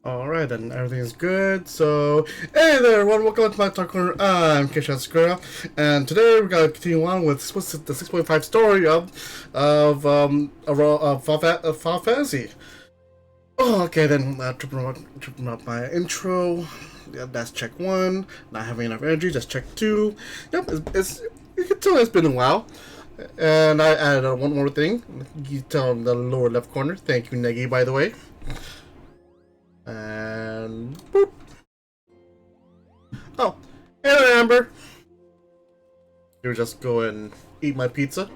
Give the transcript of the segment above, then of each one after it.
Alright, then everything's good. So, hey there, everyone, welcome to my talk corner. I'm Keisha Sakura, and today we're gonna continue on with the 6.5 story of Final Fantasy. Oh, okay, then tripping up my intro. Yeah, that's check one. Not having enough energy, that's check two. Yep, you can tell it's been a while. And I added one more thing. You tell in the lower left corner. Thank you, Negi, by the way. And boop. Oh, hey Amber. You just go and eat my pizza.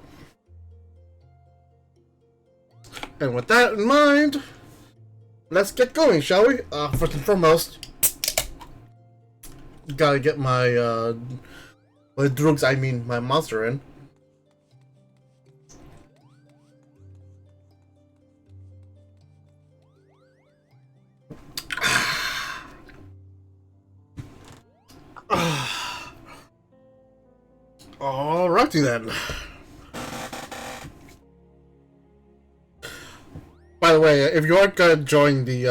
And with that in mind, let's get going, shall we? First and foremost, gotta get my drugs, I mean my monster in. Alrighty then. By the way, if you are gonna join the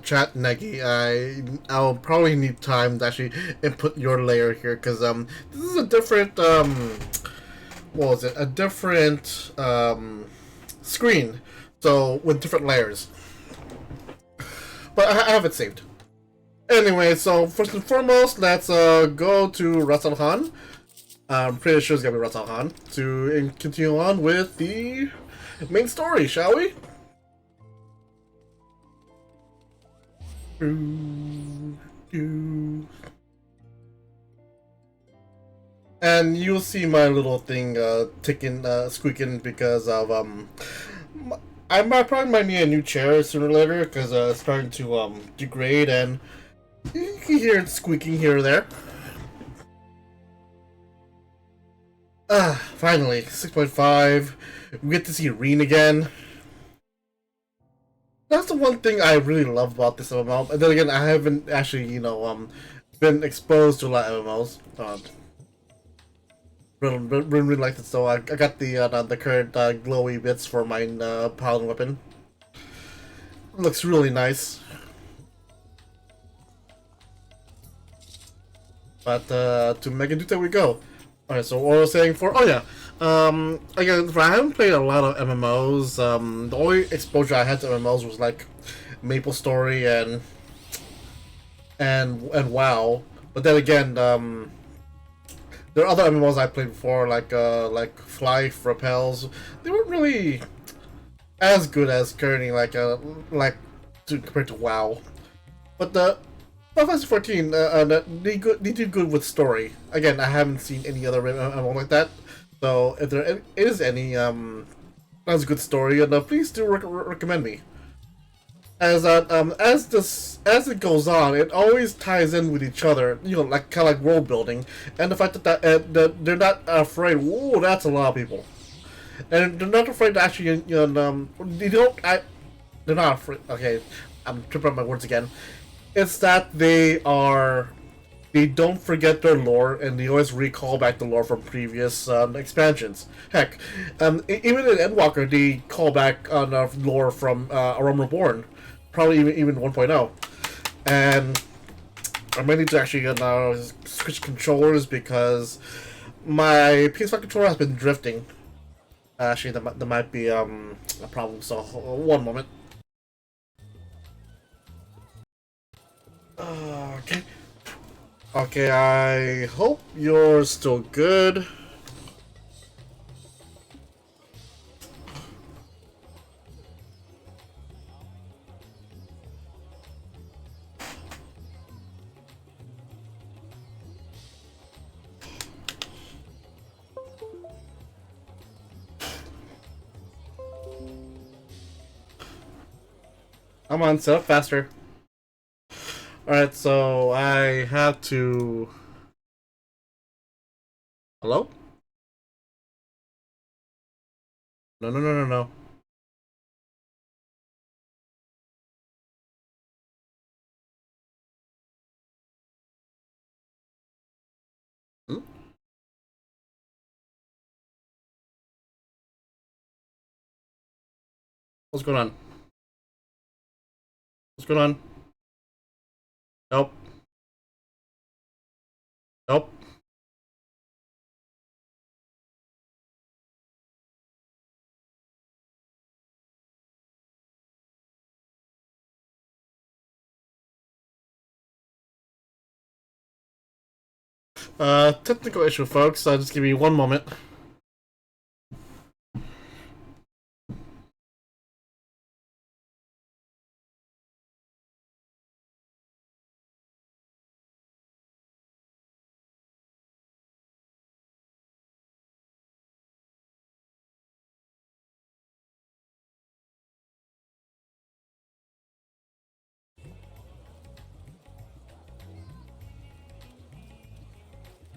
chat, Negi, I'll probably need time to actually input your layer here, because this is a different what was it, a different screen, so with different layers, but I have it saved anyway. So first and foremost, let's go to Rasalhan. I'm pretty sure it's gonna be Rasalhan to continue on with the main story, shall we? And you'll see my little thing ticking, squeaking because of I probably might need a new chair sooner or later because it's starting to degrade, and you can hear it squeaking here or there. Finally 6.5. We get to see Reen again. That's the one thing I really love about this MMO. And then again, I haven't actually, been exposed to a lot of MMOs. Really liked it, so I got the current glowy bits for my paladin weapon. Looks really nice. But to Megaduta we go. Alright, so what I was saying for, oh yeah, again, I haven't played a lot of MMOs. The only exposure I had to MMOs was like Maple Story and WoW. But then again, there are other MMOs I played before, like Fly Repels. They weren't really as good as currently, compared to WoW. But the Final Fantasy 14, they do good with story. Again, I haven't seen any other MMO like that. So if there is any has a good story, please do recommend me. As it goes on, it always ties in with each other. You know, like kind of like world building, and the fact that they're not afraid. Whoa, that's a lot of people, and they're not afraid to actually. They don't. They're not afraid. Okay, I'm tripping up my words again. It's that they don't forget their lore, and they always recall back the lore from previous expansions. Heck, even in Endwalker, they call back on lore from A Realm Reborn, probably even 1.0. And I might need to actually switch controllers because my PS5 controller has been drifting. Actually, that might be a problem. So one moment. Okay. Okay, I hope you're still good. Come on, set up faster. Alright, so I have to... Hello? No, no, no, no, no. Hmm? What's going on? What's going on? Nope. Nope. Technical issue, folks. Just give me one moment.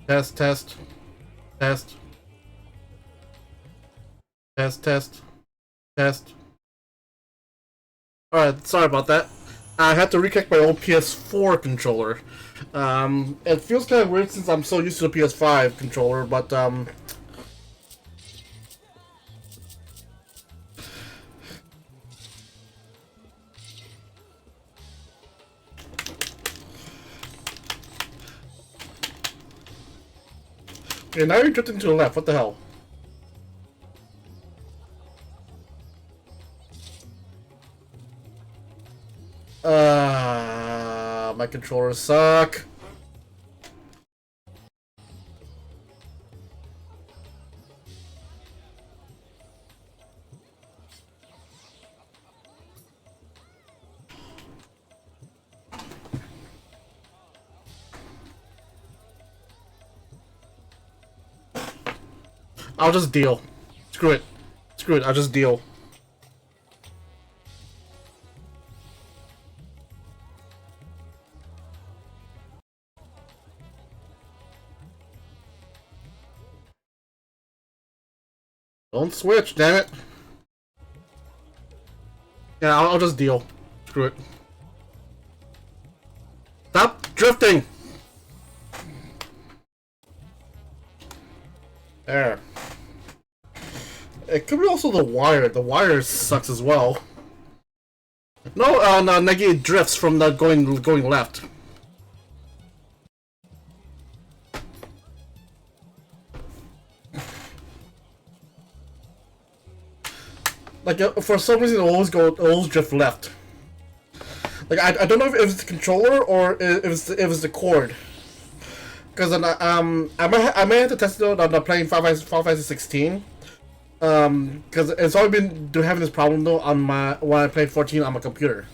Test, test, test, test, test, test. Alright, sorry about that. I had to reconnect my old PS4 controller. It feels kind of weird since I'm so used to the PS5 controller, but okay, now you're drifting to the left. What the hell? My controllers suck. I'll just deal. Screw it. Screw it. I'll just deal. Don't switch, damn it. Yeah, I'll just deal. Screw it. Stop drifting! There. It could be also the wire. The wire sucks as well. No, no, Negi drifts from the going left. Like for some reason, it always drift left. Like I don't know if it's the controller or if it's the cord. Because I may have to test it out on playing Final Fantasy 16. Because it's always been having this problem though on my when I played 14 on my computer.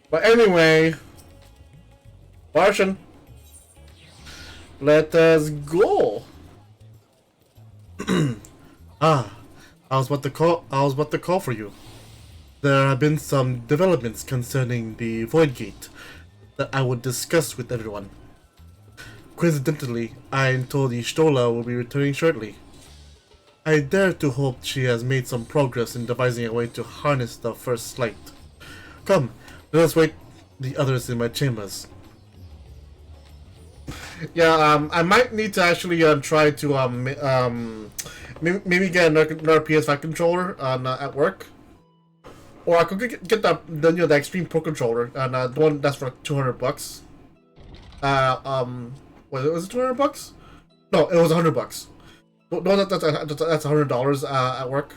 But anyway, Martian, let us go. Ah, I was about to call. I was about to call for you. There have been some developments concerning the Void Gate that I would discuss with everyone. Coincidentally, I am told Ishtola will be returning shortly. I dare to hope she has made some progress in devising a way to harness the first light. Come, let us wait the others in my chambers. Yeah, I might need to actually try to maybe get another PS5 controller at work, or I could get the Extreme Pro controller and the one that's for $200. Uh, um, was it $200? No, it was $100. No, that's $100 at work.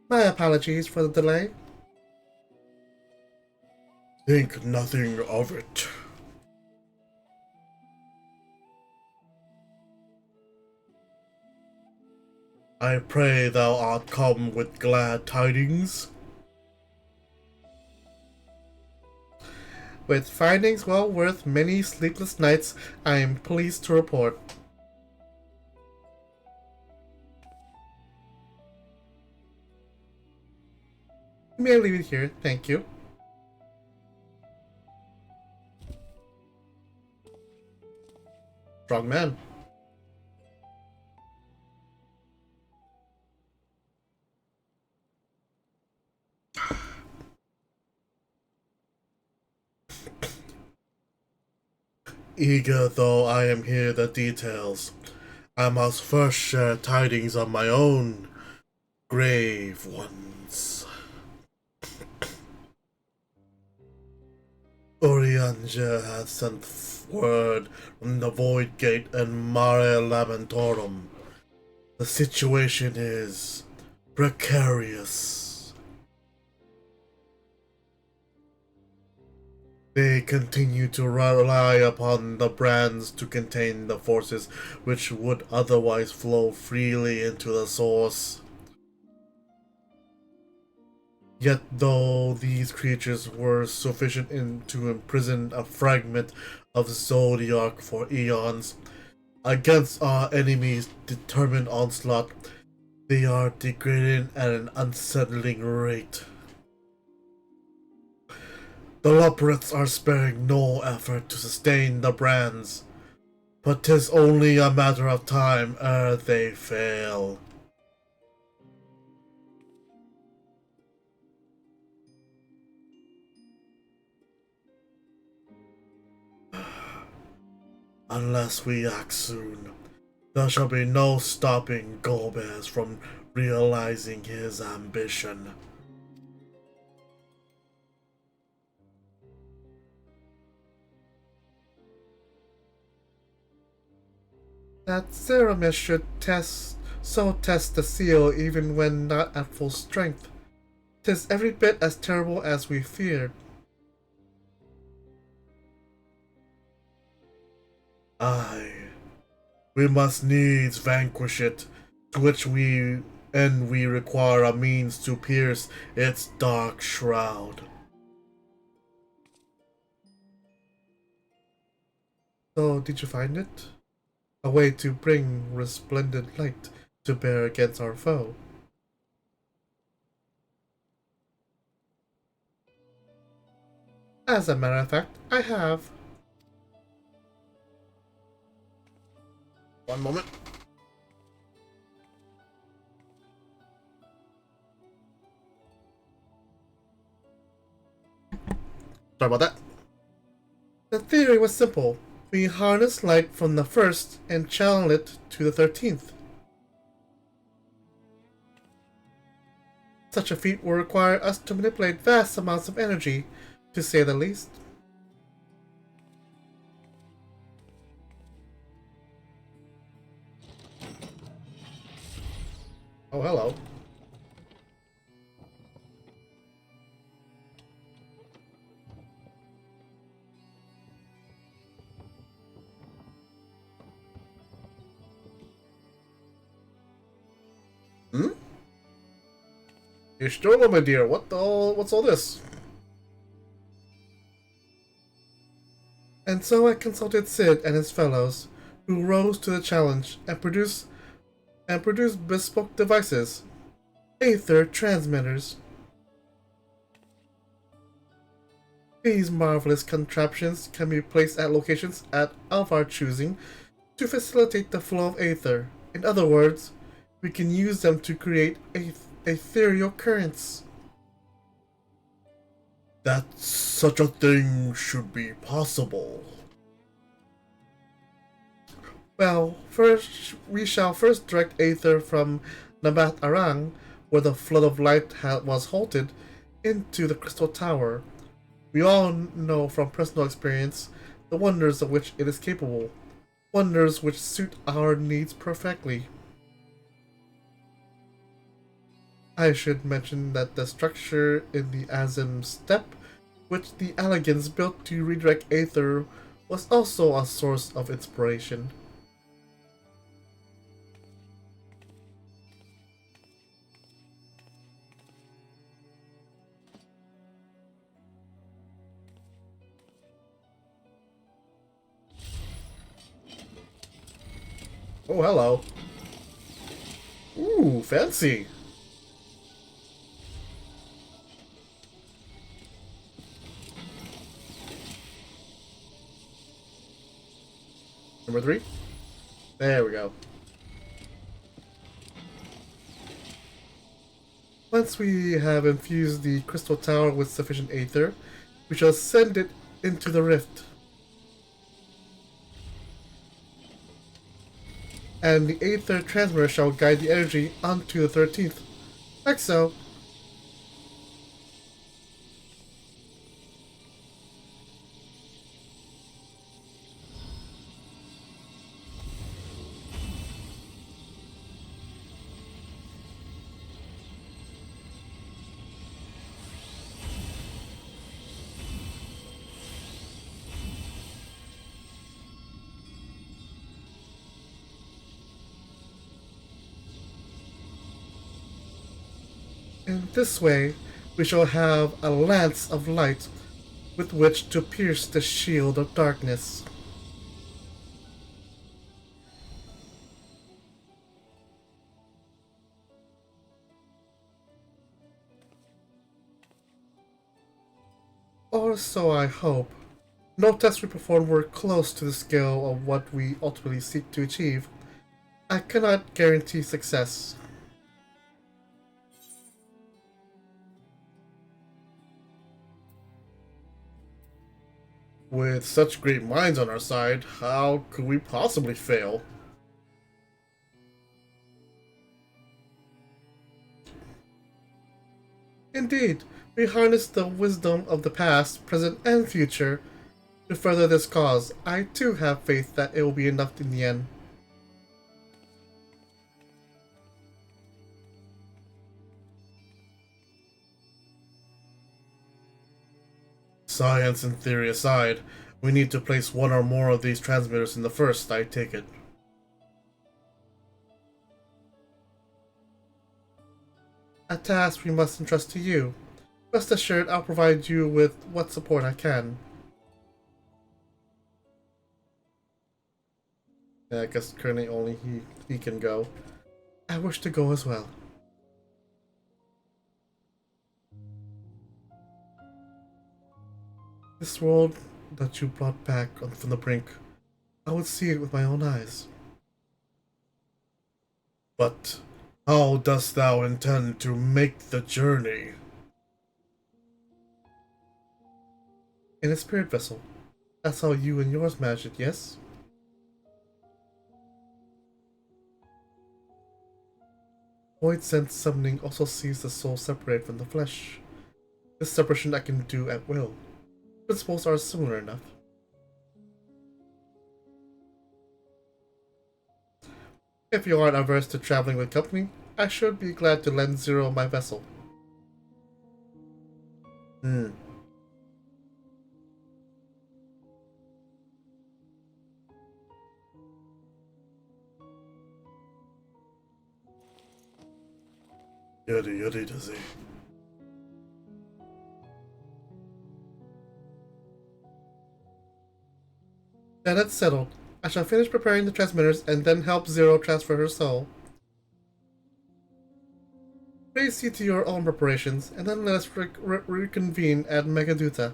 My apologies for the delay. Think nothing of it. I pray thou art come with glad tidings. With findings well worth many sleepless nights, I am pleased to report. You may leave it here, thank you. Strong man. Eager though I am hear the details, I must first share tidings of my own grave ones. Urianger has sent word from the Void Gate and Mare Lamentorum. The situation is precarious. They continue to rely upon the brands to contain the forces which would otherwise flow freely into the source. Yet though these creatures were sufficient to imprison a fragment of Zodiac for eons, against our enemies' determined onslaught, they are degrading at an unsettling rate. The Loporrits are sparing no effort to sustain the brands, but 'tis only a matter of time ere they fail. Unless we act soon, there shall be no stopping Golbez from realizing his ambition. That Ceramis should test the seal even when not at full strength. 'Tis every bit as terrible as we feared. Aye, we must needs vanquish it, to which we require a means to pierce its dark shroud. So, did you find it? A way to bring resplendent light to bear against our foe. As a matter of fact, I have. One moment. Sorry about that. The theory was simple. We harness light from the first and channel it to the 13th. Such a feat will require us to manipulate vast amounts of energy, to say the least. Oh, hello. Hmm? Ishtola, my dear, what's all this? And so I consulted Sid and his fellows, who rose to the challenge and produced bespoke devices, Aether transmitters. These marvelous contraptions can be placed at locations of our choosing to facilitate the flow of Aether. In other words, we can use them to create ethereal currents. That such a thing should be possible. Well, we shall first direct Aether from Nabat Arang, where the flood of light was halted, into the Crystal Tower. We all know from personal experience the wonders of which it is capable, wonders which suit our needs perfectly. I should mention that the structure in the Azim Steppe, which the Allegans built to redirect Aether, was also a source of inspiration. Oh, hello. Ooh, fancy. Number 3. There we go. Once we have infused the Crystal Tower with sufficient Aether, we shall send it into the rift. and the 8th transmitter shall guide the energy onto the 13th. Like so. In this way, we shall have a lance of light with which to pierce the shield of darkness. Or so I hope. No tests we performed were close to the scale of what we ultimately seek to achieve. I cannot guarantee success. With such great minds on our side, how could we possibly fail? Indeed, we harness the wisdom of the past, present, and future to further this cause. I too have faith that it will be enough in the end. Science and theory aside, we need to place one or more of these transmitters in the first, I take it. A task we must entrust to you. Rest assured I'll provide you with what support I can. Yeah, I guess currently only he can go. I wish to go as well. This world that you brought back from the brink, I would see it with my own eyes. But how dost thou intend to make the journey? In a spirit vessel. That's how you and yours managed it, yes? Void sense summoning also sees the soul separate from the flesh. This separation I can do at will. Principles are similar enough. If you aren't averse to traveling with company, I should be glad to lend Zero my vessel. Hmm. Yuddy yuddy does he. Then it's settled. I shall finish preparing the transmitters and then help Zero transfer her soul. Please see to your own preparations, and then let us reconvene at Megaduta.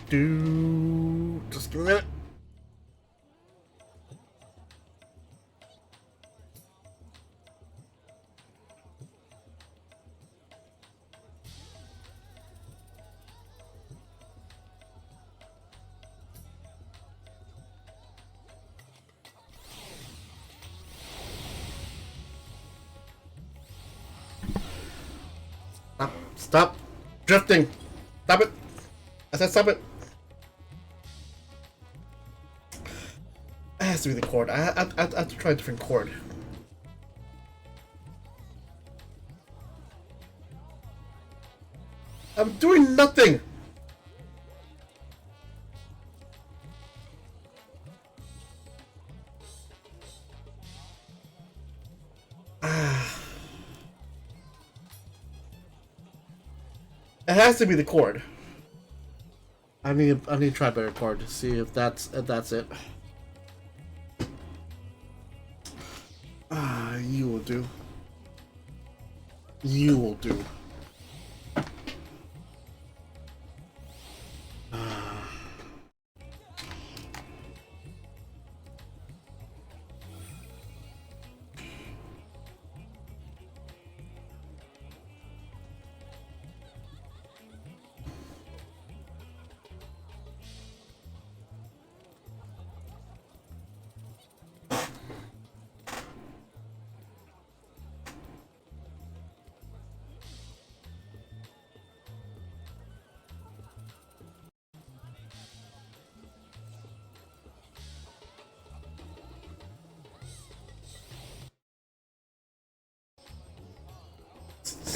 Do. Just a minute. Stop. Stop. Drifting. Stop it. I said stop it. It has to be the cord. I have to try a different cord. I'm doing nothing! It has to be the cord. I need to try a better cord to see if that's it. You will do. You will do.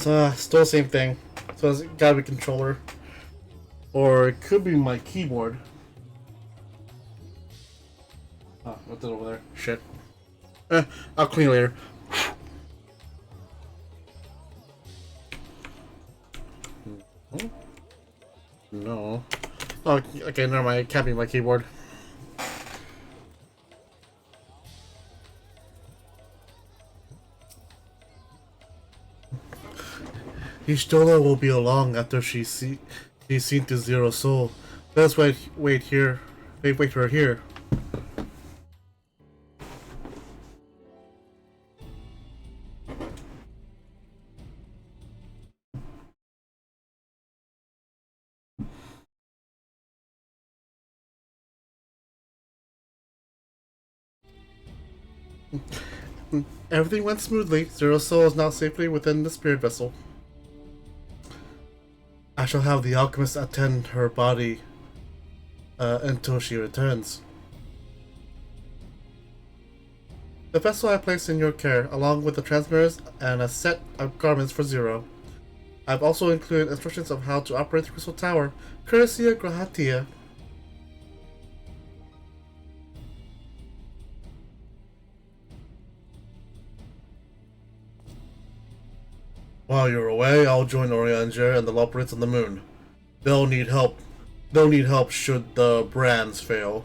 Still the same thing. So it's gotta be controller. Or it could be my keyboard. Oh, what's it over there? Shit. I'll clean it later. No. Oh, okay, never mind. It can't be my keyboard. Y'shtola will be along after she's seen to Zero Soul. Let's wait here. Wait for her here. Everything went smoothly. Zero Soul is now safely within the spirit vessel. I shall have the alchemist attend her body until she returns. The vessel I placed in your care, along with the transmitters and a set of garments for Zero. I've also included instructions of how to operate the Crystal Tower, courtesy of Grahatia. While you're away, I'll join Orianger and the Loporrits on the moon. They'll need help. They'll need help should the brands fail.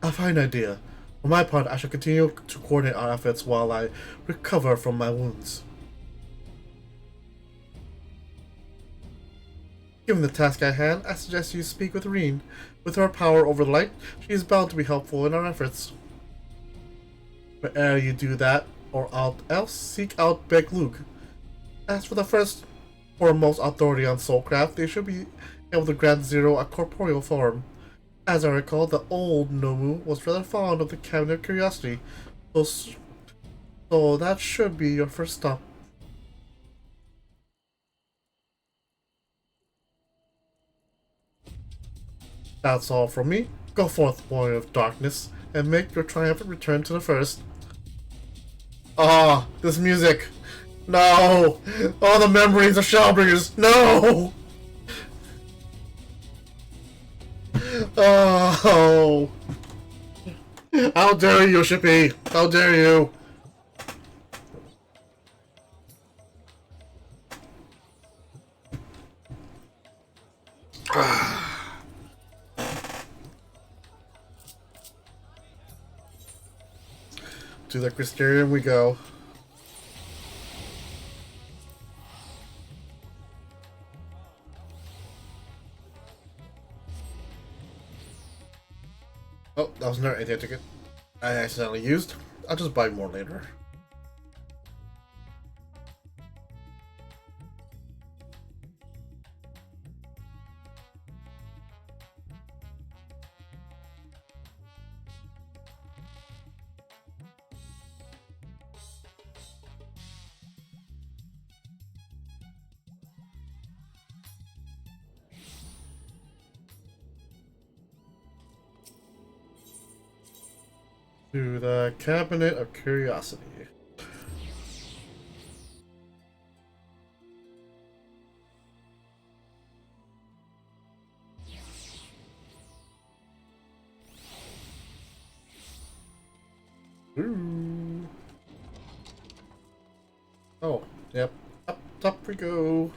A fine idea. For my part, I shall continue to coordinate our efforts while I recover from my wounds. Given the task at hand, I suggest you speak with Reen. With her power over the light, she is bound to be helpful in our efforts. But ere you do that, or else, seek out Beg Luke. As for the first foremost authority on soulcraft, they should be able to grant Zero a corporeal form. As I recall, the old Nomu was rather fond of the Cabinet of Curiosity, so that should be your first stop. That's all from me. Go forth, Warrior of Darkness, and make your triumphant return to the First. Ah, this music! No! All the memories of Shellbringers! No! Oh! How dare you, Shippy! How dare you! To the Crystarium we go. Oh, that was another ATM ticket I accidentally used. I'll just buy more later. To the Cabinet of Curiosity. Ooh. Oh, yep. Up we go.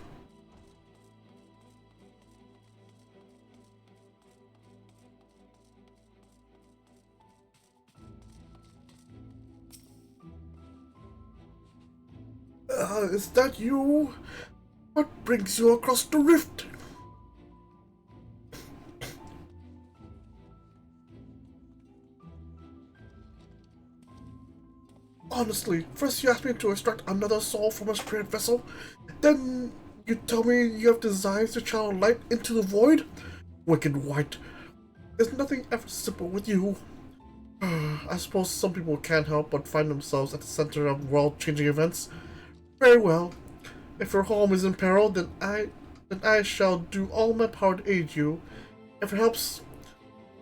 Is that you? What brings you across the rift? Honestly, first you asked me to extract another soul from a spirit vessel, then you tell me you have designs to channel light into the void? Wicked White. There's nothing ever simple with you. I suppose some people can't help but find themselves at the center of world-changing events. Very well. If your home is in peril, then I shall do all my power to aid you. If it helps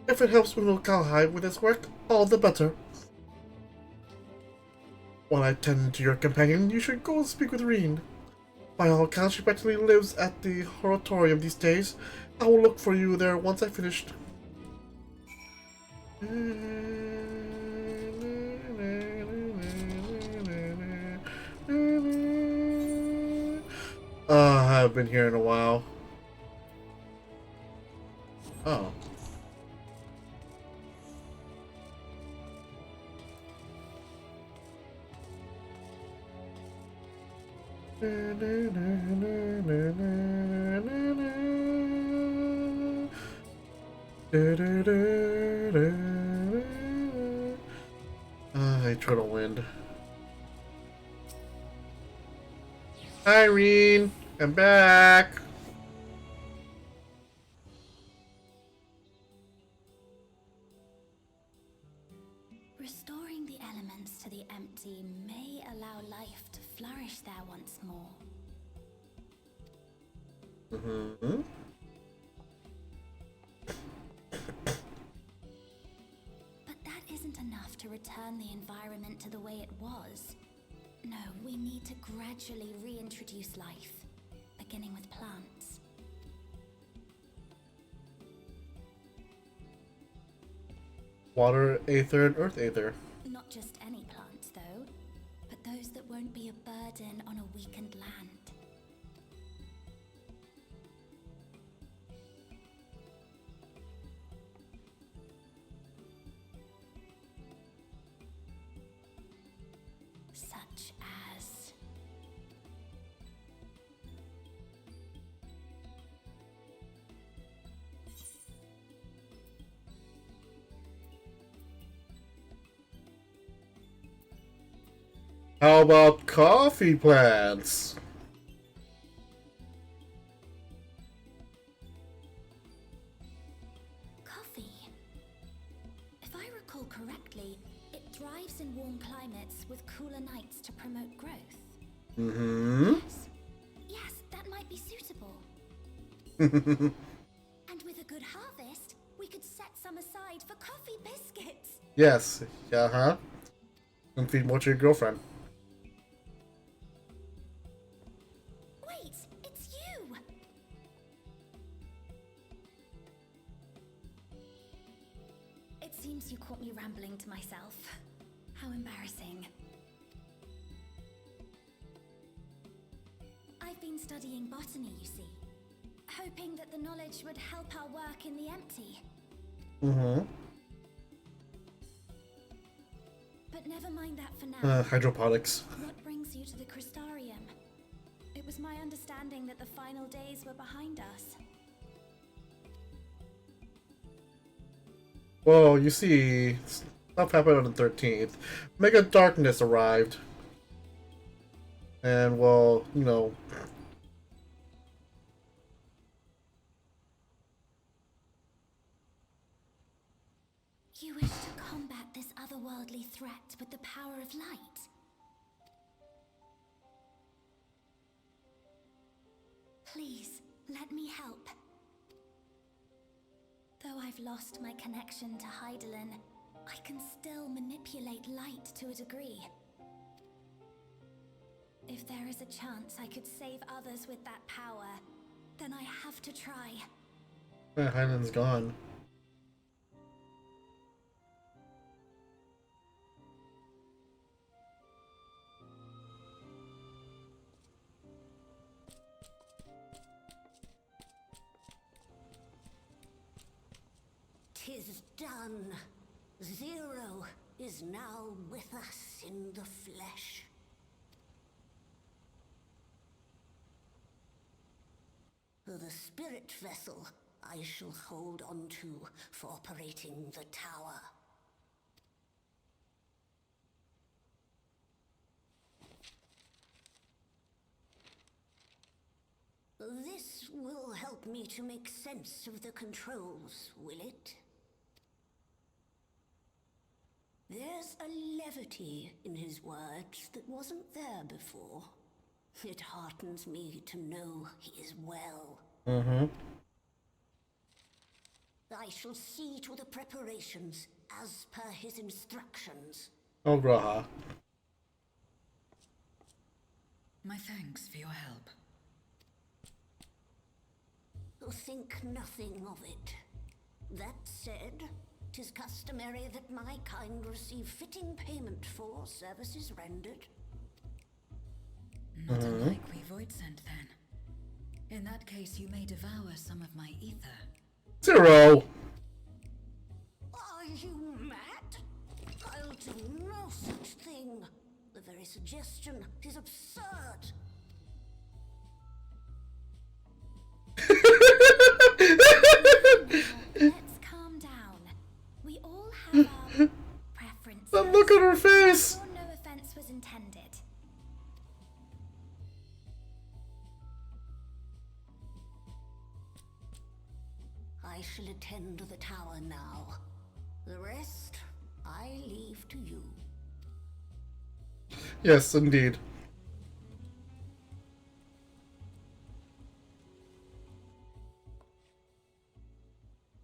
Uno Kalhai with his work, all the better. While I tend to your companion, you should go and speak with Reen. By all accounts, she practically lives at the Horatorium these days. I will look for you there once I finished. I haven't been here in a while. Oh. Turtle Wind. Irene, I'm back. Restoring the elements to the empty may allow life to flourish there once more. Mm-hmm. But that isn't enough to return the environment to the way it was. No, we need to gradually reintroduce life, beginning with plants. Water Aether and Earth Aether. Not just any plants, though, but those that won't be a burden on a weakened land. Such as... How about coffee plants? coffee. If I recall correctly, it thrives in warm climates with cooler nights to promote growth. Mm-hmm. Yes, that might be suitable. And with a good harvest, we could set some aside for coffee biscuits. Yes. Uh-huh. And feed more to your girlfriend. Wait, it's you! It seems you caught me rambling to myself. How embarrassing. I've been studying botany, you see. Hoping that the knowledge would help our work in the empty. Mm-hmm. But never mind that for now. Hydroponics. What brings you to the Crystarium? It was my understanding that the final days were behind us. Well, you see, stuff happened on the 13th. Mega Darkness arrived. And, well, you know... You wish to combat this otherworldly threat with the power of light? Please, let me help. Though I've lost my connection to Hydaelyn, I can still manipulate light to a degree. If there is a chance I could save others with that power, then I have to try. Hydaelyn's gone. "'Tis done. Zero is now with us in the flesh." The spirit vessel I shall hold on to for operating the tower. This will help me to make sense of the controls, will it? There's a levity in his words that wasn't there before. It heartens me to know he is well. Mm-hmm. I shall see to the preparations as per his instructions. Oh, Graha. My thanks for your help. will think nothing of it. That said, 'tis customary that my kind receive fitting payment for services rendered. Not unlike we void sent then. In that case, you may devour some of my ether. Zero! Are you mad? I'll do no such thing. The very suggestion is absurd. Let's calm down. We all have our preferences. But look at her face! Therefore, no offense was intended. I shall attend to the tower now. The rest, I leave to you. Yes, indeed.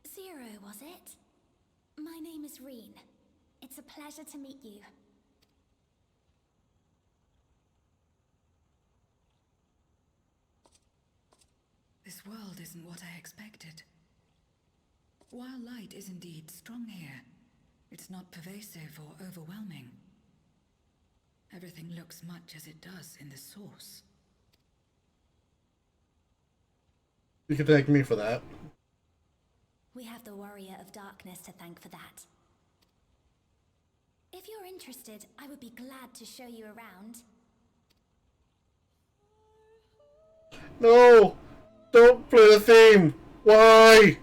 Zero, was it? My name is Reen. It's a pleasure to meet you. This world isn't what I expected. While light is indeed strong here, it's not pervasive or overwhelming. Everything looks much as it does in the source. You can thank me for that. We have the Warrior of Darkness to thank for that. If you're interested, I would be glad to show you around. No! Don't play the theme! Why?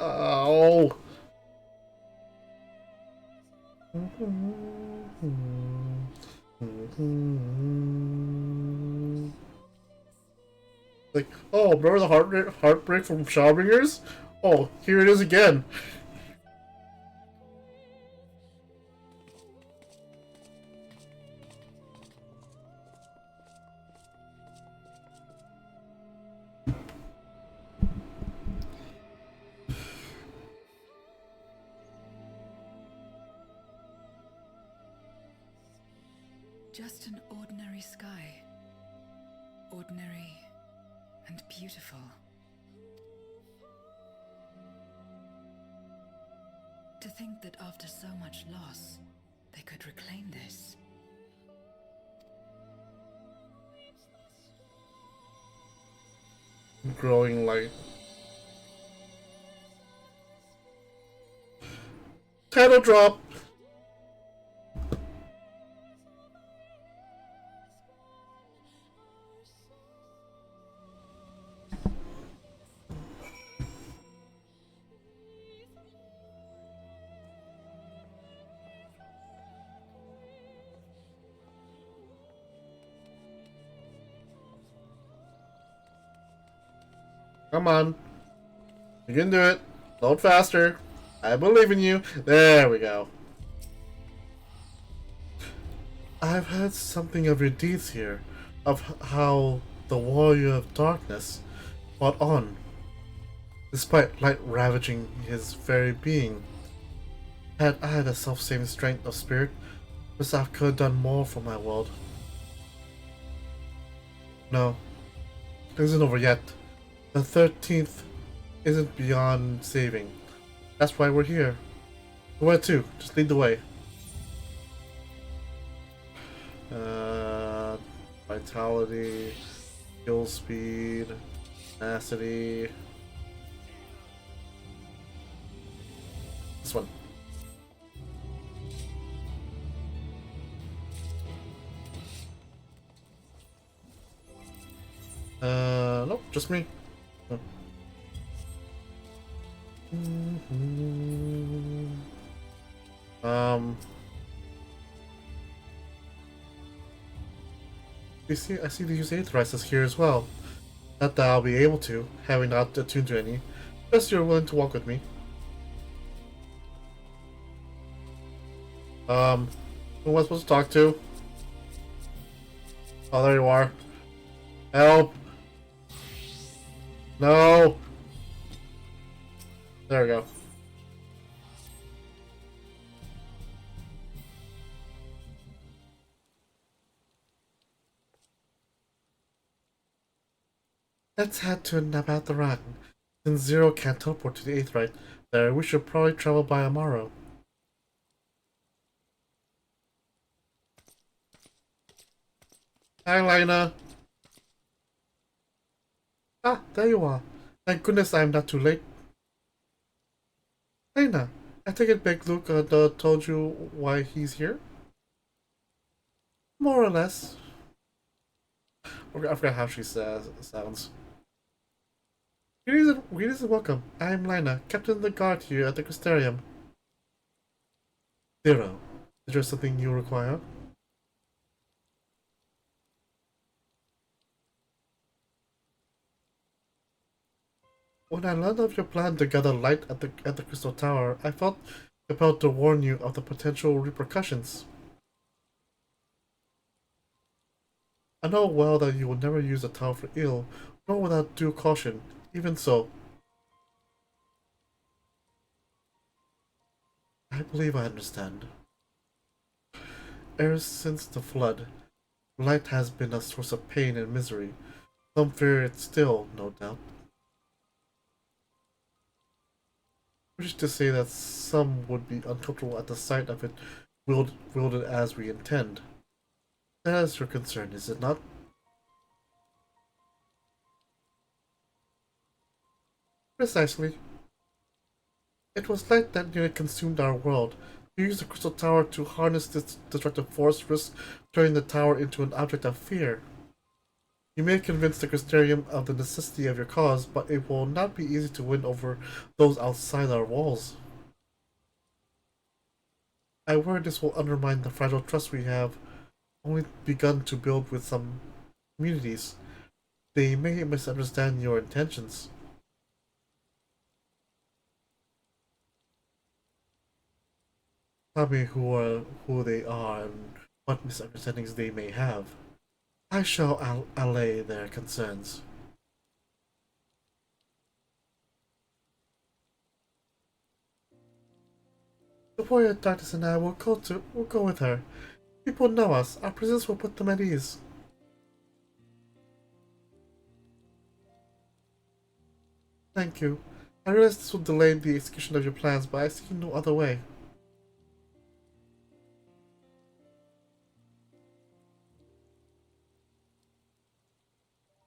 Oh. Like, oh, remember the heartbreak from Shawbringers? Oh, here it is again. Just an ordinary sky. Ordinary and beautiful. To think that after so much loss, they could reclaim this. Growing light. Title drop! Come on. You can do it. Load faster. I believe in you. There we go. I've heard something of your deeds here. Of how the Warrior of Darkness fought on. Despite light ravaging his very being. Had I the self-same strength of spirit, perhaps I could have done more for my world. No. It isn't over yet. The 13th isn't beyond saving. That's why we're here. Where to? Just lead the way. Vitality, skill speed, tenacity. This one. Nope, just me. I see they use Aetherises here as well. Not that I'll be able to, having not attuned to any. Unless you're willing to walk with me. Who am I supposed to talk to? Oh, there you are. Help! No! There we go. Let's head to Nabathran. Since Zero can't teleport to the Aetheryte there, we should probably travel by Amaro. Hi, Lina. Ah, there you are. Thank goodness I'm not too late. Lina, I take it Big Luke told you why he's here? More or less. I forgot how she sounds. Greetings and welcome. I'm Lina, captain of the guard here at the Crystarium. Zero, is there something you require? When I learned of your plan to gather light at the Crystal Tower, I felt compelled to warn you of the potential repercussions. I know well that you will never use the tower for ill, nor without due caution. Even so, I believe I understand. Ever since the flood, light has been a source of pain and misery. Some fear it still, no doubt. Which is to say that some would be uncomfortable at the sight of it wielded as we intend. That is your concern, is it not? Precisely. It was light that nearly consumed our world. You used the Crystal Tower to harness this destructive force, risk turning the tower into an object of fear. You may convince the Crystarium of the necessity of your cause, but it will not be easy to win over those outside our walls. I worry this will undermine the fragile trust we have only begun to build with some communities. They may misunderstand your intentions. Tell me who they are and what misunderstandings they may have. I shall allay their concerns. The warrior Darkness and I will go with her. People know us. Our presence will put them at ease. Thank you. I realize this will delay the execution of your plans, but I see no other way.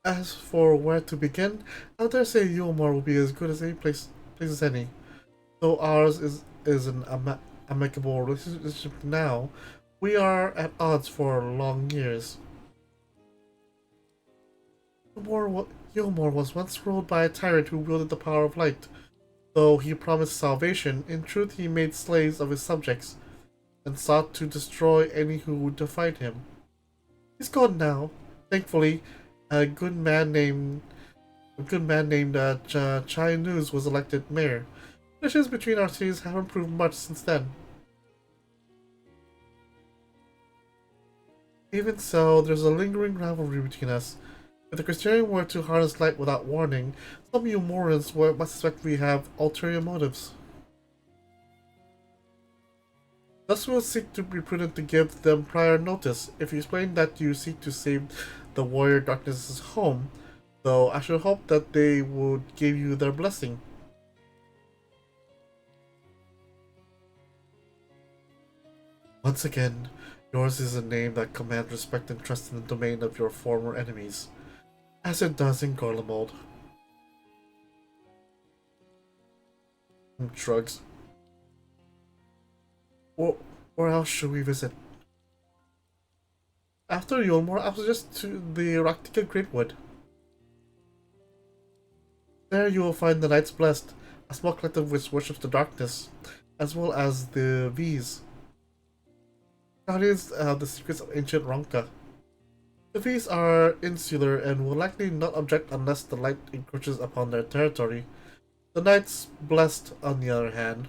As for where to begin, I dare say Yulmore will be as good as any place as any. Though ours is an amicable relationship now, we are at odds for long years. Yulmore was once ruled by a tyrant who wielded the power of light. Though he promised salvation, in truth he made slaves of his subjects, and sought to destroy any who defied him. He's gone now. Thankfully, a good man named Chai News was elected mayor. Relations between our cities have improved much since then. Even so, there's a lingering rivalry between us. If the Crystarium were to harness light without warning, some Umorans might suspect we have ulterior motives. Thus we will seek to be prudent to give them prior notice. If you explain that you seek to save the warrior Darkness's home, though I should hope that they would give you their blessing. Once again, yours is a name that commands respect and trust in the domain of your former enemies, as it does in Garlemald. Shrugs. Where else should we visit? After Yulmore, I was just to the Raktika Greatwood. There you will find the Knights Blessed, a small collective which worships the darkness, as well as the V's. Guardians of the secrets of ancient Ronka. The V's are insular and will likely not object unless the light encroaches upon their territory. The Knights Blessed, on the other hand,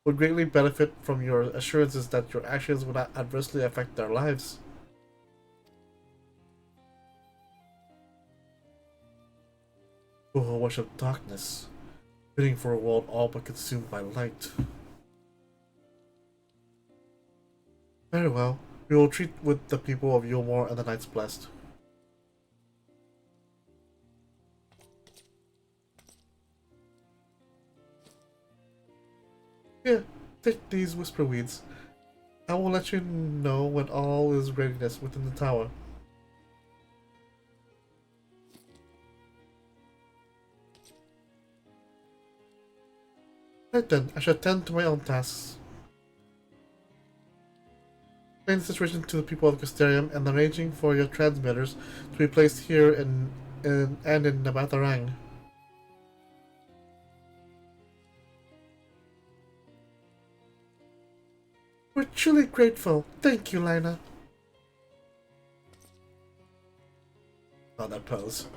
would greatly benefit from your assurances that your actions will not adversely affect their lives. Who will worship darkness, fitting for a world all but consumed by light. Very well, we will treat with the people of Yulmore and the Knights Blessed. take these whisper weeds. I will let you know when all is readiness within the tower. Right then, I shall tend to my own tasks. Explain the situation to the people of Custarium and arranging for your transmitters to be placed here and in Nabatarang. We're truly grateful. Thank you, Lina. Oh, that pose.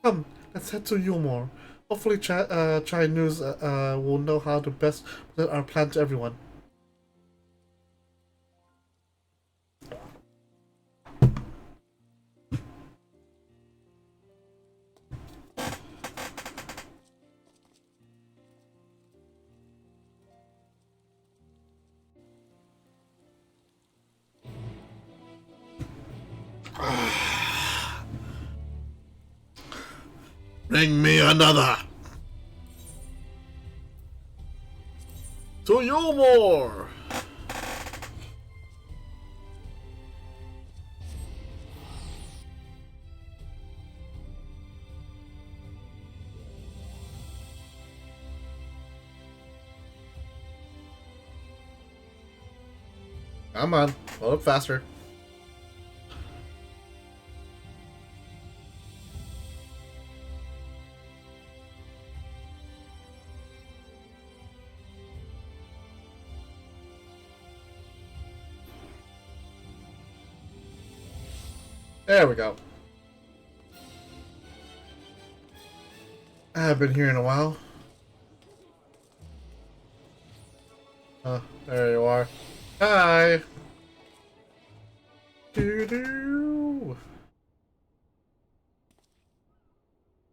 Come, let's head to Yulmore. Hopefully, Chai News will know how to best present our plan to everyone. Bring me another! To Yulmore! Come on, load up faster. There we go. I have been here in a while. There you are. Hi! Doo-doo!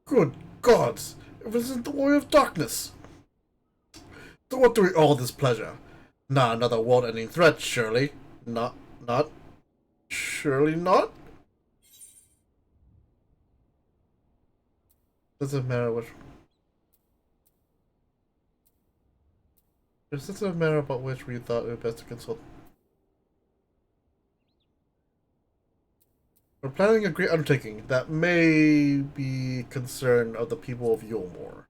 Good gods! It isn't the Warrior of Darkness! So what do we owe this pleasure? Not another world-ending threat, surely? Surely not? Doesn't matter which. Is this a matter about which we thought it would best to consult? We're planning a great undertaking that may be concern of the people of Yulmore.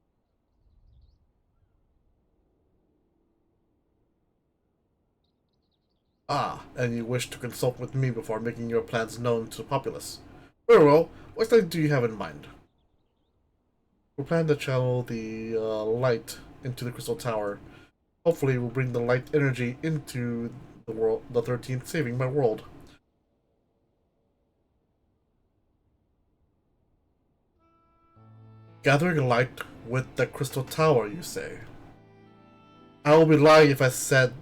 Ah, and you wish to consult with me before making your plans known to the populace. Very well. What exactly do you have in mind? We plan to channel the light into the Crystal Tower. Hopefully, we'll bring the light energy into the world, the 13th, saving my world. Gathering light with the Crystal Tower, you say? I will be lying if I said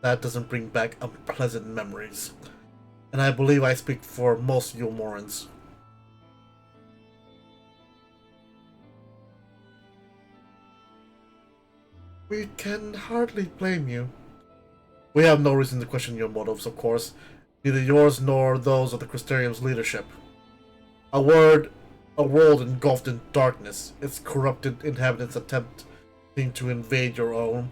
that doesn't bring back unpleasant memories. And I believe I speak for most Yulmorans. We can hardly blame you. We have no reason to question your motives, of course. Neither yours nor those of the Crystarium's leadership. A world engulfed in darkness, its corrupted inhabitants attempting to invade your own.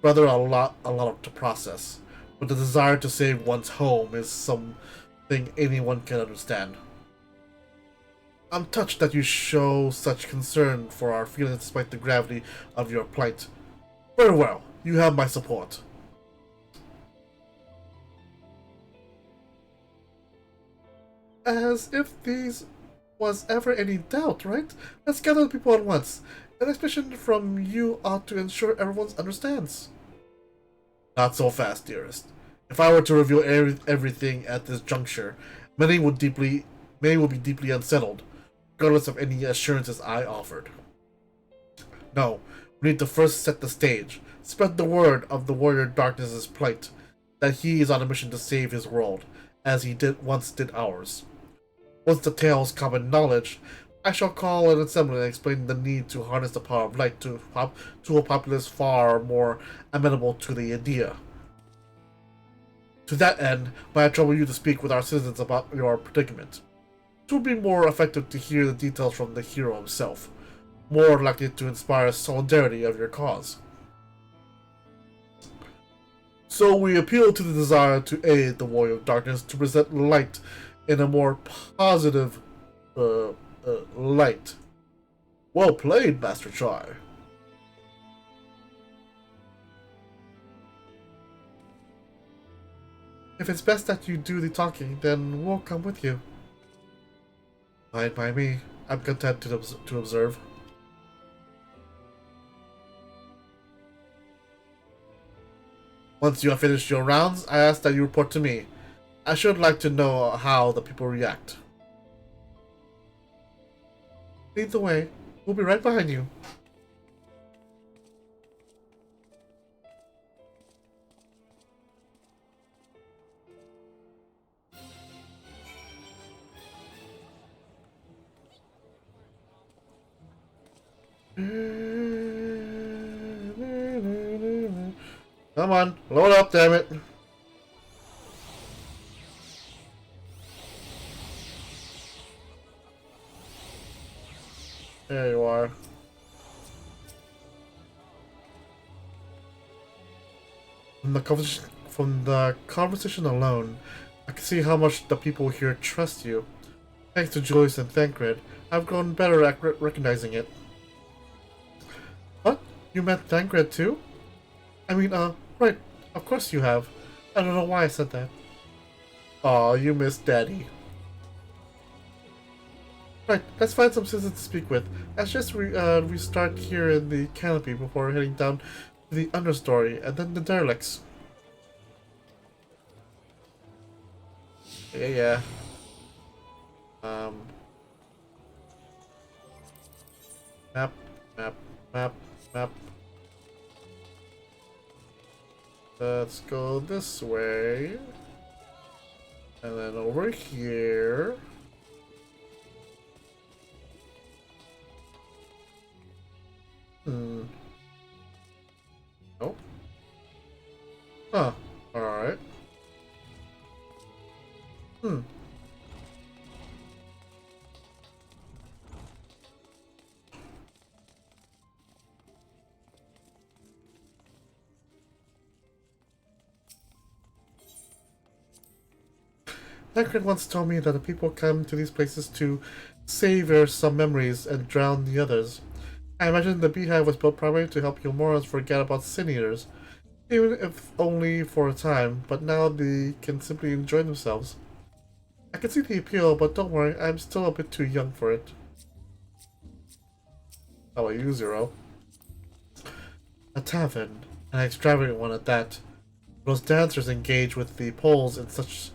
Rather a lot to process. But the desire to save one's home is something anyone can understand. I'm touched that you show such concern for our feelings despite the gravity of your plight. Very well, you have my support. As if these was ever any doubt, right? Let's gather the people at once. An explanation from you ought to ensure everyone understands. Not so fast, dearest. If I were to reveal everything at this juncture, many would be deeply unsettled, regardless of any assurances I offered. No, we need to first set the stage, spread the word of the Warrior Darkness's plight, that he is on a mission to save his world, as he once did ours. Once the tale is common knowledge, I shall call an assembly and explain the need to harness the power of light to a populace far more amenable to the idea. To that end, might I trouble you to speak with our citizens about your predicament? It would be more effective to hear the details from the hero himself, more likely to inspire solidarity of your cause. So we appeal to the desire to aid the Warrior of Darkness to present light in a more positive light. Well played, Master Chai. If it's best that you do the talking, then we'll come with you. Fine by me. I'm content to observe. Once you have finished your rounds, I ask that you report to me. I should like to know how the people react. Lead the way. We'll be right behind you. Come on, load up, damn it. There you are. From the conversation alone, I can see how much the people here trust you. Thanks to Joyce and Thancred, I've grown better at recognizing it. What? You met Thancred too? I mean, right. Of course you have. I don't know why I said that. Aw, you missed Daddy. Right, let's find some citizens to speak with. Let's just restart here in the canopy before heading down to the understory and then the derelicts. Yeah. Map. Let's go this way. And then over here. Nope. Huh. Alright. Thancred once told me that the people come to these places to savor some memories and drown the others. I imagine the beehive was built primarily to help Yomoras forget about Sin Eaters, even if only for a time, but now they can simply enjoy themselves. I can see the appeal, but don't worry, I'm still a bit too young for it. How about you, Zero? A tavern, an extravagant one at that. Those dancers engage with the poles in such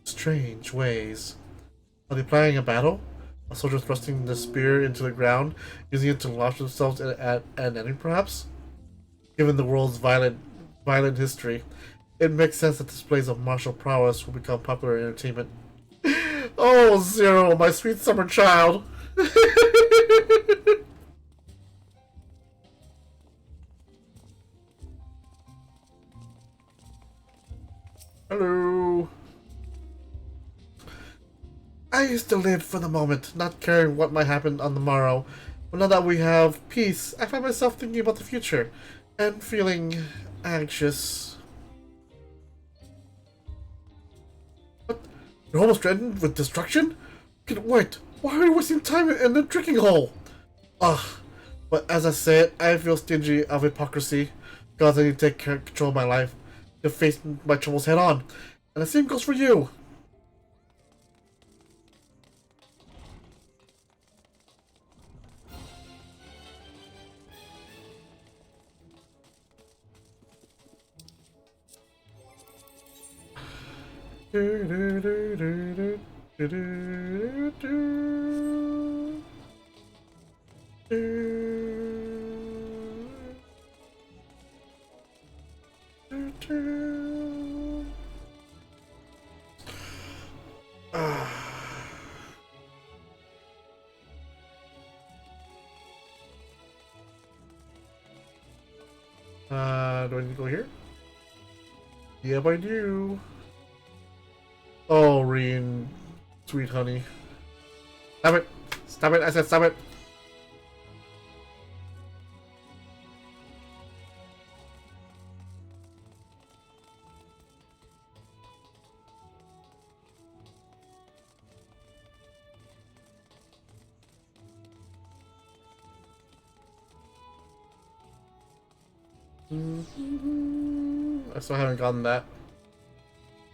strange ways. Are they planning a battle? A soldier thrusting the spear into the ground, using it to launch themselves at an enemy, perhaps? Given the world's violent history, it makes sense that displays of martial prowess will become popular entertainment. Oh, Zero, my sweet summer child! Hello! I used to live for the moment, not caring what might happen on the morrow. But now that we have peace, I find myself thinking about the future and feeling anxious. What? You're almost threatened with destruction? Wait, why are you wasting time in the drinking hole? Ugh. But as I said, I feel stingy of hypocrisy because I need to take control of my life, to face my troubles head on. And the same goes for you. Do I need to go here? Yep, I do. Oh, Reen, sweet honey. Stop it! Stop it! I said stop it! I still haven't gotten that.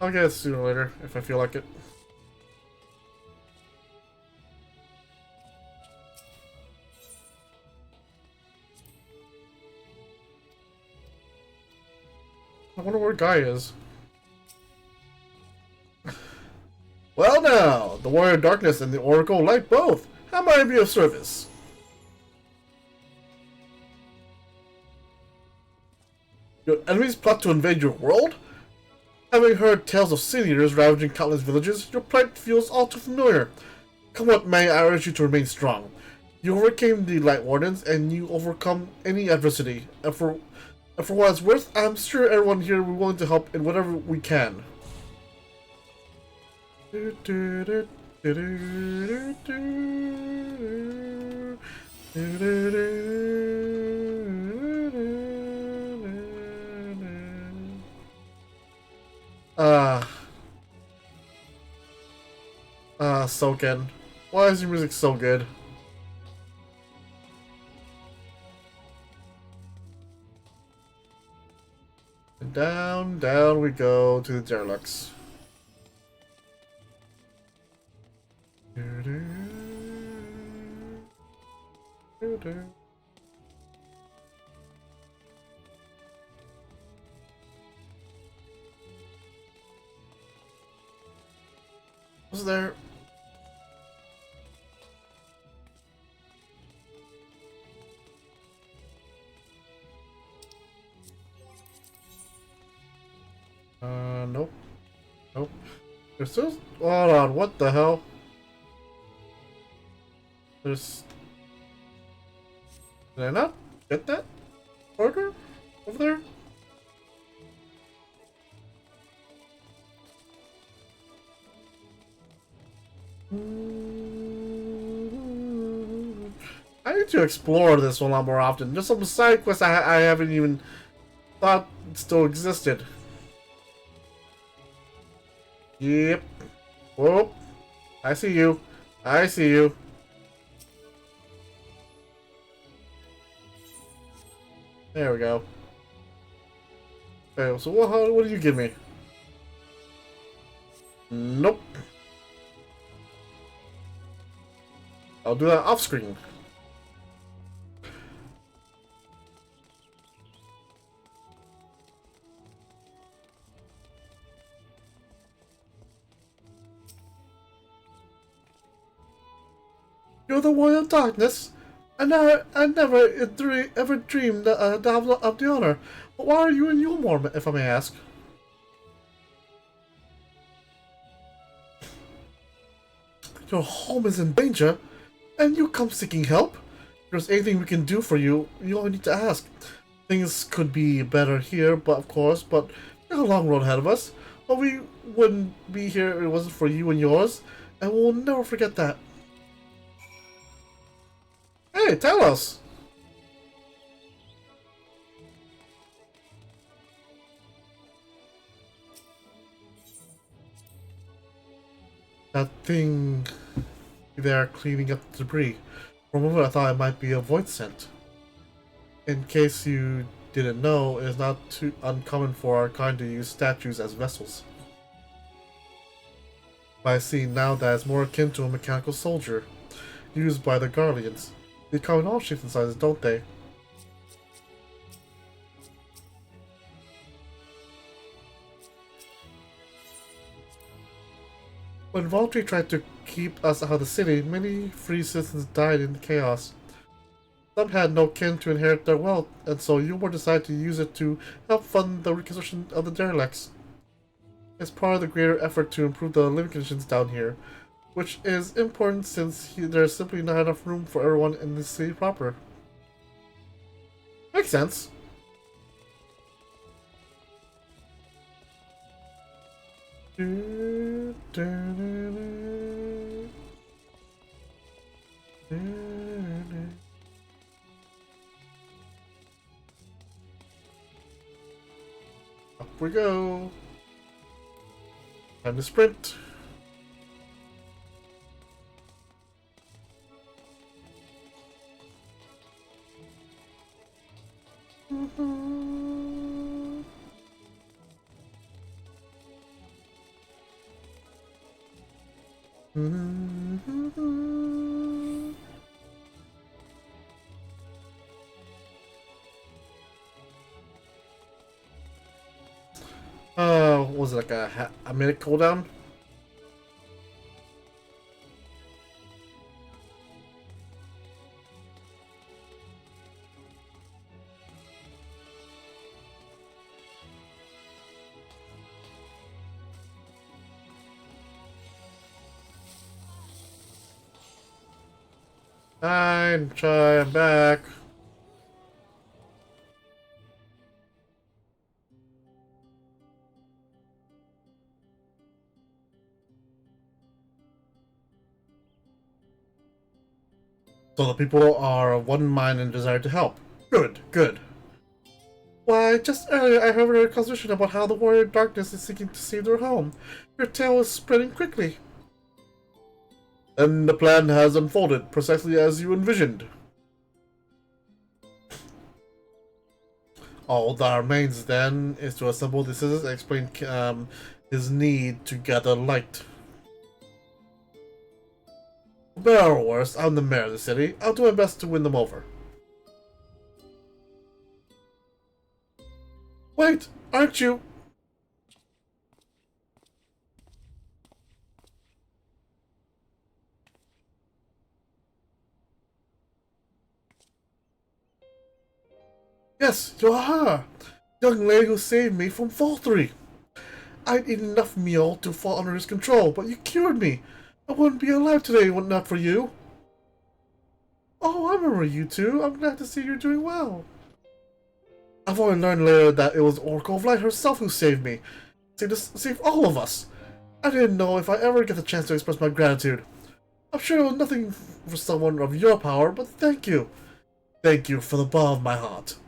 I'll get it sooner or later if I feel like it. I wonder where Guy is. Well now, the Warrior of Darkness and the Oracle like both. How might I be of service? Your enemies plot to invade your world? Having heard tales of sin eaters ravaging countless villages, your plight feels all too familiar. Come what may, I urge you to remain strong. You overcame the Light Wardens, and you overcome any adversity. And for what it's worth, I'm sure everyone here will be willing to help in whatever we can. Soken. Why is your music so good? And down we go to the derelicts. Was there? Nope. Nope. There's still. Hold on, what the hell? There's. Did I not get that order over there? I need to explore this one a lot more often. There's some side quests I haven't even thought still existed. Yep. Whoop. I see you. I see you. There we go. Okay, so what do you give me? Nope. I'll do that off screen. You're the Warrior of Darkness? I never ever dreamed of the honor. But why are you in Yulmore, if I may ask? Your home is in danger, and you come seeking help? If there's anything we can do for you, you only need to ask. Things could be better here, but there's a long road ahead of us. But we wouldn't be here if it wasn't for you and yours, and we'll never forget that. Hey, tell us! That thing there cleaning up the debris. For a moment I thought it might be a void scent. In case you didn't know, it is not too uncommon for our kind to use statues as vessels. But I see now that it's more akin to a mechanical soldier, used by the Guardians. They come in all shapes and sizes, don't they? When Valtteri tried to keep us out of the city, many free citizens died in the chaos. Some had no kin to inherit their wealth, and so Yulmore decided to use it to help fund the reconstruction of the derelicts. It's part of the greater effort to improve the living conditions down here, which is important since there's simply not enough room for everyone in the city proper. Makes sense. Up we go. Time to sprint. Was it like a minute cooldown? I'm back. So the people are of one mind and desire to help. Good, good. Why, just earlier I heard a conversation about how the warrior of darkness is seeking to save their home. Your tale is spreading quickly. And the plan has unfolded precisely as you envisioned. All that remains then is to assemble the citizens and explain his need to gather light. For better or worse, I'm the mayor of the city. I'll do my best to win them over. Wait, aren't you? Yes, you're her! Young lady who saved me from faltery. I'd eaten enough meal to fall under his control, but you cured me. I wouldn't be alive today were it not for you. Oh, I remember you two. I'm glad to see you're doing well. I've only learned later that it was Oracle of Light herself who saved me. Saved all of us. I didn't know if I ever get the chance to express my gratitude. I'm sure it was nothing for someone of your power, but thank you. Thank you from the bottom of my heart.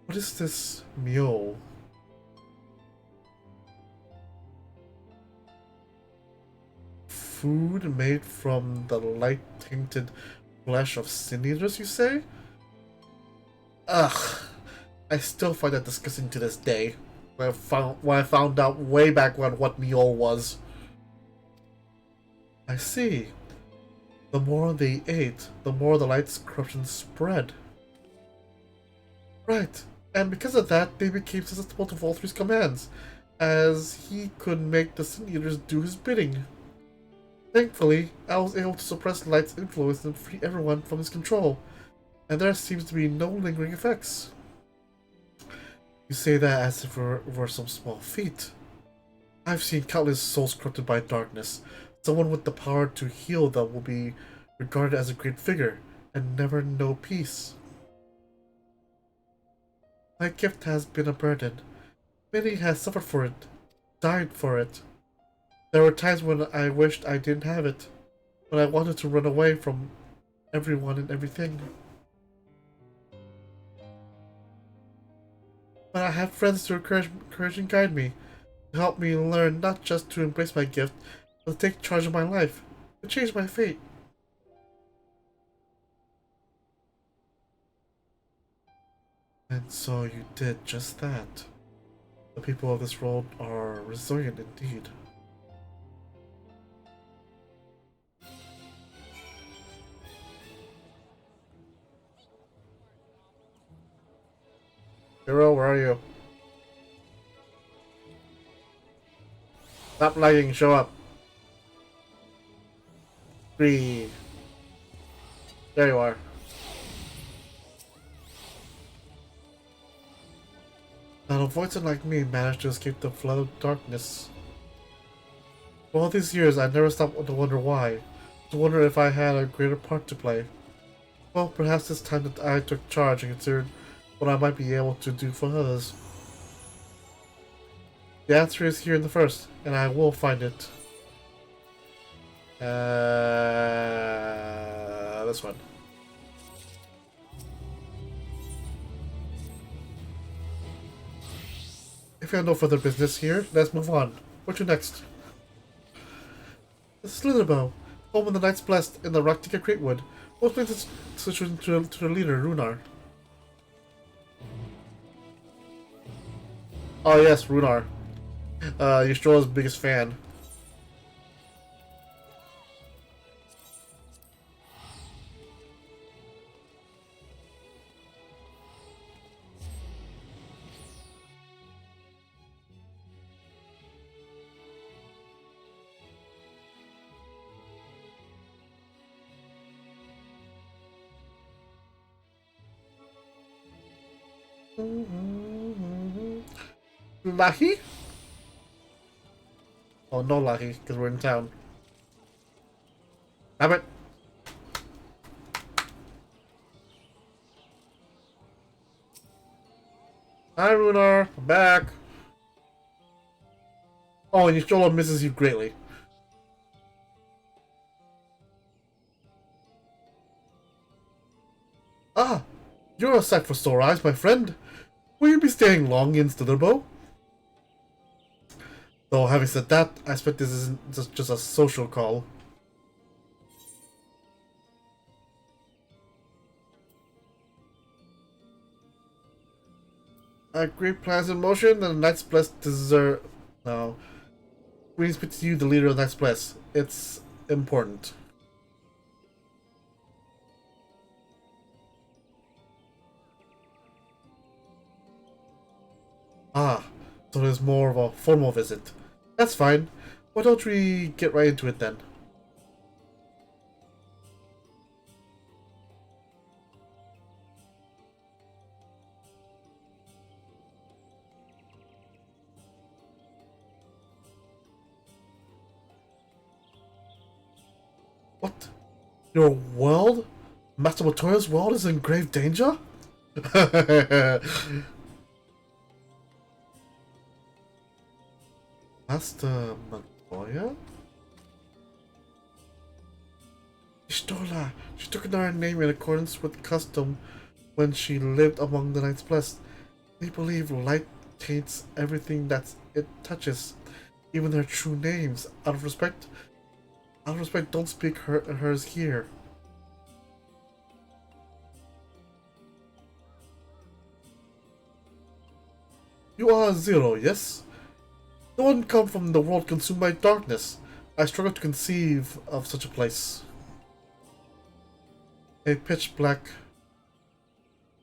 What is this mule? Food made from the light-tainted flesh of sin eaters, you say? Ugh. I still find that disgusting to this day. When I found out way back when what mule was. I see. The more they ate, the more the light's corruption spread. Right. And because of that, they became susceptible to Volturi's commands, as he could make the Sin Eaters do his bidding. Thankfully, I was able to suppress Light's influence and free everyone from his control, and there seems to be no lingering effects. You say that as if it were some small feat. I've seen countless souls corrupted by darkness. Someone with the power to heal them will be regarded as a great figure, and never know peace. My gift has been a burden. Many have suffered for it, died for it. There were times when I wished I didn't have it, when I wanted to run away from everyone and everything. But I have friends to encourage and guide me, to help me learn not just to embrace my gift, but to take charge of my life, to change my fate. And so you did just that. The people of this world are resilient indeed. Hero, where are you? Stop lagging, show up. 3. There you are. Now a voicer like me managed to escape the flood of darkness. For all these years, I never stopped to wonder why. To wonder if I had a greater part to play. Well, perhaps it's time that I took charge and considered what I might be able to do for others. The answer is here in the first, and I will find it. this one. If you have no further business here, let's move on. Where to next? The Slitherbow, home of the Knights Blessed in the Rak'tika Cratewood. Most brings its situation to the leader, Runar. Oh yes, Runar. Ystrolla's biggest fan. Lahi? Oh, no Lahi, because we're in town. Damn it. Hi, Runar. I'm back. Oh, and Ystrolla misses you greatly. Ah, you're a sight for sore eyes, my friend. Will you be staying long in Slitherbow? Though, having said that, I expect this isn't just a social call. Great plans in motion, and the Knights Blessed deserve... No. We speak to you, the leader of the Knights Blessed. It's important. Ah, so there's more of a formal visit. That's fine. Why don't we get right into it then? What? Your world? Master Matoya's world is in grave danger? Master Matoya? Ystrolla! She took another name in accordance with custom when she lived among the Knights Blessed. They believe light taints everything that it touches, even their true names. Out of respect, don't speak hers here. You are Zero, yes? The one come from the world consumed by darkness. I struggle to conceive of such a place. A pitch black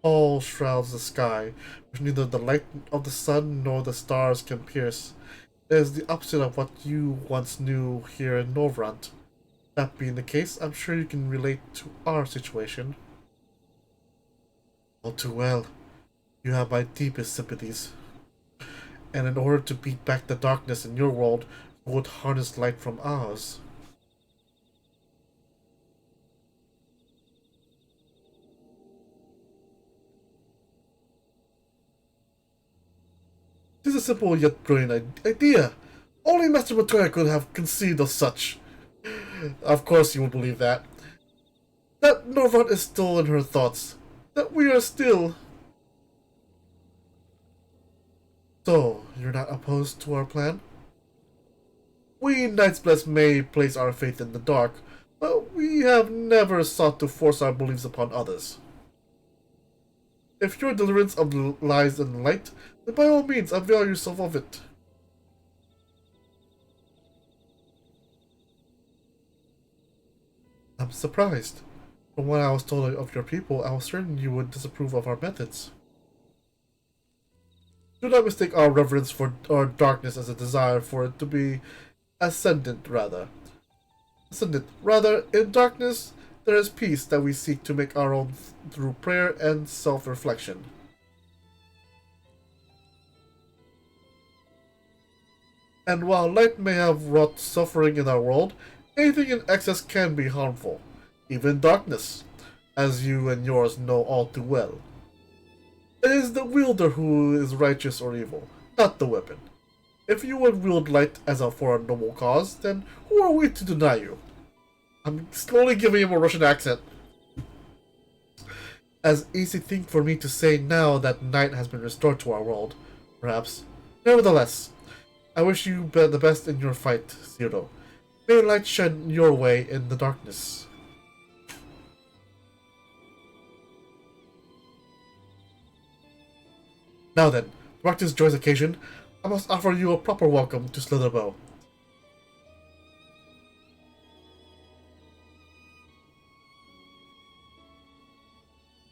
pall shrouds the sky, which neither the light of the sun nor the stars can pierce. It is the opposite of what you once knew here in Norvrandt. That being the case, I'm sure you can relate to our situation. All too well. You have my deepest sympathies. And in order to beat back the darkness in your world, you would harness light from ours. This is a simple yet brilliant idea. Only Master Matoya could have conceived of such. Of course you would believe that. That Norvrandt is still in her thoughts. That we are still... So, you're not opposed to our plan? We Knights Blessed may place our faith in the dark, but we have never sought to force our beliefs upon others. If your deliverance of lies in the light, then by all means avail yourself of it. I'm surprised. From what I was told of your people, I was certain you would disapprove of our methods. Do not mistake our reverence for our darkness as a desire for it to be ascendant, rather. In darkness, there is peace that we seek to make our own through prayer and self-reflection. And while light may have wrought suffering in our world, anything in excess can be harmful, even darkness, as you and yours know all too well. It is the wielder who is righteous or evil, not the weapon. If you would wield light for a noble cause, then who are we to deny you? I'm slowly giving him a Russian accent. As easy thing for me to say now that night has been restored to our world, perhaps. Nevertheless, I wish you the best in your fight, Zero. May light shine your way in the darkness. Now then, to mark this joyous occasion, I must offer you a proper welcome to Slitherbow.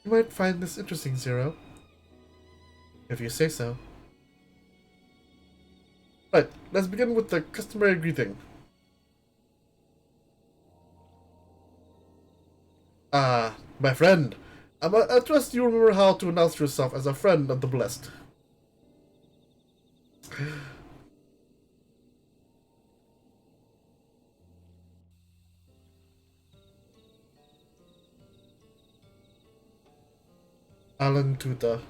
You might find this interesting, Zero. If you say so. Right, let's begin with the customary greeting. My friend. I trust you remember how to announce yourself as a friend of the blessed. Alan Tuta.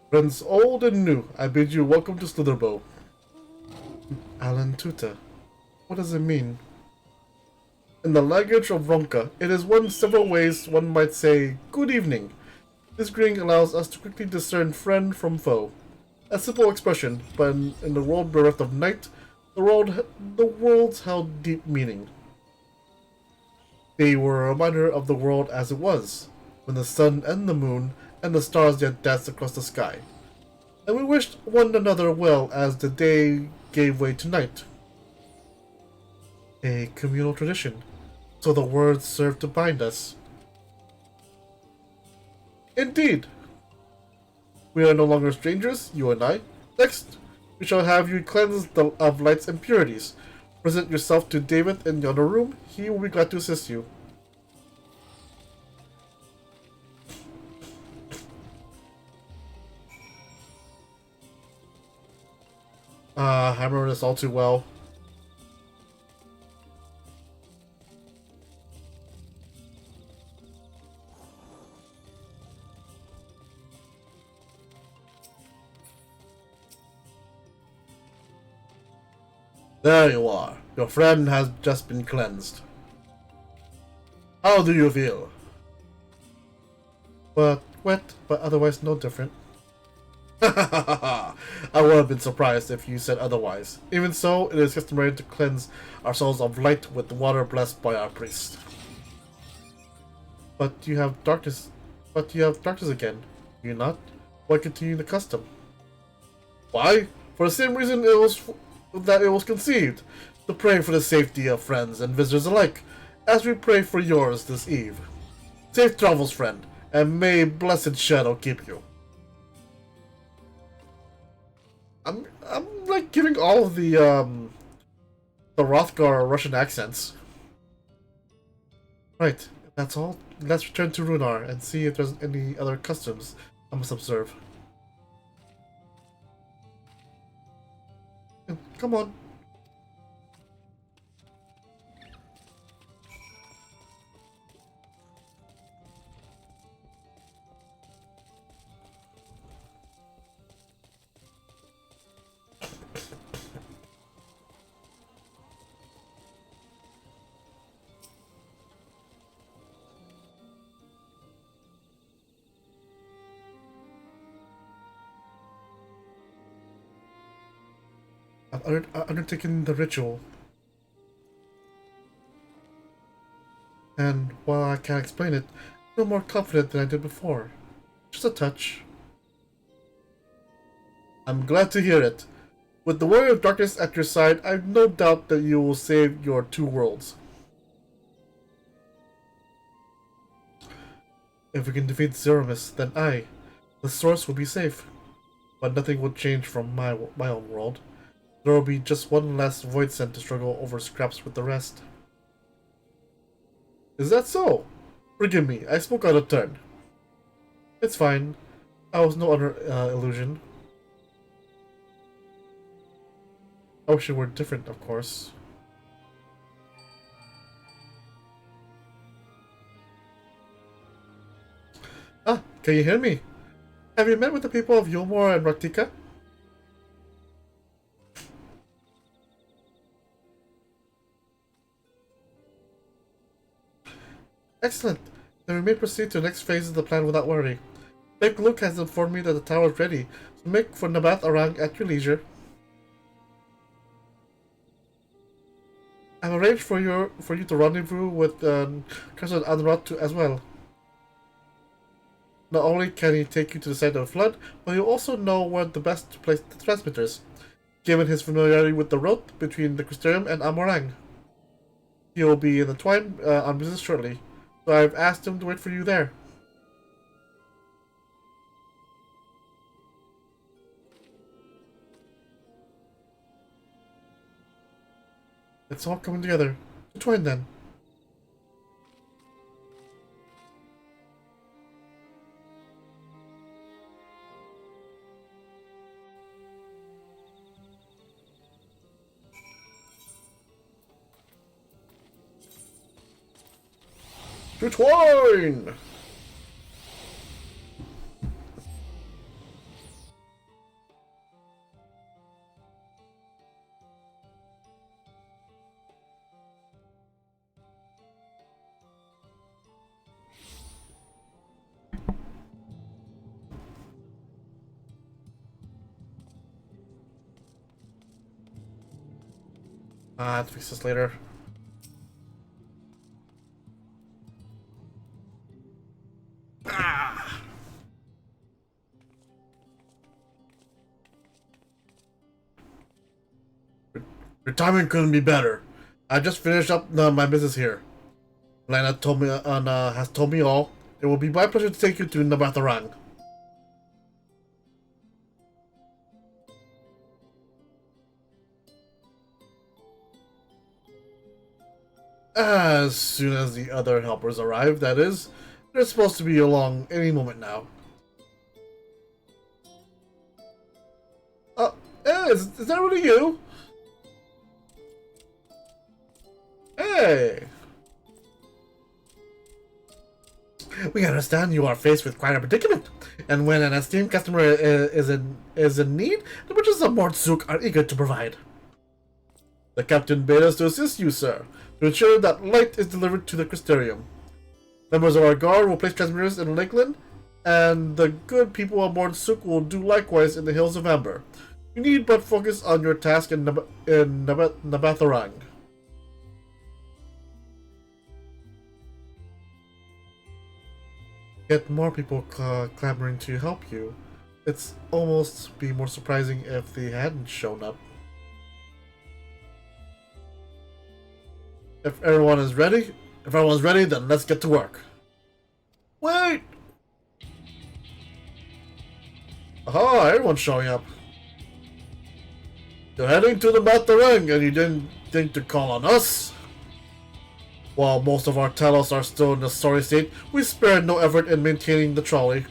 Friends old and new, I bid you welcome to Slitherbow. Alan Tuta. What does it mean? In the language of Ronka, it is one several ways one might say, good evening. This greeting allows us to quickly discern friend from foe. A simple expression, but in the world bereft of night, the worlds held deep meaning. They were a reminder of the world as it was, when the sun and the moon and the stars yet danced across the sky. And we wished one another well as the day gave way to night. A communal tradition, so the words serve to bind us. Indeed! We are no longer strangers, you and I. Next, we shall have you cleansed of light's impurities. Present yourself to David in yonder room. He will be glad to assist you. I remember this all too well. There you are. Your friend has just been cleansed. How do you feel? But wet, but otherwise no different. I would have been surprised if you said otherwise. Even so, it is customary to cleanse ourselves of light with water blessed by our priest. But you have darkness. But you have darkness again. Do you not? Why continue the custom? Why? For the same reason it was conceived, to pray for the safety of friends and visitors alike, as we pray for yours this eve. Safe travels, friend, and may blessed shadow keep you. I'm like giving all of the Rothgar Russian accents. Right, that's all. Let's return to Runar and see if there's any other customs I must observe. Come on. I've undertaken the ritual. And while I can't explain it, I feel more confident than I did before. Just a touch. I'm glad to hear it. With the warrior of darkness at your side, I've no doubt that you will save your two worlds. If we can defeat Zeramis, then the source will be safe. But nothing will change from my own world. There will be just one last Voidsent to struggle over scraps with the rest. Is that so? Forgive me, I spoke out of turn. It's fine. I was no other illusion. I wish it were different, of course. Ah, can you hear me? Have you met with the people of Yulmore and Raktika? Excellent. Then we may proceed to the next phase of the plan without worry. Big Luke has informed me that the tower is ready, so make for Nabath Arang at your leisure. I've arranged for you to rendezvous with Cousin Anrat as well. Not only can he take you to the site of the flood, but he'll also know where the best to place the transmitters, given his familiarity with the route between the Crystarium and Amorang. He will be in the Twine on business shortly, so I've asked him to wait for you there. It's all coming together. To Twine then. To Twine! I'll fix this later. Your timing couldn't be better. I just finished up my business here. Lana told me has told me all. It will be my pleasure to take you to Nabatharang. As soon as the other helpers arrive, that is. They're supposed to be along any moment now. Hey, is that really you? Hey! We understand you are faced with quite a predicament, and when an esteemed customer is in need, the witches of Mortsuk are eager to provide. The captain bade us to assist you, sir, to ensure that light is delivered to the Crystarium. Members of our guard will place transmitters in Lakeland, and the good people of Mortsuk will do likewise in the Hills of Amber. You need but focus on your task in Nabatharang. Get more people clamoring to help you. It's almost be more surprising if they hadn't shown up. If everyone's ready, then let's get to work. Wait! Aha, everyone's showing up. You're heading to the Nabatharang and you didn't think to call on us? While most of our Talos are still in a sorry state, we spared no effort in maintaining the trolley.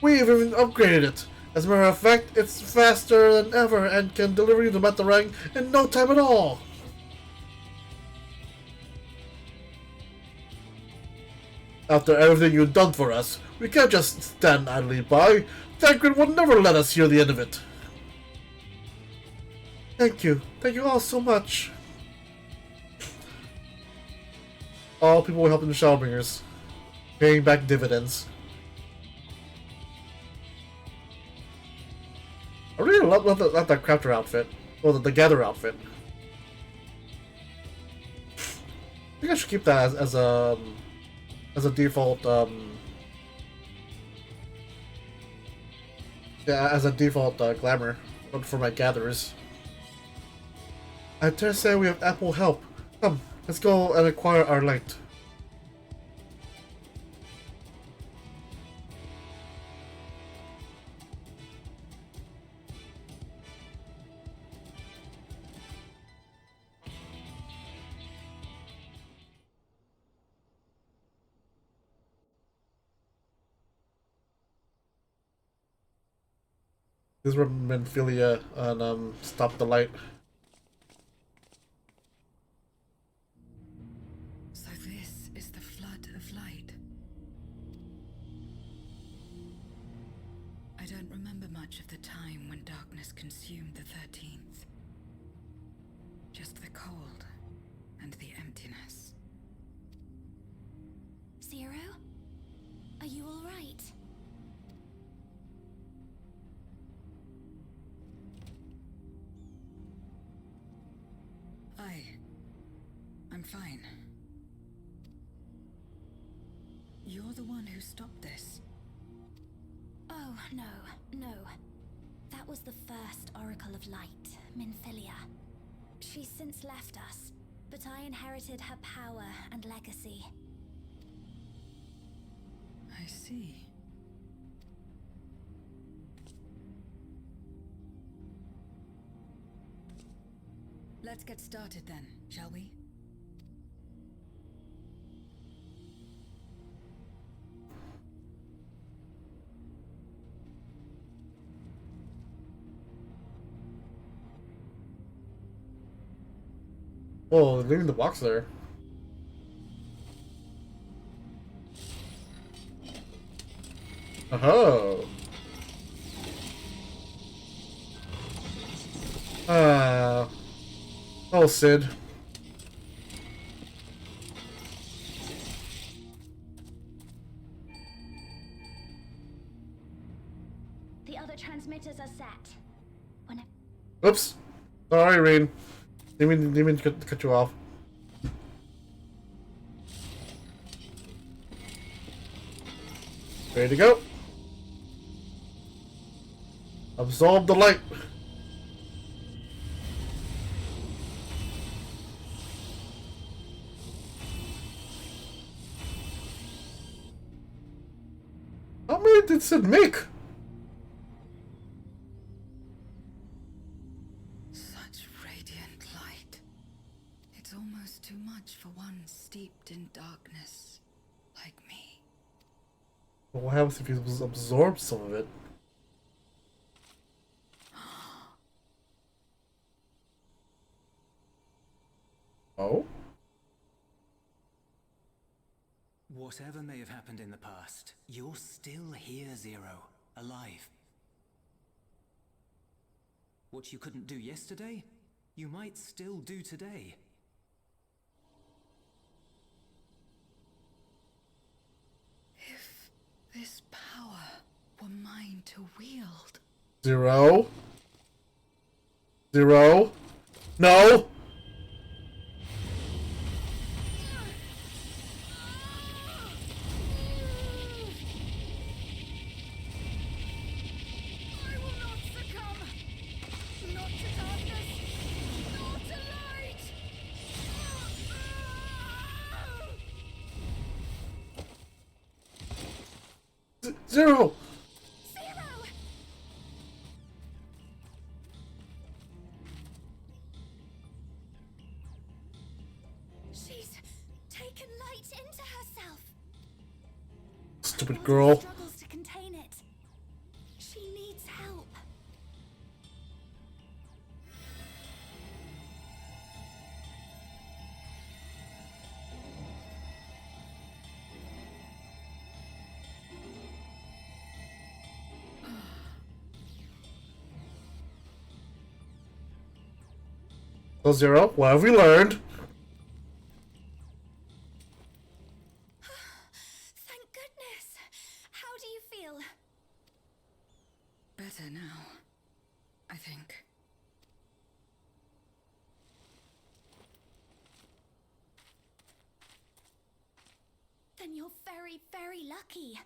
We've even upgraded it. As a matter of fact, it's faster than ever and can deliver you to Nabatharang in no time at all. After everything you've done for us, we can't just stand idly by. Thancred will never let us hear the end of it. Thank you. Thank you all so much. All people helping the Shadowbringers, paying back dividends. I really love that crafter outfit. Well, the gather outfit. I think I should keep that as a default. Yeah, as a default glamour for my gatherers. I dare say we have ample help. Come, let's go and acquire our light. This is where Menphilia and stop the light. So this is the flood of light. I don't remember much of the time when darkness consumed the 13th. Just the cold and the emptiness. Zero? Are you all right? I'm fine. You're the one who stopped this. Oh, no, no. That was the first Oracle of Light, Minfilia. She's since left us, but I inherited her power and legacy. I see. Let's get started then, shall we? Oh, leaving the box there. Oh. Oh, Sid. The other transmitters are set. Oops. Sorry, Rain. Didn't mean to cut you off. Ready to go. Absorb the light. How many did Sid make? Such radiant light. It's almost too much for one steeped in darkness like me. But what happens if he absorbs some of it? Oh? Whatever may have happened in the past, you're still here, Zero. Alive. What you couldn't do yesterday, you might still do today. If this power were mine to wield. Zero. Zero. No! I will not succumb! Not to darkness! Not to light! Zero! Zero! She's taken light into herself. Stupid Her body girl. struggles to contain it. She needs help. So Zero, what have we learned? Thank goodness. How do you feel? Better now, I think. Then you're very, very lucky.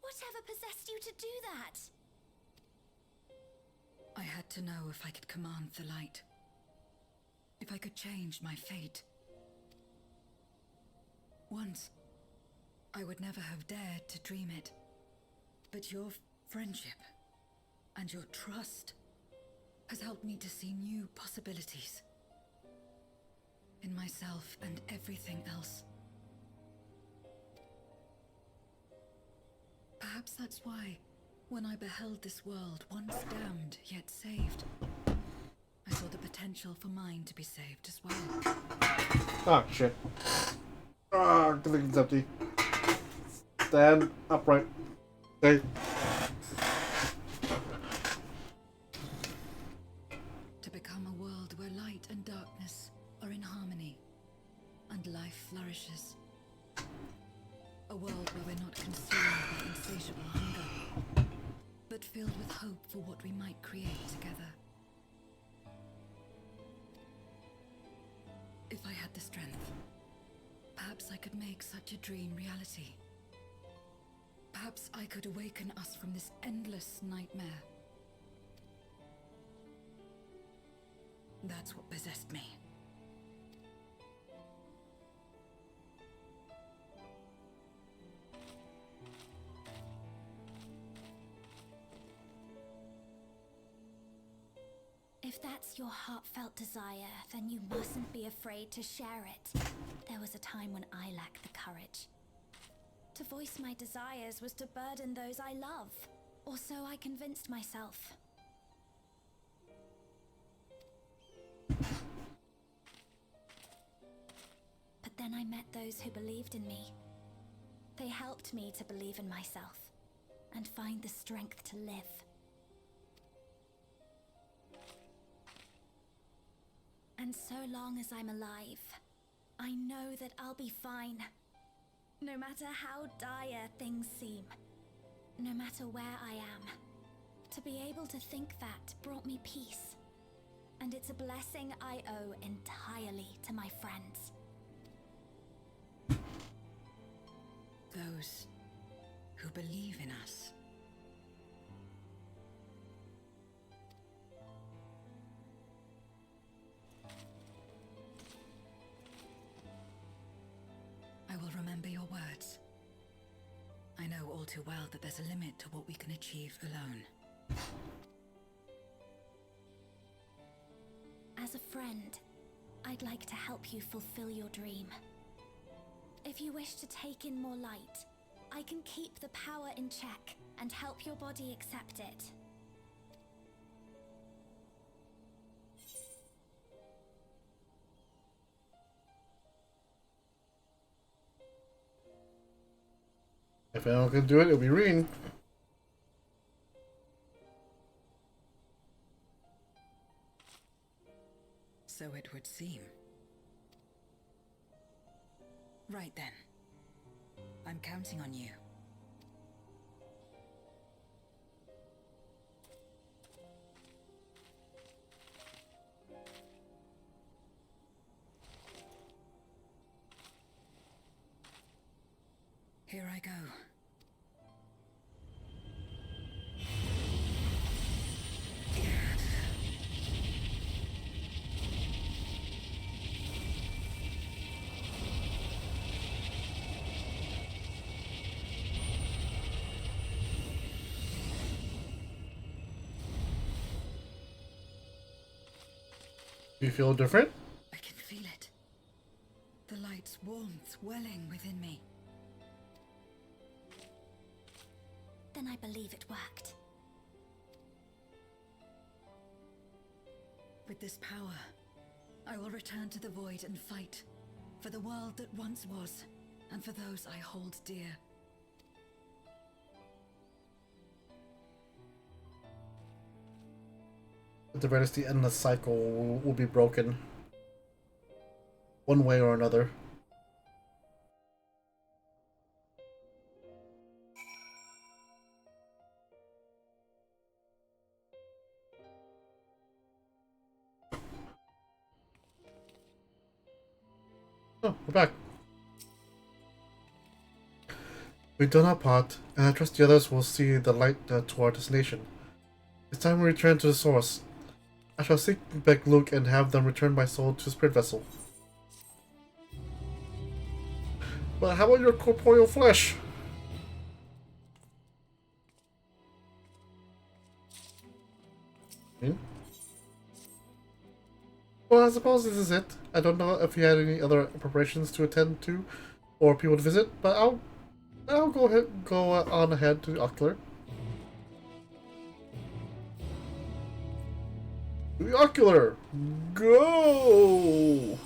Whatever possessed you to do that? I had to know if I could command the light. If I could change my fate. Once, I would never have dared to dream it. But your friendship and your trust has helped me to see new possibilities. In myself and everything else. Perhaps that's why, When I beheld this world once damned, yet saved, I saw the potential for mine to be saved as well. Ah, shit. Ah, good thing it's empty. Stand upright. Stay. To become a world where light and darkness are in harmony, and life flourishes. A world where we're not consumed by insatiable hunger, but filled with hope for what we might create together. If I had the strength, perhaps I could make such a dream reality. Perhaps I could awaken us from this endless nightmare. That's what possessed me. If that's your heartfelt desire, then you mustn't be afraid to share it. There was a time when I lacked the courage. To voice my desires was to burden those I love, or so I convinced myself. But then I met those who believed in me. They helped me to believe in myself, and find the strength to live. And so long as I'm alive, I know that I'll be fine. No matter how dire things seem, no matter where I am. To be able to think that brought me peace. And it's a blessing I owe entirely to my friends. Those who believe in us. I will remember your words. I know all too well that there's a limit to what we can achieve alone. As a friend, I'd like to help you fulfill your dream. If you wish to take in more light, I can keep the power in check and help your body accept it. If anyone can do it, it'll be Reen. So it would seem. Right then. I'm counting on you. Here I go. You feel different? I can feel it. The light's warmth welling within me. Then I believe it worked. With this power, I will return to the void and fight for the world that once was, and for those I hold dear. At the very least, the endless cycle will be broken. One way or another. Oh, we're back. We've done our part, and I trust the others will see the light to our destination. It's time we return to the source. I shall seek back Luke and have them return my soul to the spirit vessel. But how about your corporeal flesh? Hmm? Well, I suppose this is it. I don't know if you had any other preparations to attend to, or people to visit, but I'll go on ahead to Ocular. The ocular! Go!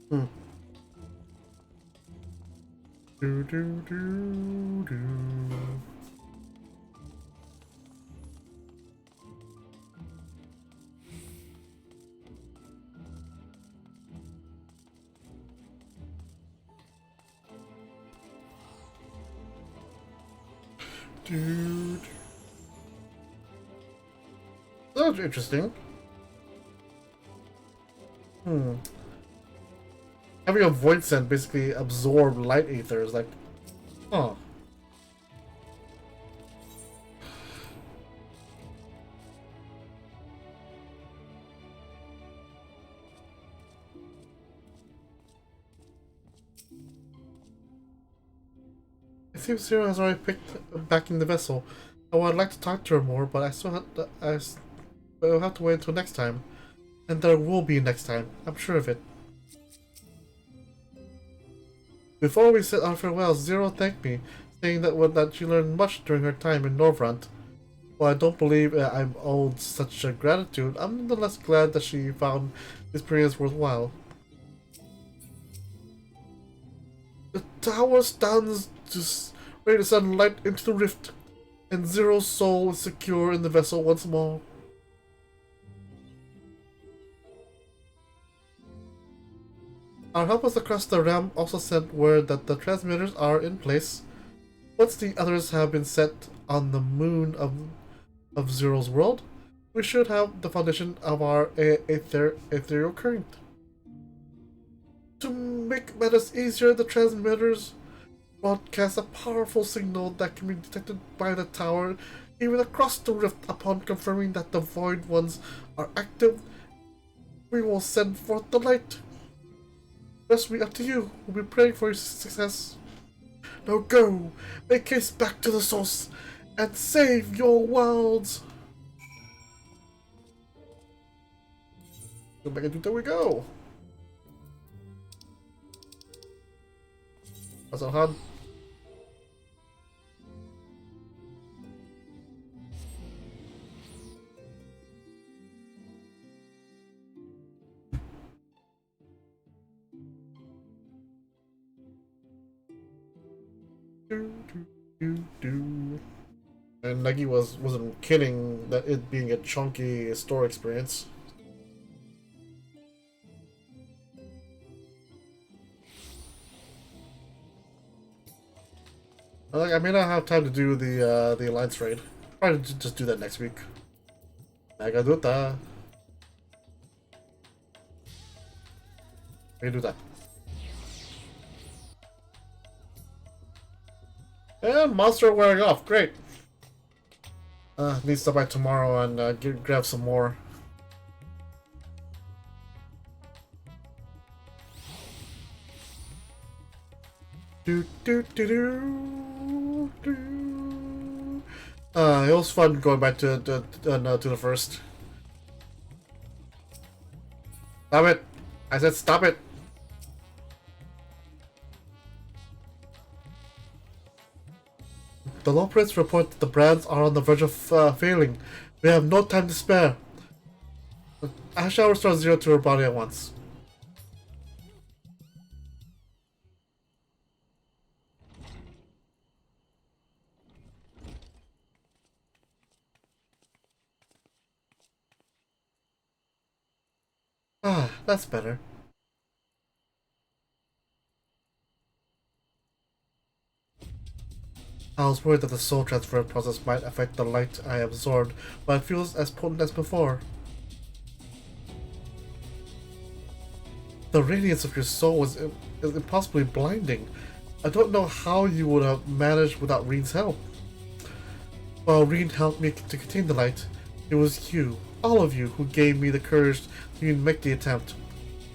Hmm. Do do do do. Dude. That's interesting. Having a void scent basically absorb light ethers, like, huh. It seems Zero has already picked back in the vessel. I would like to talk to her more, but I still have to, will have to wait until next time. And there will be next time, I'm sure of it. Before we said our farewells, Zero thanked me, saying that she learned much during her time in Norvrant. While I don't believe I'm owed such a gratitude, I'm nonetheless glad that she found this experience worthwhile. The tower stands just ready to send light into the rift, and Zero's soul is secure in the vessel once more. Our helpers across the realm also sent word that the transmitters are in place. Once the others have been set on the moon of Zero's world, we should have the foundation of our ethereal current. To make matters easier, the transmitters broadcast a powerful signal that can be detected by the tower even across the rift. Upon confirming that the Void Ones are active, we will send forth the light. Rest be up to you. We'll be praying for your success. Now go, make haste back to the source, and save your worlds. Go back and there we go. That's not hard. And Nagi wasn't kidding that it being a chunky store experience. I may not have time to do the Alliance raid. Probably just do that next week. Nagaduta. We can do that. And monster wearing off, great. Need to stop by tomorrow and grab some more. Do do do do do. It was fun going back to the first. Stop it! I said stop it. The Lopez report that the brands are on the verge of failing. We have no time to spare. I shall restore Zero to her body at once. Ah, that's better. I was worried that the soul transfer process might affect the light I absorbed, but it feels as potent as before. The radiance of your soul is impossibly blinding. I don't know how you would have managed without Reen's help. While Reen helped me to contain the light, it was you, all of you, who gave me the courage to even make the attempt.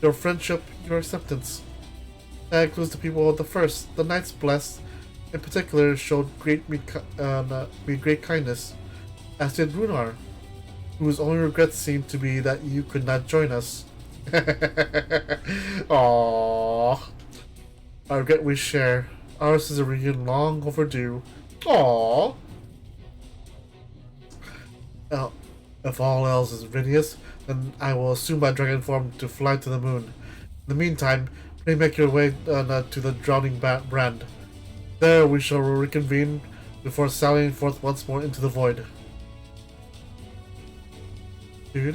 Your friendship, your acceptance. That includes the people of the First, the Knights Blessed, in particular, showed me great kindness, as did Runar, whose only regret seemed to be that you could not join us. Aww. I regret we share. Ours is a reunion long overdue. Aww. Well, if all else is Vinius, then I will assume my dragon form to fly to the moon. In the meantime, pray make your way to the Drowning Brand. There we shall reconvene before sallying forth once more into the void. To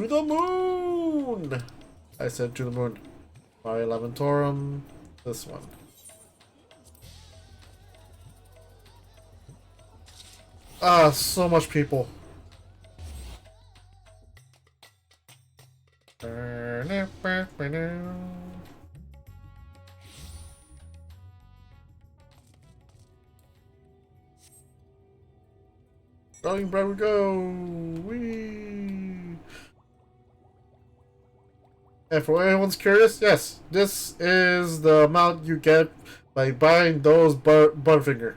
the moon! I said to the moon. Mare Lamentorum. This one. Ah, so much people. Drowning Brand we go! Whee! And for anyone's curious, yes, this is the amount you get by buying those Butterfinger.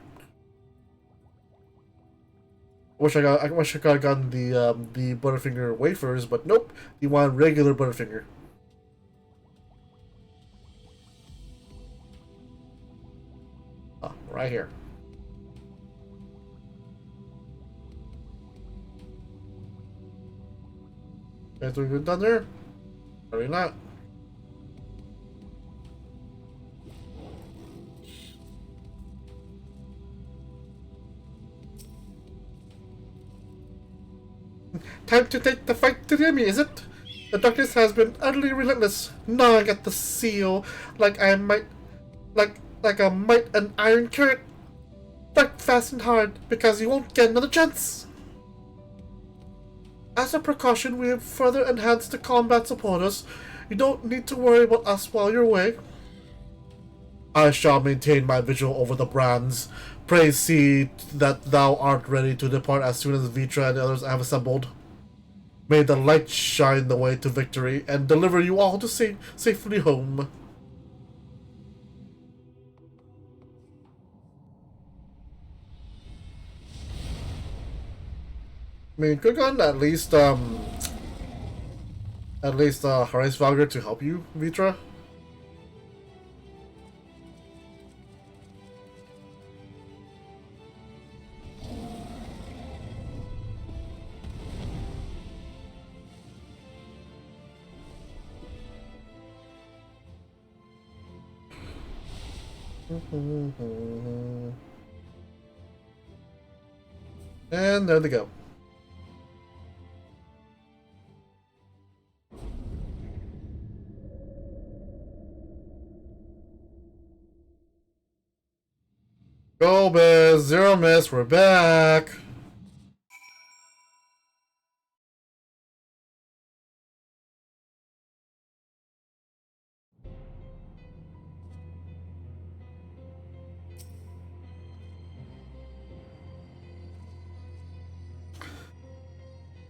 I wish I could have gotten the Butterfinger wafers, but nope, you want regular Butterfinger. Ah, right here. Guys doing good down there? Probably not. Time to take the fight to the enemy, is it? The darkness has been utterly relentless, gnawing at the seal like I might, like I might an iron carrot. Fight fast and hard, because you won't get another chance. As a precaution, we have further enhanced the combat supporters. You don't need to worry about us while you're away. I shall maintain my vigil over the brands. Pray see that thou art ready to depart as soon as Vitra and the others have assembled. May the light shine the way to victory and deliver you all to safely home. I mean, could have gotten at least Horace Valgr to help you, Vitra. And there they go. Go Biz, zero miss, we're back.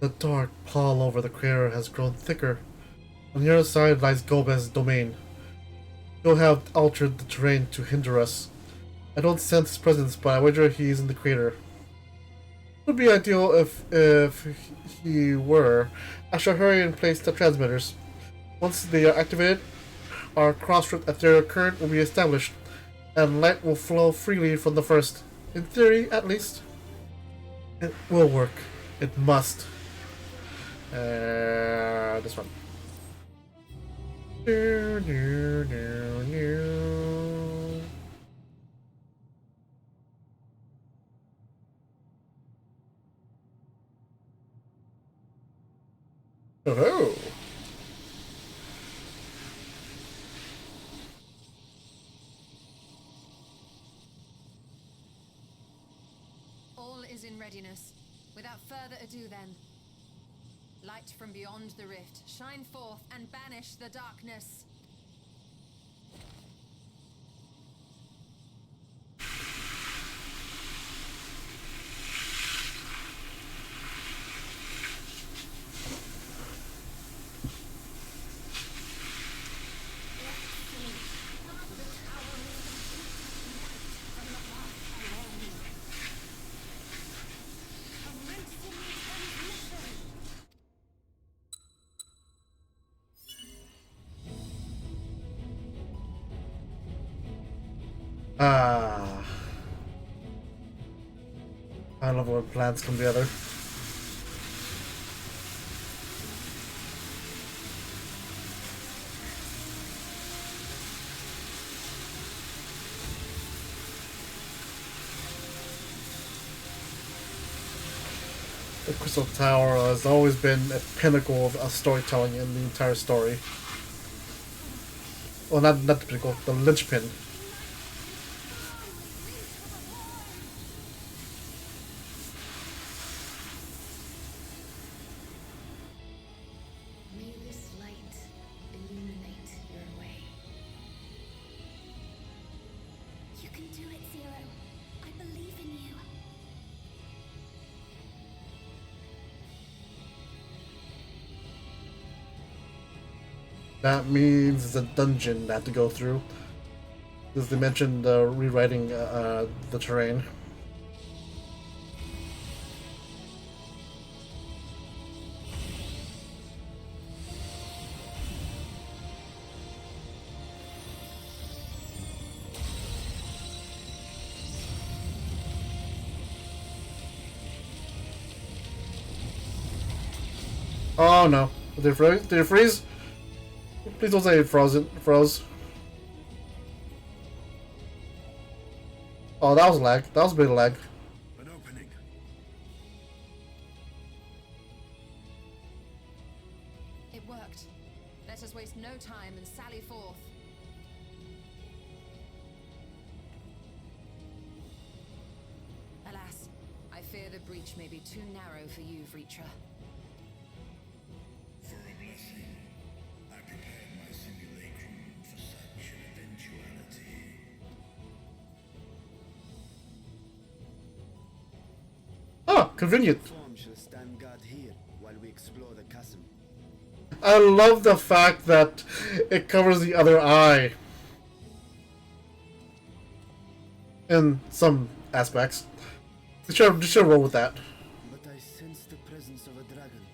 The dark pall over the crater has grown thicker. On the other side lies Gomez's domain. You'll have altered the terrain to hinder us. I don't sense his presence, but I wager he is in the crater. It would be ideal if he were. I shall hurry and place the transmitters. Once they are activated, our cross-route ethereal current will be established, and light will flow freely from the first. In theory, at least. It will work. It must. This one. Oh. All is in readiness. Without further ado then. Light from beyond the rift, shine forth and banish the darkness. Ah, I love when plans come together. The Crystal Tower has always been a pinnacle of storytelling in the entire story. Well, not the pinnacle, the linchpin. May this light illuminate your way. You can do it, Zero. I believe in you. That means it's a dungeon I have to go through. Because they mentioned rewriting the terrain. Oh no. Did it freeze? Did it freeze? Please don't say it froze. Oh, that was lag. That was a bit of lag. An opening. It worked. Let us waste no time and sally forth. Alas, I fear the breach may be too narrow for you, Vritra. For a blessing, I prepared my simulacrum for such an eventuality. Oh, convenient. Form shall stand guard here while we explore the chasm. I love the fact that it covers the other eye. In some aspects. They should roll with that. But I sense the presence of a dragon.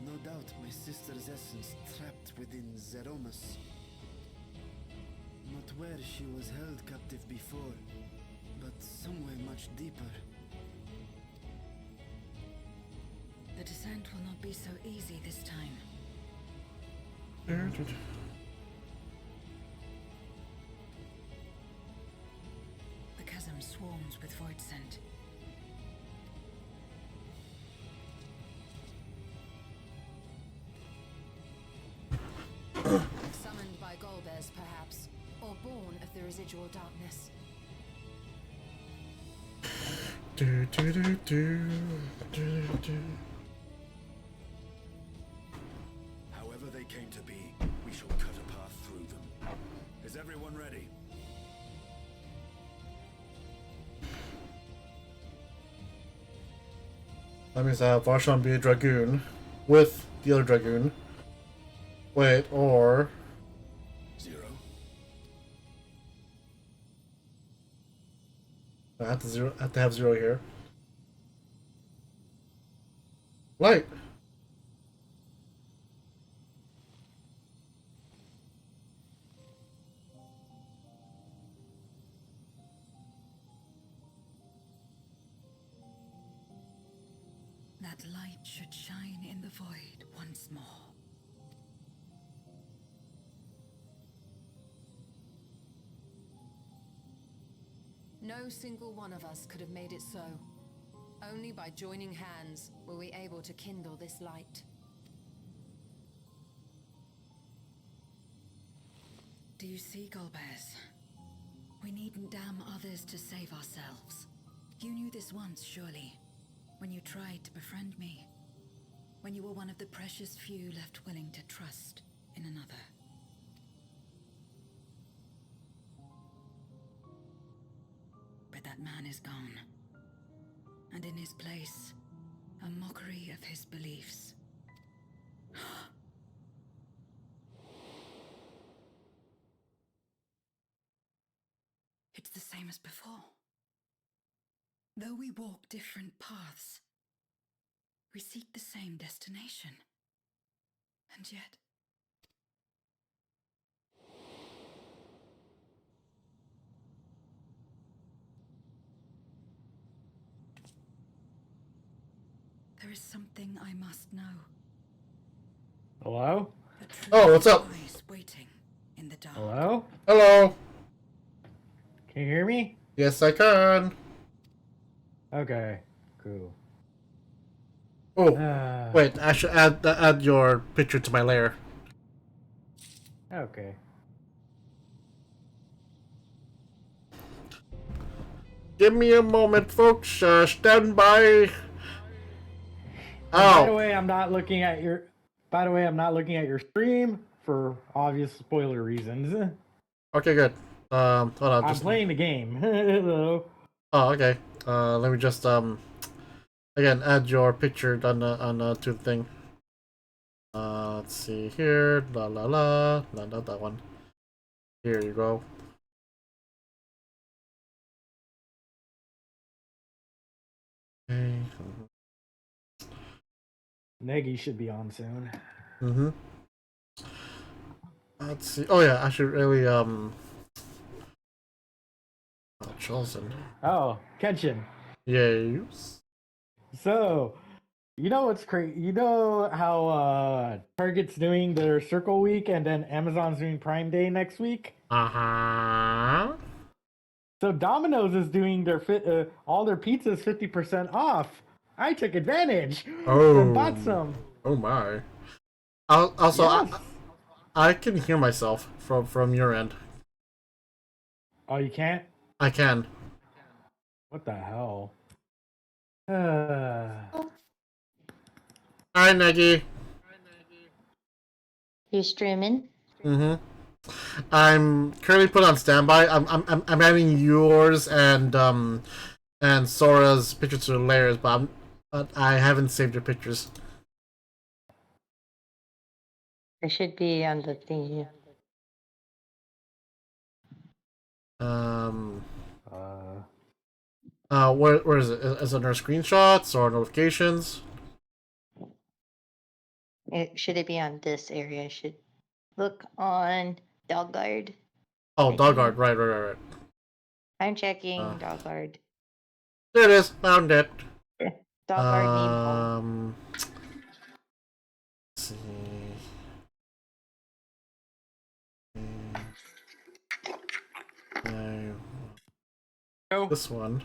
No doubt my sister's essence trapped within Zeromus. Not where she was held captive before, but somewhere much deeper. The descent will not be so easy this time. The chasm swarms with void scent. Summoned by Golbez, perhaps, or born of the residual darkness. Do, do, do, do, do, do. However they came to be, we shall cut a path through them. Is everyone ready? That means Varshan be a Dragoon with the other Dragoon. Wait, or... Zero. I have to have Zero here. Light! That light should shine in the void once more. No single one of us could have made it so. Only by joining hands were we able to kindle this light. Do you see, Golbez? We needn't damn others to save ourselves. You knew this once, surely, when you tried to befriend me. When you were one of the precious few left willing to trust in another. But that man is gone. And in his place, a mockery of his beliefs. It's the same as before. Though we walk different paths, we seek the same destination. And yet... is something I must know. Hello? The truth Oh, what's up? lies waiting in the dark. Hello? Hello. Can you hear me? Yes, I can. Okay, cool. Oh, wait. I should add your picture to my layer. Okay. Give me a moment, folks. Stand by. And by the Oh, way, I'm not looking at your. By the way, I'm not looking at your stream for obvious spoiler reasons. okay, good. Hold on. I'm playing the game. Hello. Oh, okay. Let me just again add your picture to the thing. Let's see here. La la la. No, not that one. Here you go. Okay. Negi should be on soon. Mm-hmm. Let's see. Oh yeah, I should really oh, chosen. Oh, Kenshin. Yes. So, you know what's crazy? You know how Target's doing their Circle Week and then Amazon's doing Prime Day next week? Uh-huh. So Domino's is doing their all their pizzas 50% off. I took advantage and bought some. Oh my. Also, Yes. I can hear myself from your end. Oh, you can't? I can. What the hell? Hi, Negi. You streaming? Mm-hmm. I'm currently put on standby. I'm adding yours and Sora's pictures to the layers, but I haven't saved your pictures. I should be on the thingy. Where is it? Is it under screenshots or notifications? Should it be on this area? I should look on Dog Guard. Oh, Dog Guard. Right. I'm checking Dog Guard. There it is. Found it. Dog Guard Nemo. Let's see. This one.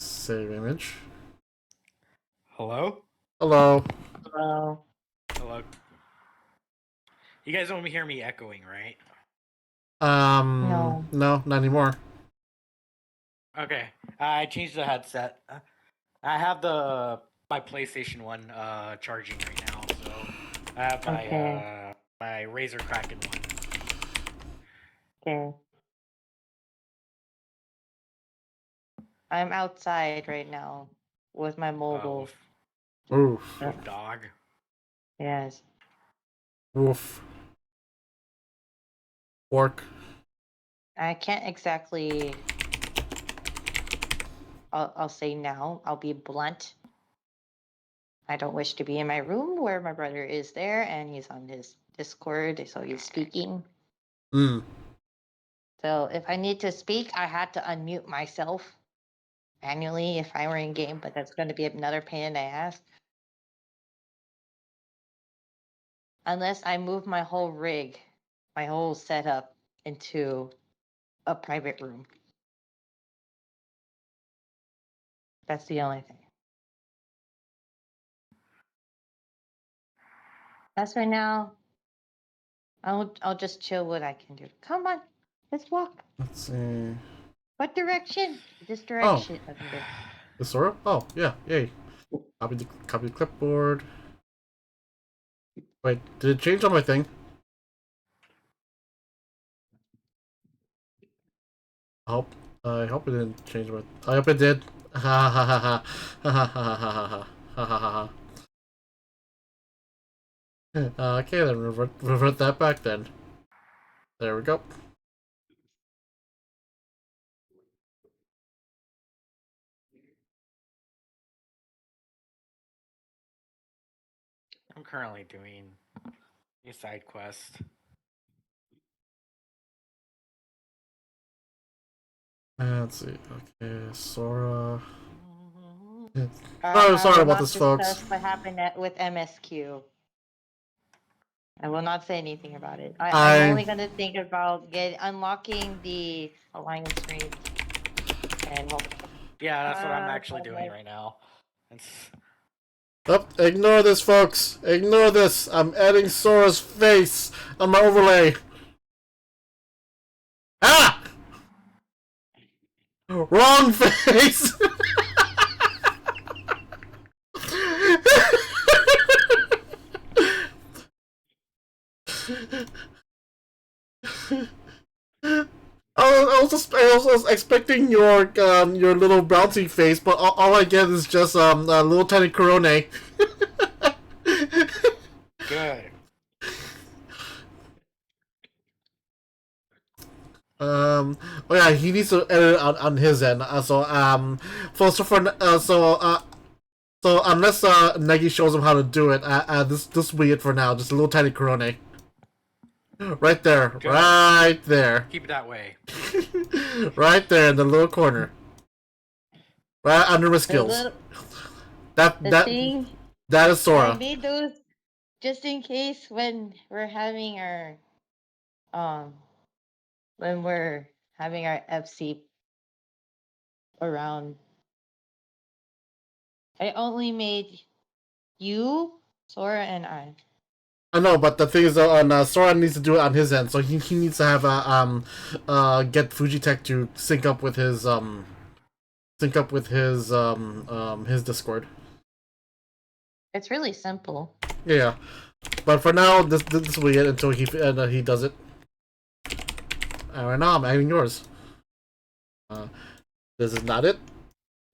Save image. Hello? Hello. Hello. Hello. You guys don't hear me echoing, right? No. No, not anymore. Okay. I changed the headset. I have my PlayStation 1 charging right now, so I have my my Razer Kraken one. Okay. I'm outside right now with my mobile. Oof. Dog. Yes. Woof. Work. I can't exactly. I'll say now. I'll be blunt. I don't wish to be in my room where my brother is there and he's on his Discord, so he's speaking. So if I need to speak, I had to unmute myself manually if I were in game, but that's going to be another pain in the ass. Unless I move my whole rig, my whole setup into a private room. That's the only thing. As for now, I'll just chill what I can do. Come on, let's walk. Let's see. What direction? This direction. Oh. The Sora? Oh, yeah, yay. Copy the clipboard. Wait, did it change on my thing? I hope it didn't change my. I hope it did. Ha ha ha ha ha ha ha ha ha ha ha. Okay, then revert that back then. There we go. I'm currently doing a side quest. Let's see. Okay, Sora. Oh, sorry I will about not this, folks. discuss what happened with MSQ. I will not say anything about it. I'm only gonna think about unlocking the alliance rate and hope. Yeah, that's what I'm actually doing right now. It's... Oh, ignore this, folks. Ignore this. I'm adding Sora's face on my overlay. Ah! Wrong face! I was expecting your little bouncy face, but all I get is just a little tiny Corone. Good. Oh yeah, he needs to edit on his end. So unless Negi shows him how to do it, this will be it for now. Just a little tiny Corone. Right there, Good. right there. Keep it that way. Right there in the little corner. Right under my skills. That is Sora. I made those just in case when we're having our FC around. I only made you, Sora, and I. I know, but the thing is, Sora needs to do it on his end, so he needs to have get Fujitech to sync up with his his Discord. It's really simple. Yeah, but for now, this will be it until he does it. And right now, I'm adding yours. This is not it,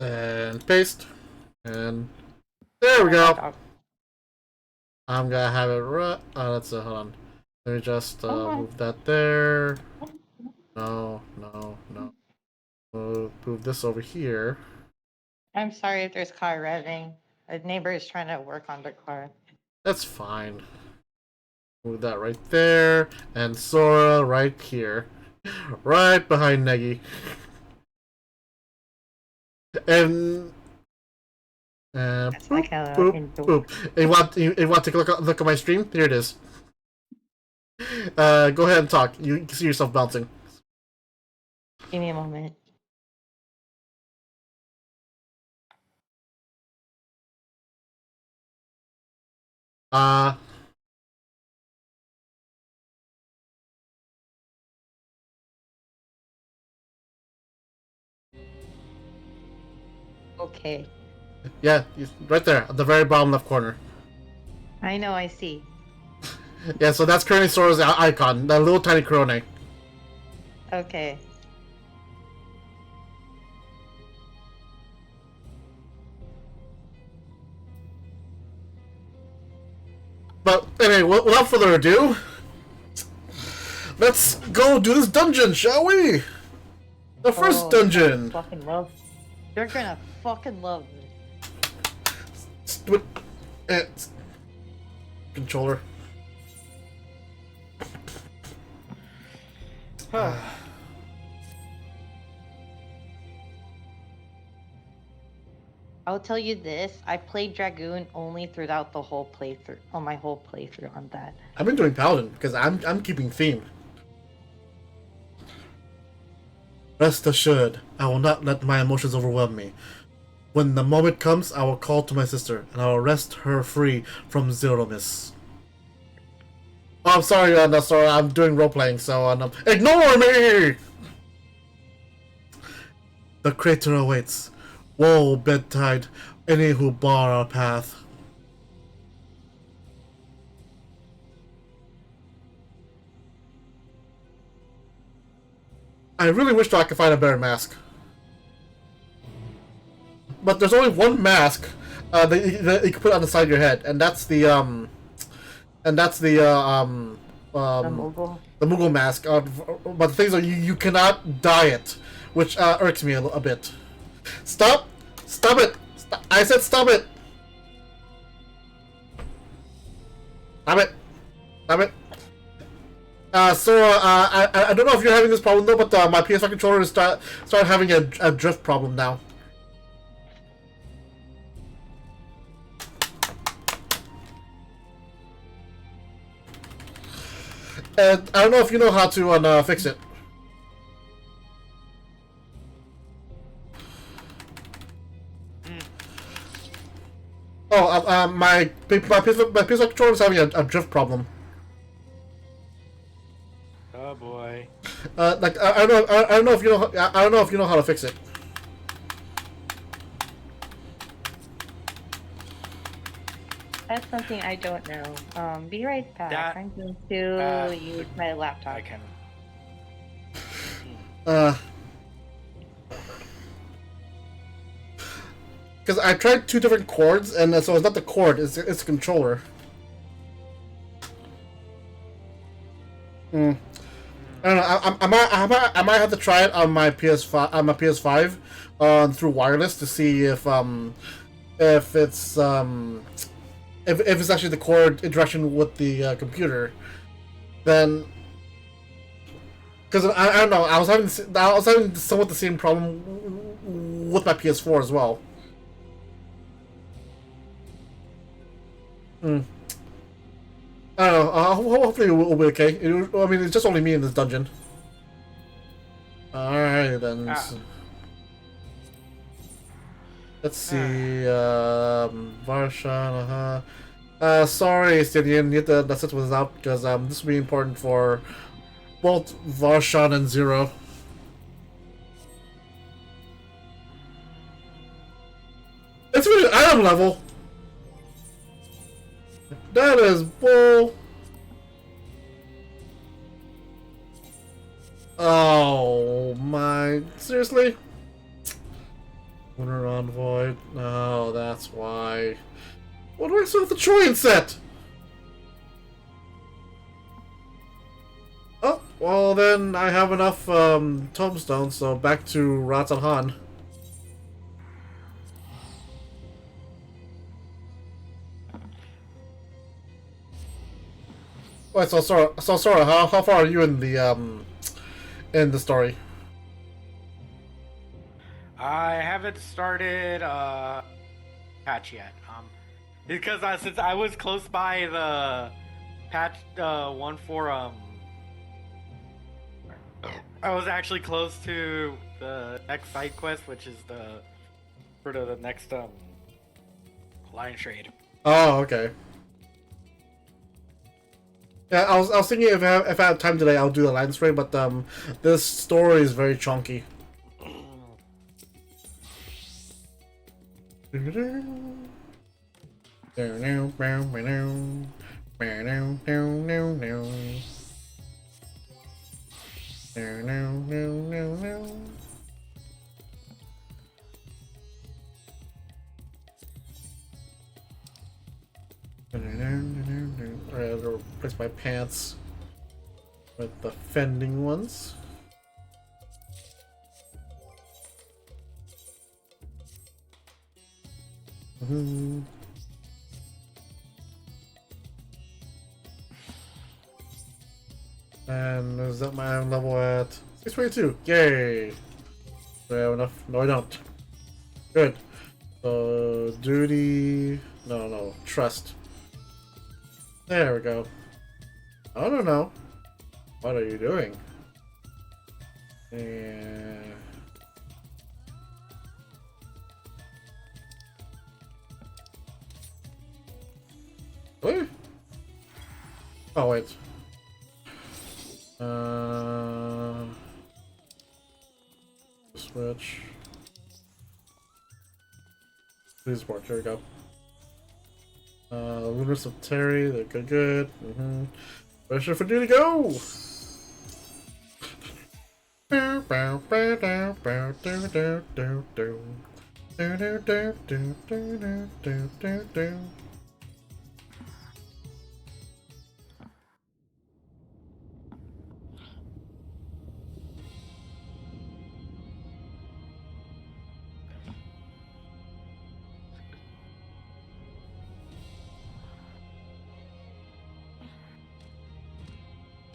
and paste, and there we go. I'm gonna have it right. Oh, let's hold on. Let me just move that there. No. Move this over here. I'm sorry if there's car revving. A neighbor is trying to work on the car. That's fine. Move that right there, and Sora right here, right behind Negi. And boop. You want to take a look at my stream? Here it is. Go ahead and talk. You can see yourself bouncing. Give me a moment. Okay. Yeah, right there at the very bottom left corner. I know, I see. Yeah, so that's currently Sora's icon, that little tiny Corone. Okay. But anyway, without further ado, let's go do this dungeon, shall we? The first dungeon. Fucking love. You're gonna fucking love it. Stupid controller. I'll tell you this, I played Dragoon only throughout the whole playthrough, on my whole playthrough on that. I've been doing Paladin because I'm keeping theme. Rest assured, I will not let my emotions overwhelm me. When the moment comes, I will call to my sister, and I will wrest her free from Zeromus. Oh, I'm sorry, Sora, I'm doing role-playing, so ignore me! The crater awaits. Woe bedtide, any who bar our path. I really wish I could find a better mask. But there's only one mask that you can put on the side of your head, and that's the Moogle mask. But the things are, you cannot dye it, which irks me a bit. Stop it! I said stop it! Stop it! Sora, I don't know if you're having this problem though, but my PS5 controller started having a drift problem now. I don't know if you know how to fix it. Oh, my PS5 controller is having a drift problem. Oh boy. Like I don't know if you know I don't know if you know how to fix it. That's something I don't know. Be right back. That- I'm going to use my laptop. I can. Because I tried 2 different cords, and so it's not the cord; it's the controller. I don't know. I might have to try it on my PS5 through wireless to see if it's if it's actually the cord interaction with the computer. Then, because I don't know, I was having somewhat the same problem with my PS4 as well. I don't know. Hopefully it will be okay. I mean, it's just only me in this dungeon. Alright then. Let's see. Varshan. Sorry, Stidian. That set was out because this will be important for both Varshan and Zero. It's really item level. That is bull. Oh my! Seriously? Winter Envoy. No, that's why. What do I say with the Troyan set? Oh, well then I have enough tombstones, so back to Ratan Han. Wait, so Sora, how far are you in the story? I haven't started patch yet. Because since I was close by the patch one for I was actually close to the next side quest, which is the sort of the next lion trade. Oh, okay. Yeah, I was thinking if I had time today, I'll do the Lion Spray, but this story is very chunky. Alright, I'll replace my pants with the fending ones. And is that my level at 622? Yay! Do I have enough? No, I don't. Good. So, duty. No, trust. There we go. I don't know. What are you doing? Yeah. Really? Oh, wait. Switch. Please work. Here we go. Lunars of Terry, they're good. Pressure for duty, go!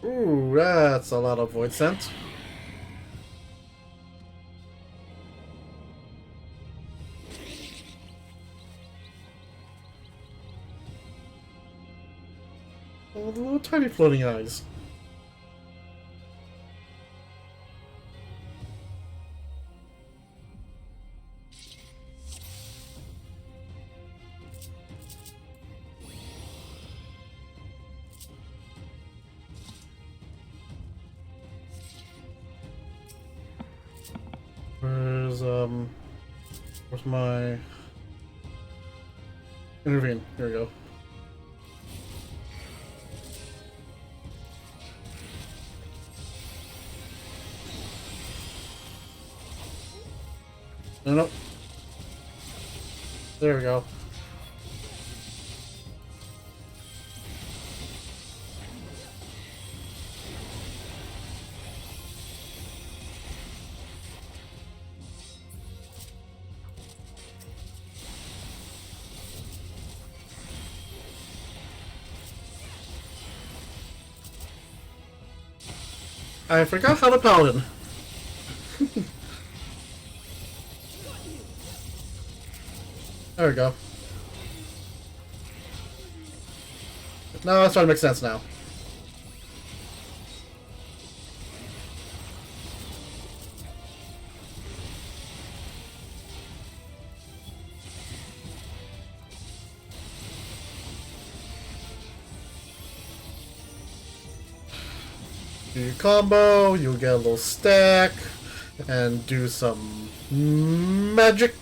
Ooh, that's a lot of void scent. Oh, the little tiny floating eyes. where's my intervene? Here we go. No. There we go. I forgot how to paladin. There we go. No, that's starting to make sense now. Do your combo, you'll get a little stack, and do some magic.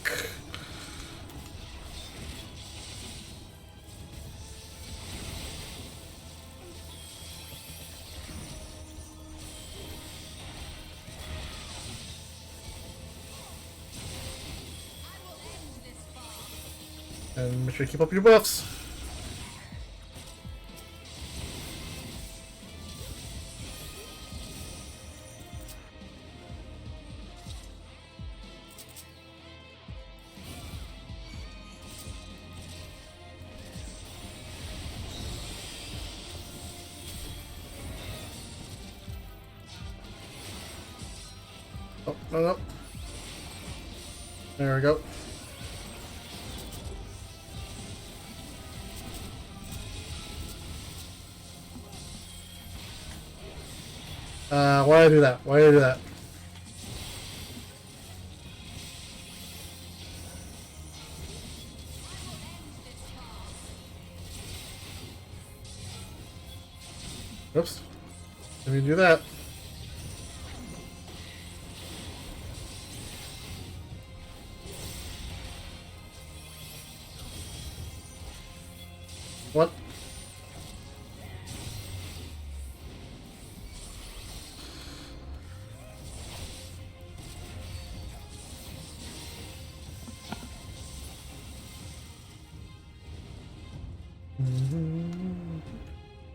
And make sure you keep up your buffs. Oh, no. There we go. Why did I do that? Why did I do that? Oops. Let me do that. What?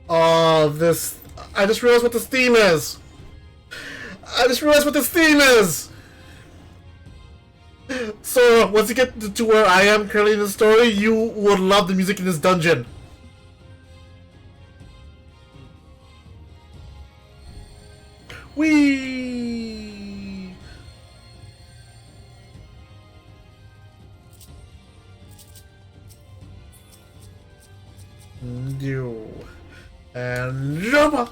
Oh, this... I just realized what this theme is! I just realized what this theme is! So, once you get to where I am currently in the story, you would love the music in this dungeon. Whee! You and jump.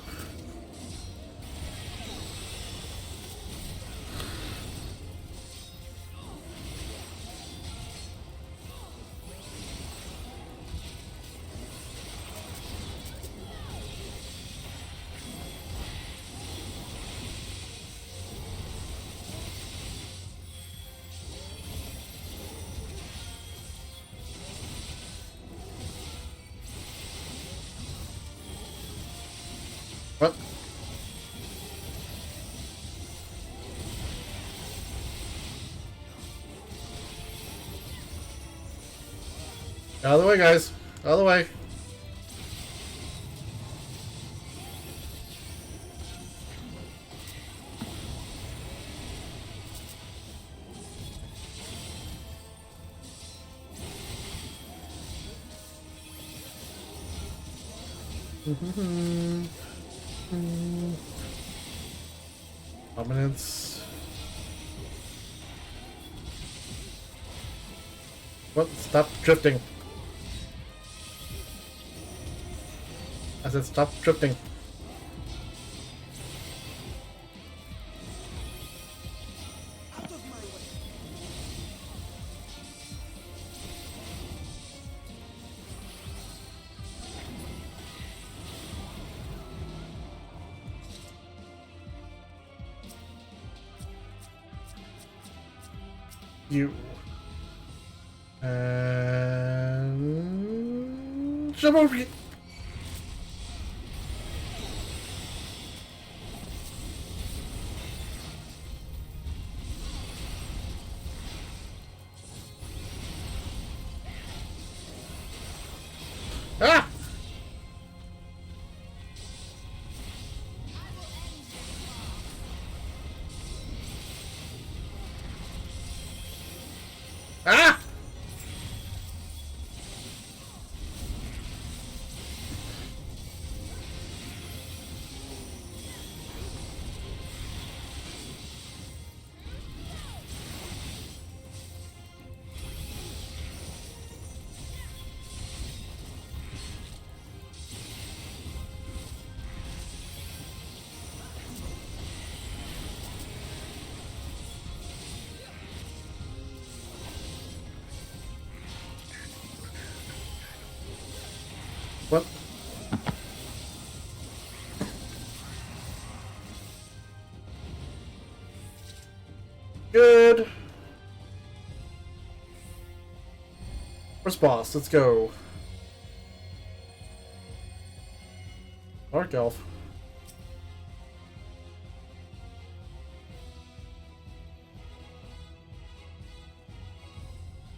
What? Out of the way, guys. Out of the way. Dominance. What? Stop drifting. I said stop drifting. You. And jump over here. Ah! Ah! What? Good. First boss, let's go. Dark Elf.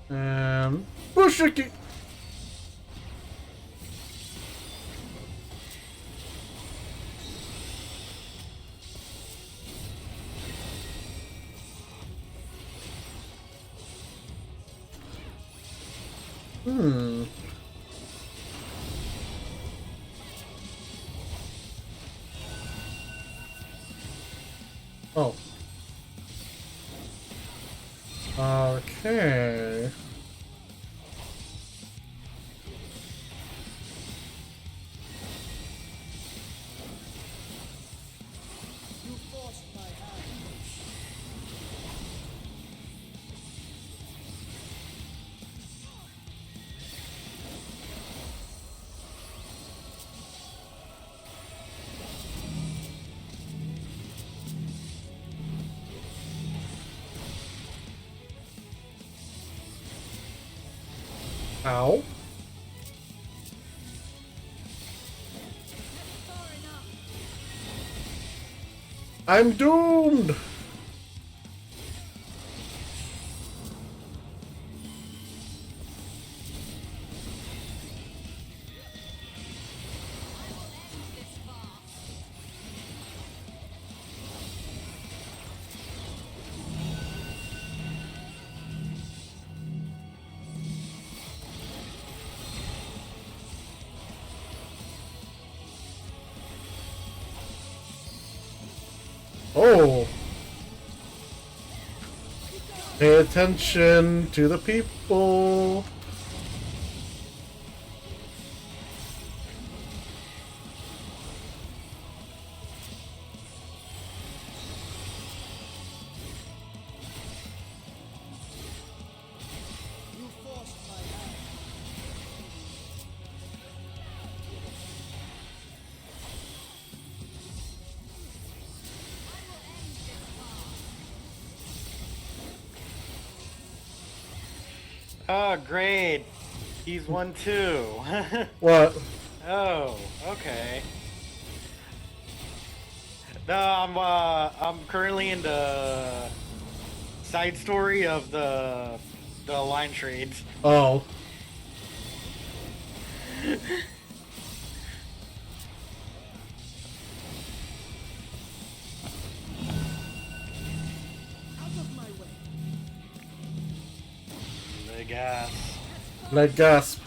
And Bushiki. Hmm. Oh. Okay. Ow. I'm doomed! Oh! Pay attention to the people! Oh, great. He's won too. What? Oh, okay. No, I'm currently in the side story of the line trades. Oh. The gas. Like gasp.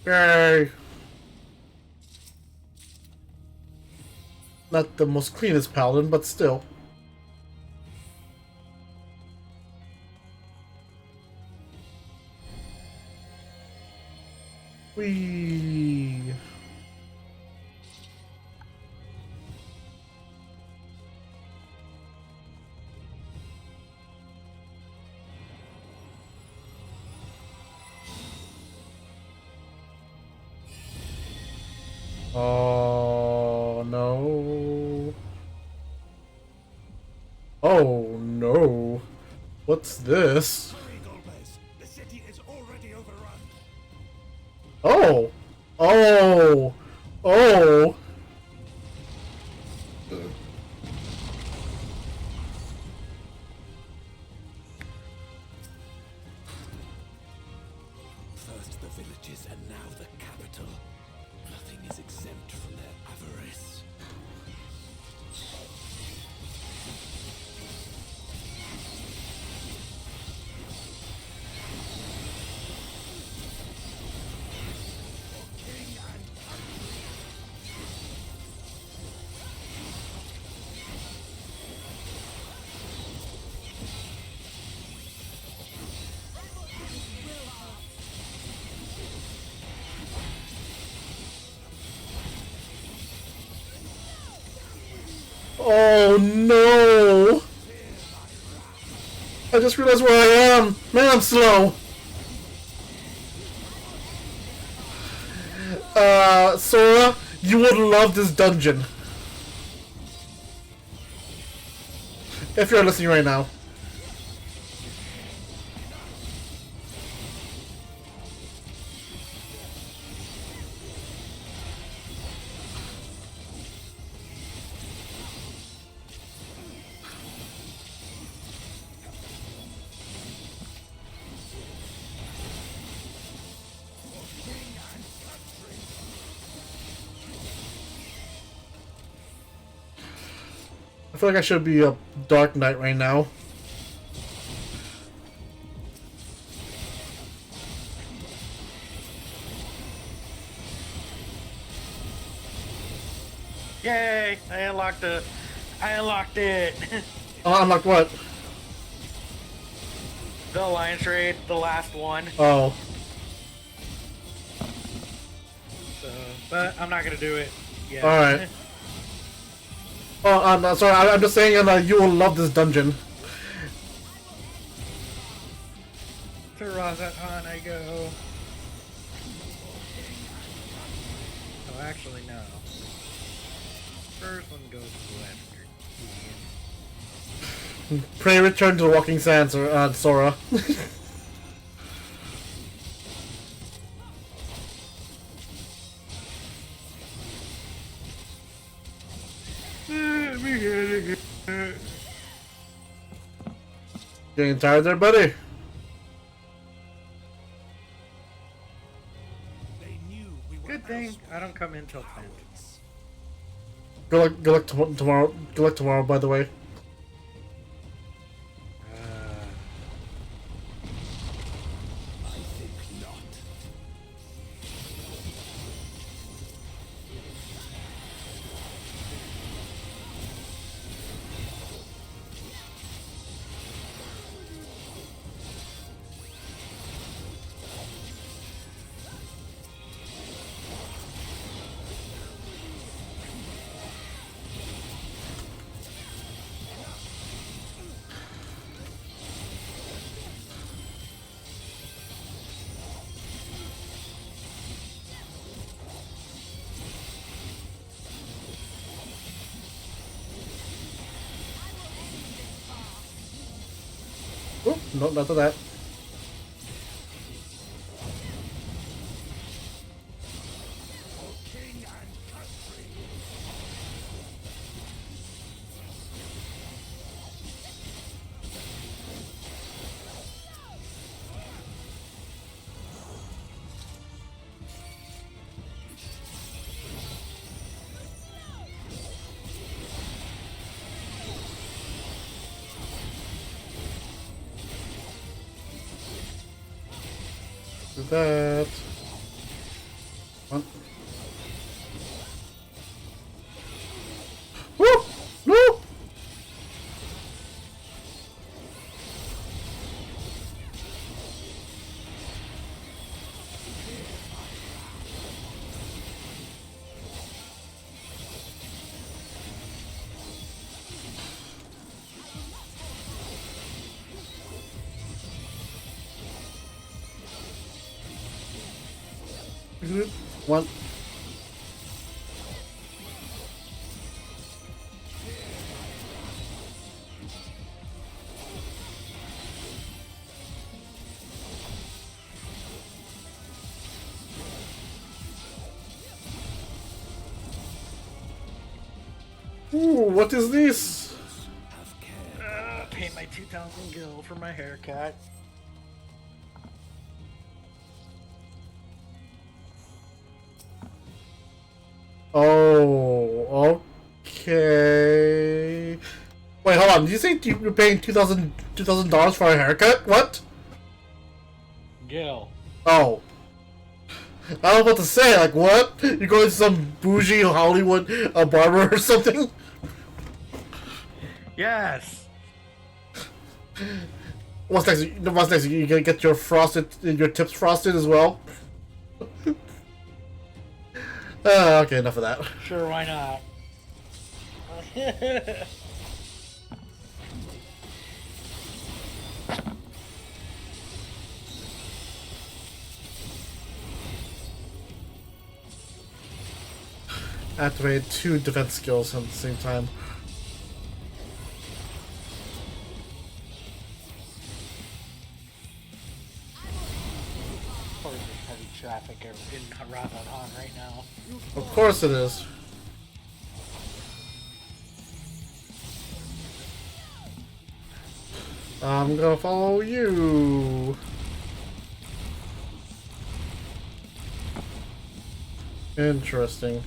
Yay! Not the most cleanest paladin, but still. Whee! Oh no. What's this? Hurry, Golbez. The city is already overrun. Oh! Oh! Oh! First the villages and now the capital. Nothing is exempt from their avarice. Oh no! I just realized where I am! Man, I'm slow! Sora, you would love this dungeon. If you're listening right now. I feel like I should be a Dark Knight right now. Yay! I unlocked it. I unlocked it. Unlocked what? The Alliance Raid, the last one. Oh. So, but I'm not gonna do it. Yeah. Alright. Oh, no, sorry, I'm just saying you will love this dungeon. To Razatan I go. Oh, actually, no. First one goes to Western. Pray return to the Walking Sands, Sora. Getting tired there, buddy? Good thing I don't come in till 10. Good luck tomorrow. Good luck tomorrow, by the way. I think not. Oh, no, not to that. Do that. One. Woo! No! One. what is this? Pay my 2,000 gil for my haircut. Oh, okay. Wait, hold on. Did you say you're paying $2,000 for a haircut? What? Gil. Oh. I was about to say, like, what? You're going to some bougie Hollywood barber or something? Yes. What's next? What's next? You gonna get your tips frosted as well? Okay, enough of that. Sure, why not? Activate 2 defense skills at the same time. Of course, there's heavy traffic in Ravadan right now. Of course it is. I'm gonna follow you. Interesting.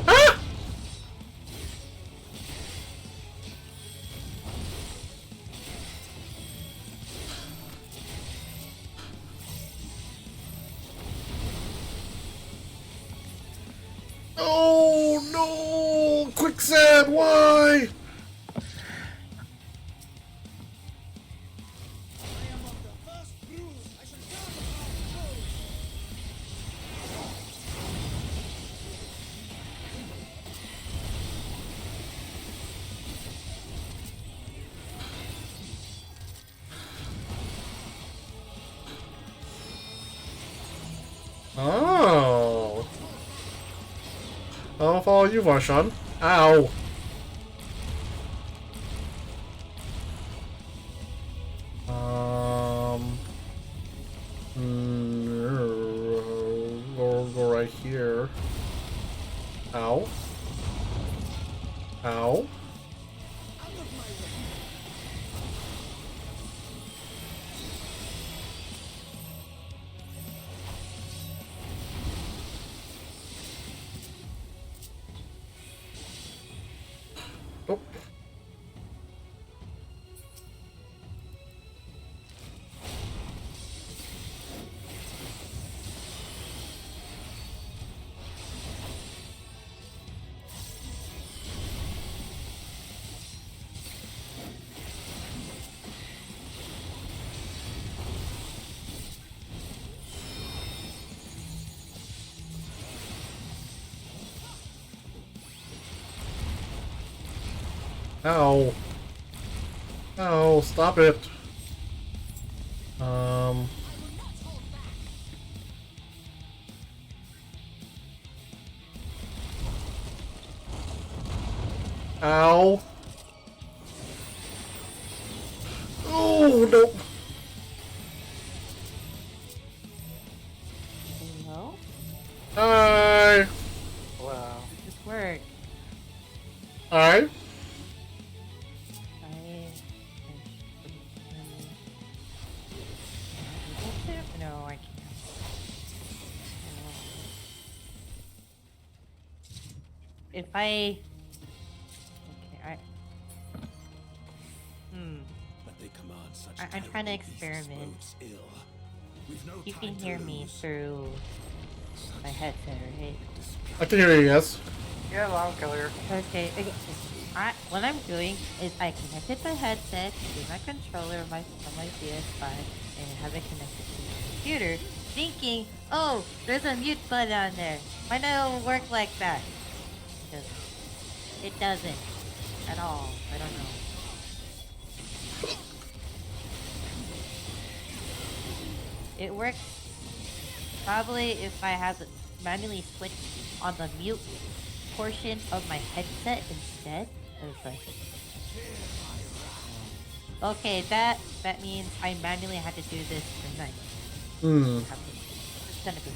Ah! Oh no! Quicksand, why? Oh. I'll follow you, Varshan. Ow. Go right here. Ow. Ow. Oh. Ow. Ow, stop it. Ow. Oh, no. Hello? Hi. Wow. This work. Hi. No, I can't. If I... Okay, But they command such I'm trying to terrible beasts experiment. bodes ill. We've no You time can to hear me lose. through my headset, right? I can hear you, yes. Yeah, loud killer. Okay, what I'm doing is I connected my headset to my controller on my PS5 and have it connected to my computer, thinking, oh, there's a mute button on there. Why not it work like that? It doesn't at all. I don't know. It works probably if I have manually switched on the mute portion of my headset instead. Okay, that means I manually had to do this tonight. Hmm. It's gonna be.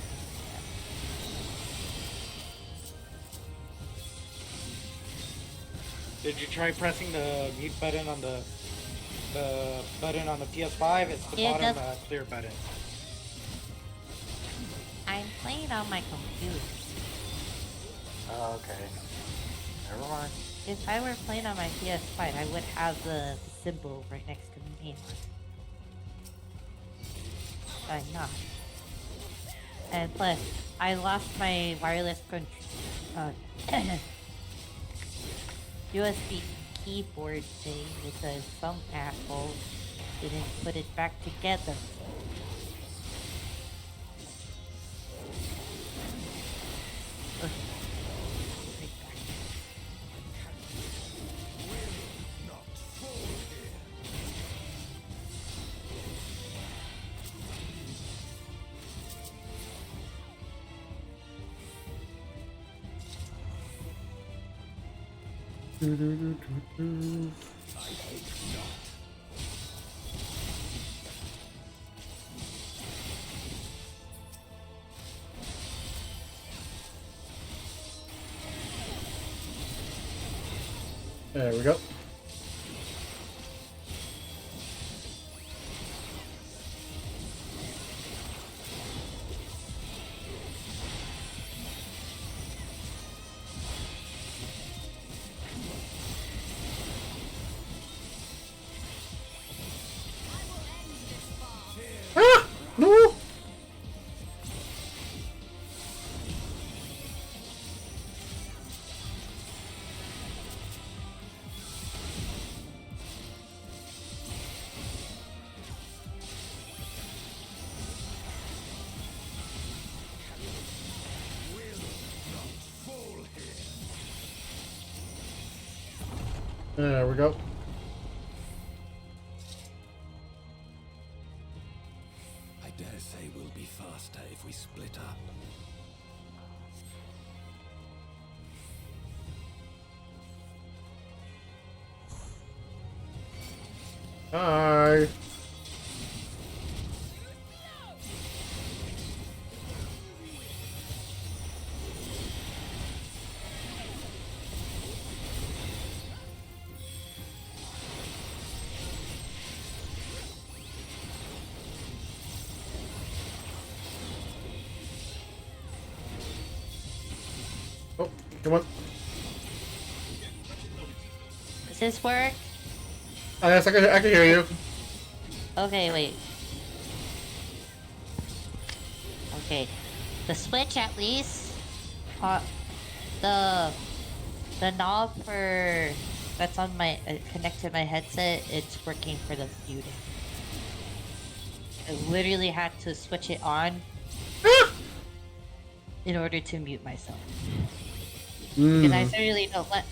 Did you try pressing the mute button on the button on the PS5? It's the bottom clear button. I'm playing on my computer. Oh, okay. Never mind. If I were playing on my PS5, I would have the symbol right next to the name. But I'm not. And plus, I lost my wireless USB keyboard thing because some asshole didn't put it back together. There we go. Ah! No! There we go. I dare say we'll be faster if we split up. Hi. Oh, come on. Does this work? Yes, I can hear you. Okay, wait. Okay. The switch at least. The knob for that's on my connected to my headset. It's working for the muting. I literally had to switch it on in order to mute myself. Because I literally don't let.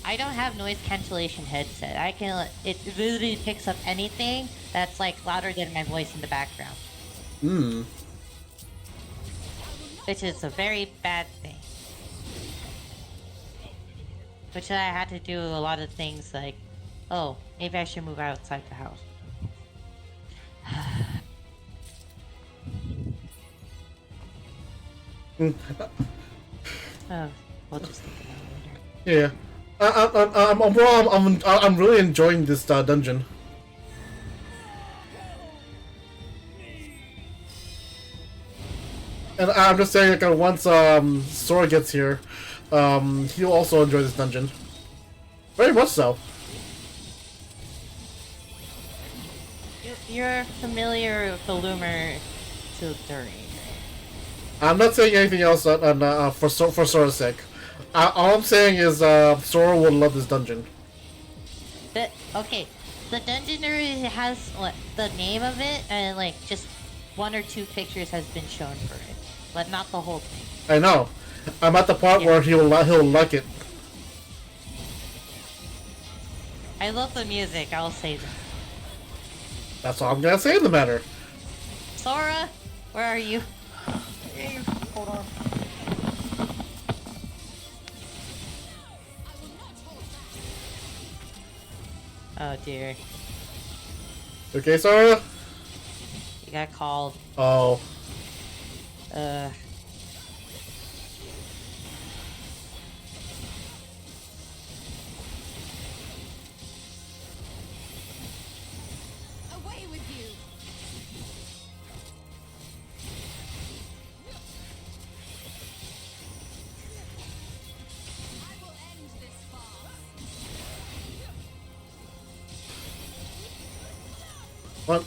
I don't have noise cancellation headset. I can. It literally picks up anything that's like louder than my voice in the background. Hmm. Which is a very bad thing. Which I had to do a lot of things like, oh, maybe I should move outside the house. Oh, we'll just think about it later. Yeah. I'm really enjoying this dungeon. And I'm just saying, like, once Sora gets here, he'll also enjoy this dungeon. Very much so. You're familiar with the Loomer Silturi. I'm not saying anything else for Sora's sake. All I'm saying is Sora will love this dungeon. Okay, the dungeon has what, the name of it, and like just 1 or 2 pictures has been shown for it, but not the whole thing. I know. I'm at the part where he'll like it. I love the music. I'll say that. That's all I'm gonna say in the matter. Sora, where are you? Hold on. Oh dear. Okay, Sora? She got called. Oh. Away with you! I will end this farce. What?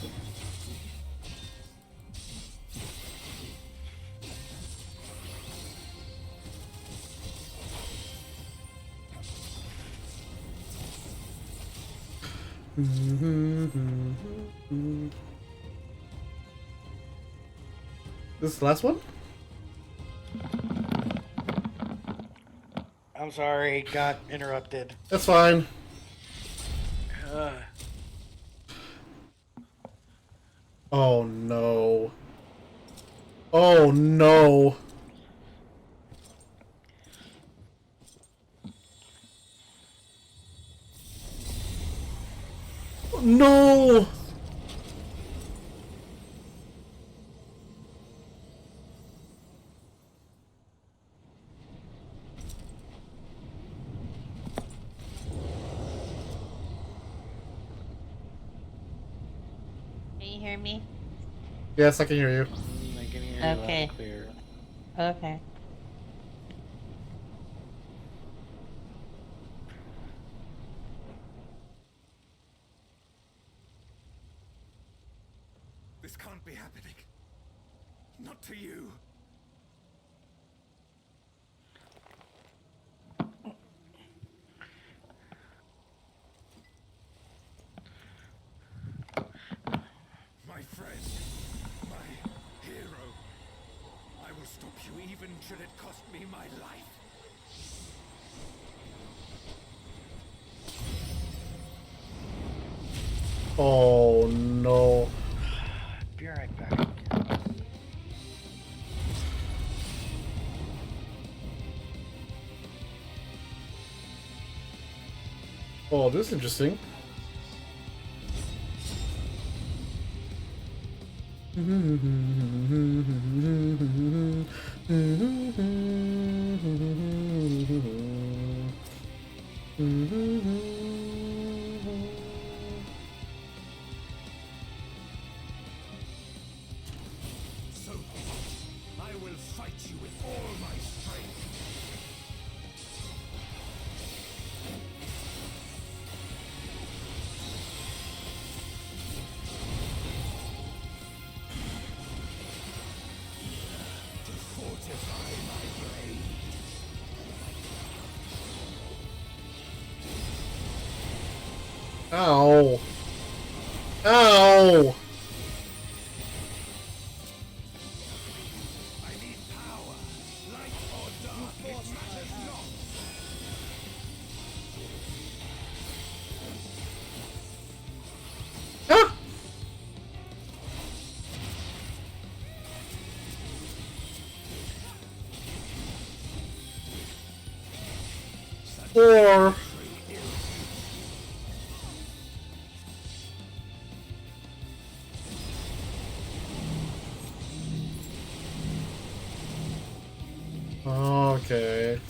This is the last one? I'm sorry, got interrupted. That's fine. Oh no. Oh no. No. Can you hear me? Yes, I can hear you. I can hear you loud Okay. and clear. Okay. This can't be happening. Not to you. My friend, my hero. I will stop you even should it cost me my life. Oh no. Be right back. Oh, this is interesting. So, I will fight you with all my strength. To fortify my blade. Ow. Ow. I need power, light or dark, it matters not. Ah! Or okay.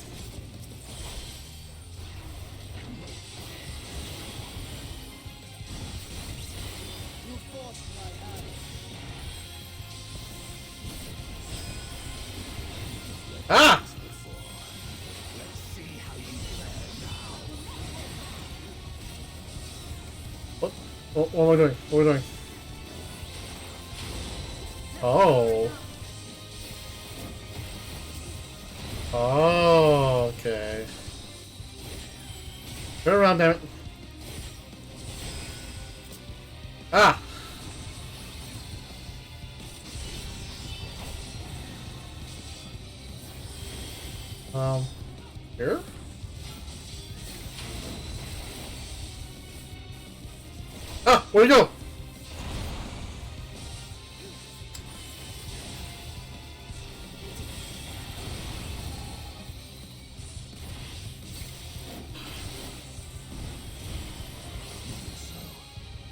Ah! What am I doing? What am I doing? Oh. Oh, okay. Turn around, damn it. Ah! Here? Ah! Where'd he go?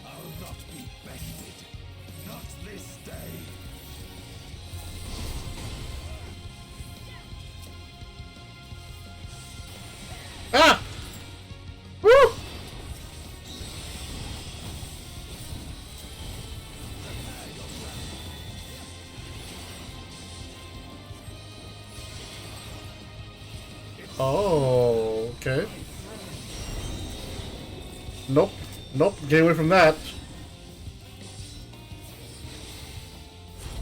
I'll not be bested. Not this day. Ah! Woo! Oh, okay. Nope. Nope. Get away from that.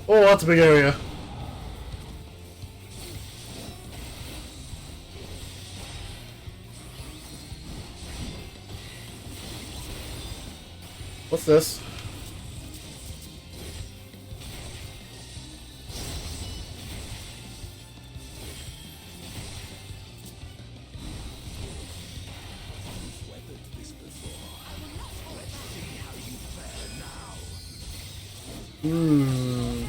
Oh, that's a big area. What's this? Hmm.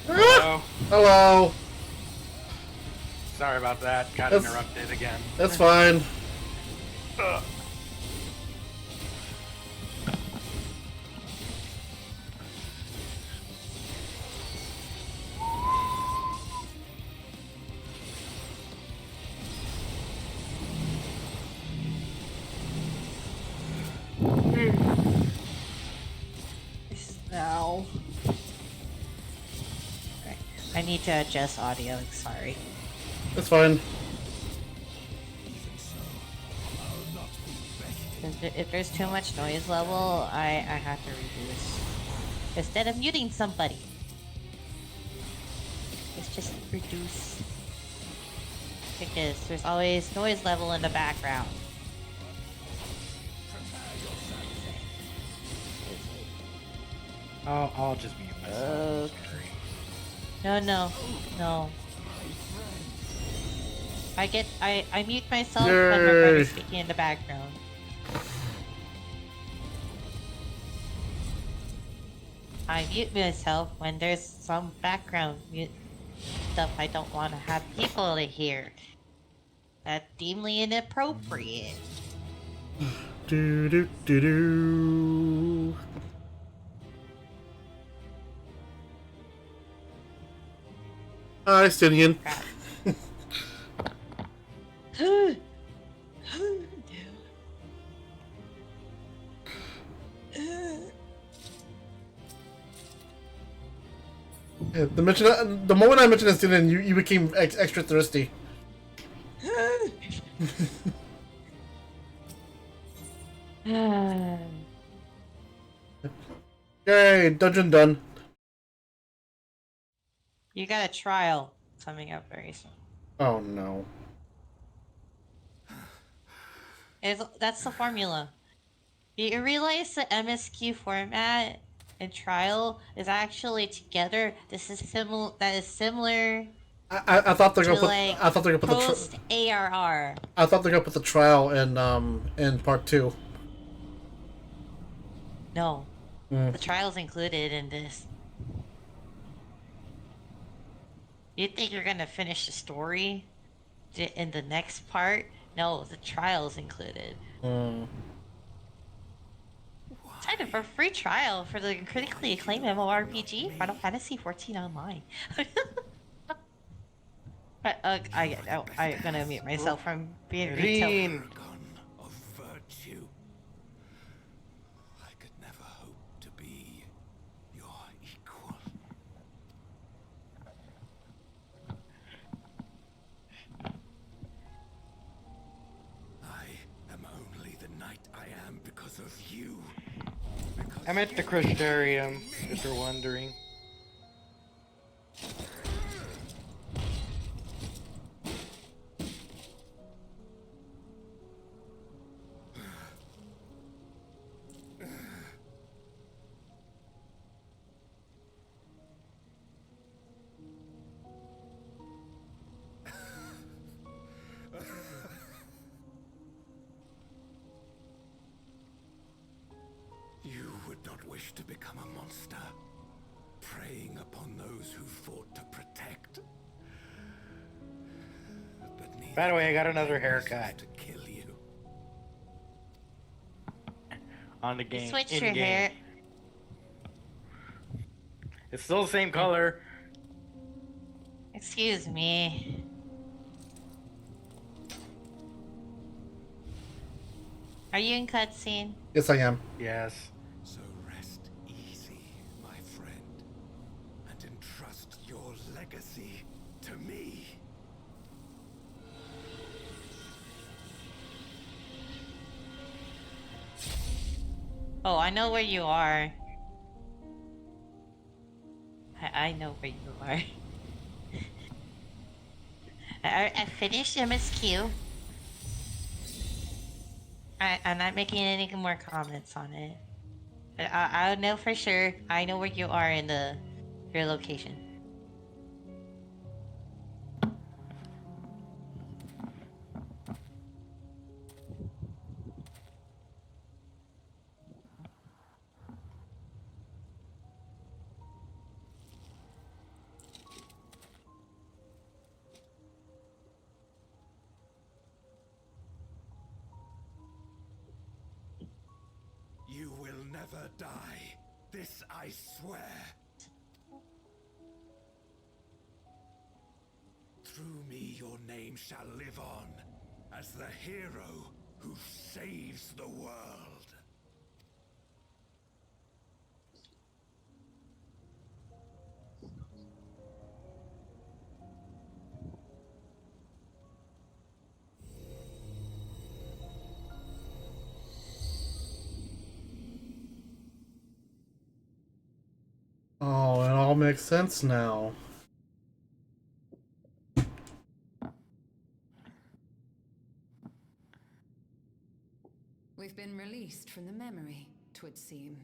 Hello. Hello. Sorry about that. Got That's- interrupted again. That's fine. Ugh. Now. Okay. I need to adjust audio. Sorry. That's fine. If there's too much noise level, I have to reduce. Instead of muting somebody. It's just reduce. Because there's always noise level in the background. I'll just mute myself. No. I mute myself when my brother's speaking in the background. I mute myself when there's some background stuff I don't want to have people to hear. That's deemly inappropriate. Do do do do. Hi, Stydian. The moment I mentioned Stydian, you became extra thirsty. Yay, dungeon done. You got a trial coming up very soon. Oh no. That's the formula. You realize the MSQ format and trial is actually together. This is similar. That is similar. I thought they're gonna to put. like I thought they're gonna put post ARR. I thought they're gonna put the trial in part 2. No, the trial's included in this. You think you're gonna finish the story in the next part? No, the trial's included. Sign up for a free trial for the critically acclaimed MMORPG Final Fantasy XIV Online. I'm gonna mute myself from being retail. Of virtue. I could never hope to be your equal. I am only the knight I am because of you. I'm at the Crystarium, if you're wondering. You would not wish to become a monster, preying upon those who fought to protect. But By the way, I got another haircut. to kill you. on the game. switched in your game. hair. It's still the same color. Excuse me. Are you in cutscene? Yes, I am. Yes. So rest easy, my friend, and entrust your legacy to me. Oh, I know where you are. I know where you are. I finished MSQ. I'm not making any more comments on it. I know for sure. I know where you are in your location. You will never die. This I swear. Through me your name shall live on as the hero who saves the world. Oh, it all makes sense now. We've been released from the memory, 'twould seem.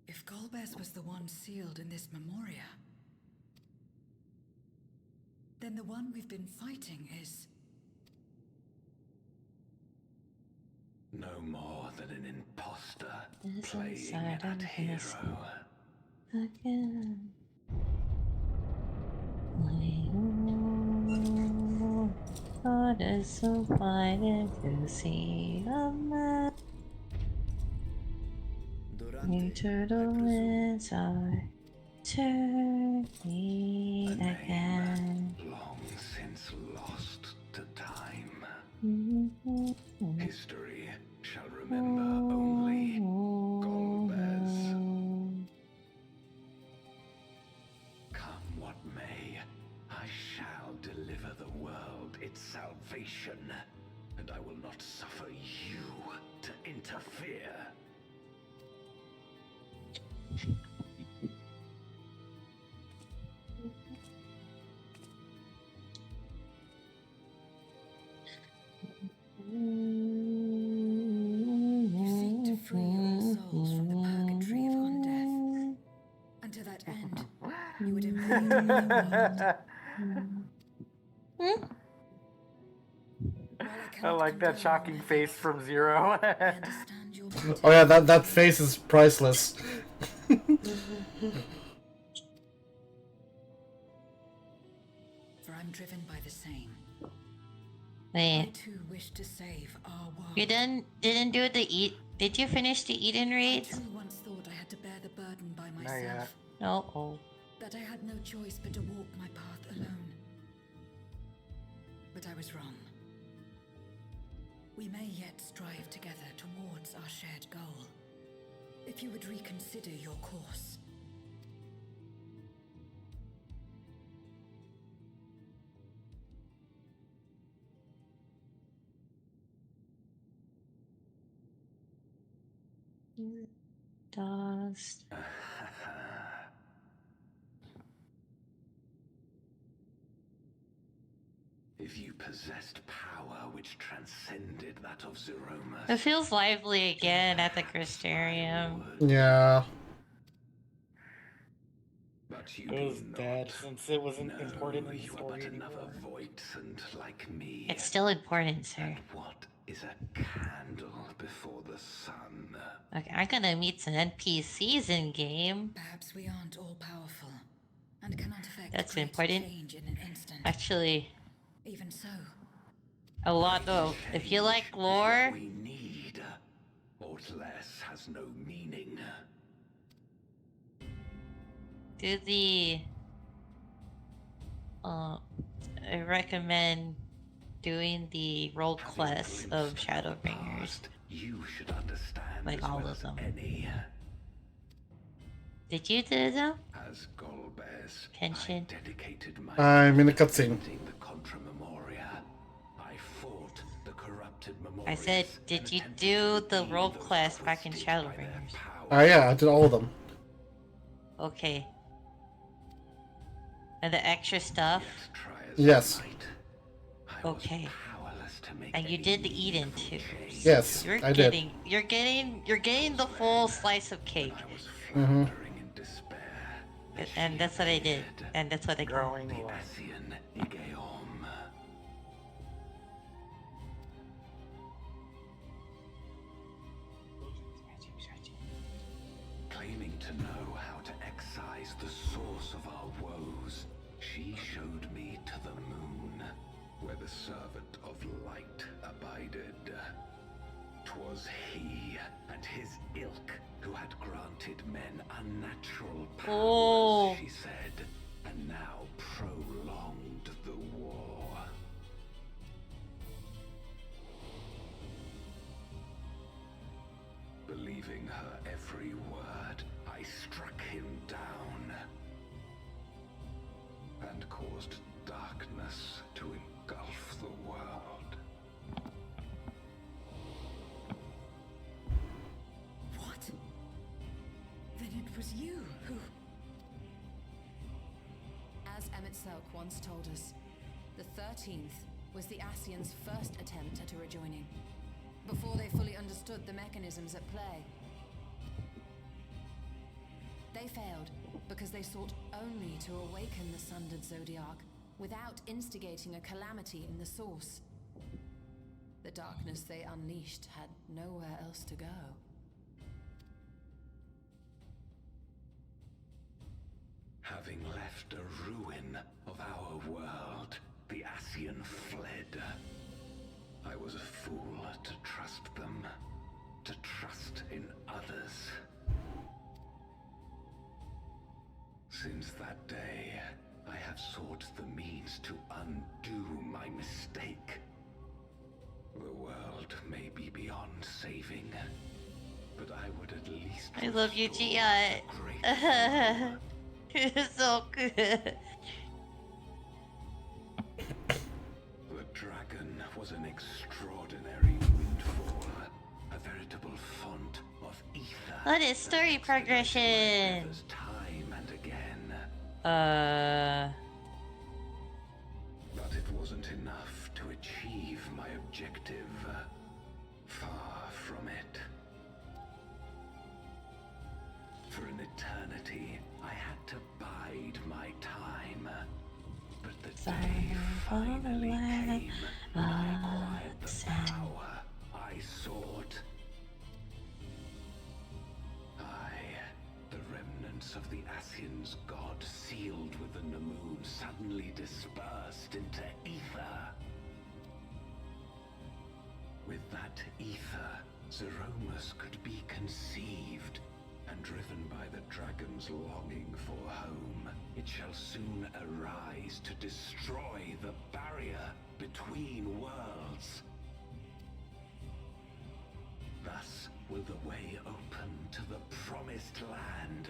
If Golbez was the one sealed in this memoria, then the one we've been fighting is... No more than an imposter This playing inside at I'm hero. Again. God is so fine to see a man. You turtle inside. Turn me again. Long since lost to time. History shall remember only Golbez. Come what may, I shall deliver the world its salvation, and I will not suffer you to interfere. You seek to free all souls from the purgatory of undeath. And to that end, you would invade the world. I like that shocking face from Zero. Oh yeah, that face is priceless. For I'm driven by the same. I Wait, too wish to save our world. you didn't do the eat? Did you finish the Eden I raids? too once thought I had to bear the burden by Not yet. myself. No. Oh. That I had no choice but to walk my path alone. But I was wrong. We may yet strive together towards our shared goal. If you would reconsider your course. Dust. If you possessed power which transcended that of Zeromus, It feels lively again at the Crystarium. Yeah. but you It was do dead not. since it wasn't No, important in the you are story but anymore. another voidsent like me. It's still important, sir. What is a candle before the the sun. Okay, I'm gonna meet some NPCs in game. Perhaps we aren't all powerful and cannot affect That's great important. change in an instant. Actually, Even so, a lot though. If you like Change is lore, what we need. Aught less has no meaning. do the. I recommend doing the role Having quest of glimpsed Shadowbringers. past, you should understand Like as all well of as them. any. Did you do them? As Golbez, Kenshin? I dedicated my I'm in a cutscene. the Contra Memoria. I fought the corrupted Memorias. I said, did and you attempted do to the redeem role those quest back in twisted by their Shadowbringers? power. Yeah, I did all of them. Okay. And the extra stuff? Yet try as Yes. I might, I was Okay. powerless to make And you any did the Eden meaningful too. change. Yes, You're I did. getting the full slice of cake. I was Mhm. floundering in despair. as And she that's what I did. appeared. And that's what I got. Growing The love. Ascian Igeom. Claiming to know how to excise the source of our woes, she showed me to the moon, where the servant of light abided. 'Twas he and his ilk who had granted men unnatural powers, Oh. she said, and now prolonged the war. Believing her every word, I struck him down and caused darkness to engulf the world. what? Then it was you who... As Emmett Selk once told us, the 13th was the Ascians' first attempt at a rejoining, before they fully understood the mechanisms at play. They failed because they sought only to awaken the sundered Zodiac without instigating a calamity in the source. The darkness they unleashed had nowhere else to go. Having left a ruin of our world, the Ascian fled. I was a fool to trust them, to trust in others. Since that day, I have sought the means to undo my mistake. The world may be beyond saving, but I would at least I love you, restore Gia. the great fool. You're so good. The dragon was an extraordinary windfall, a veritable font of ether. What is story that stimulated my progression? endeavors time and again. But it wasn't enough to achieve my objective. Far from it. For an eternity, I had to bide my time. But the day finally came when I acquired the power I sought. The remnants of the Ascians' god sealed with the Namoon suddenly dispersed into ether. With that ether, Zeromus could be conceived, and driven by the dragon's longing for home, it shall soon arise to destroy the barrier between worlds. Thus will the way open to the promised land,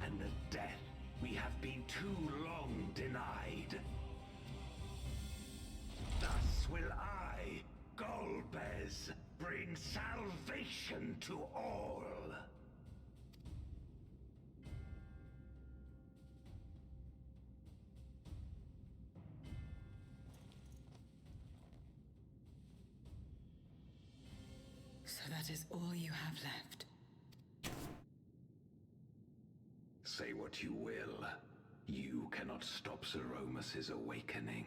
and the death we have been too long denied. Thus will I, Golbez, bring salvation to all. So that is all you have left. Say what you will. You cannot stop Zeromus' awakening.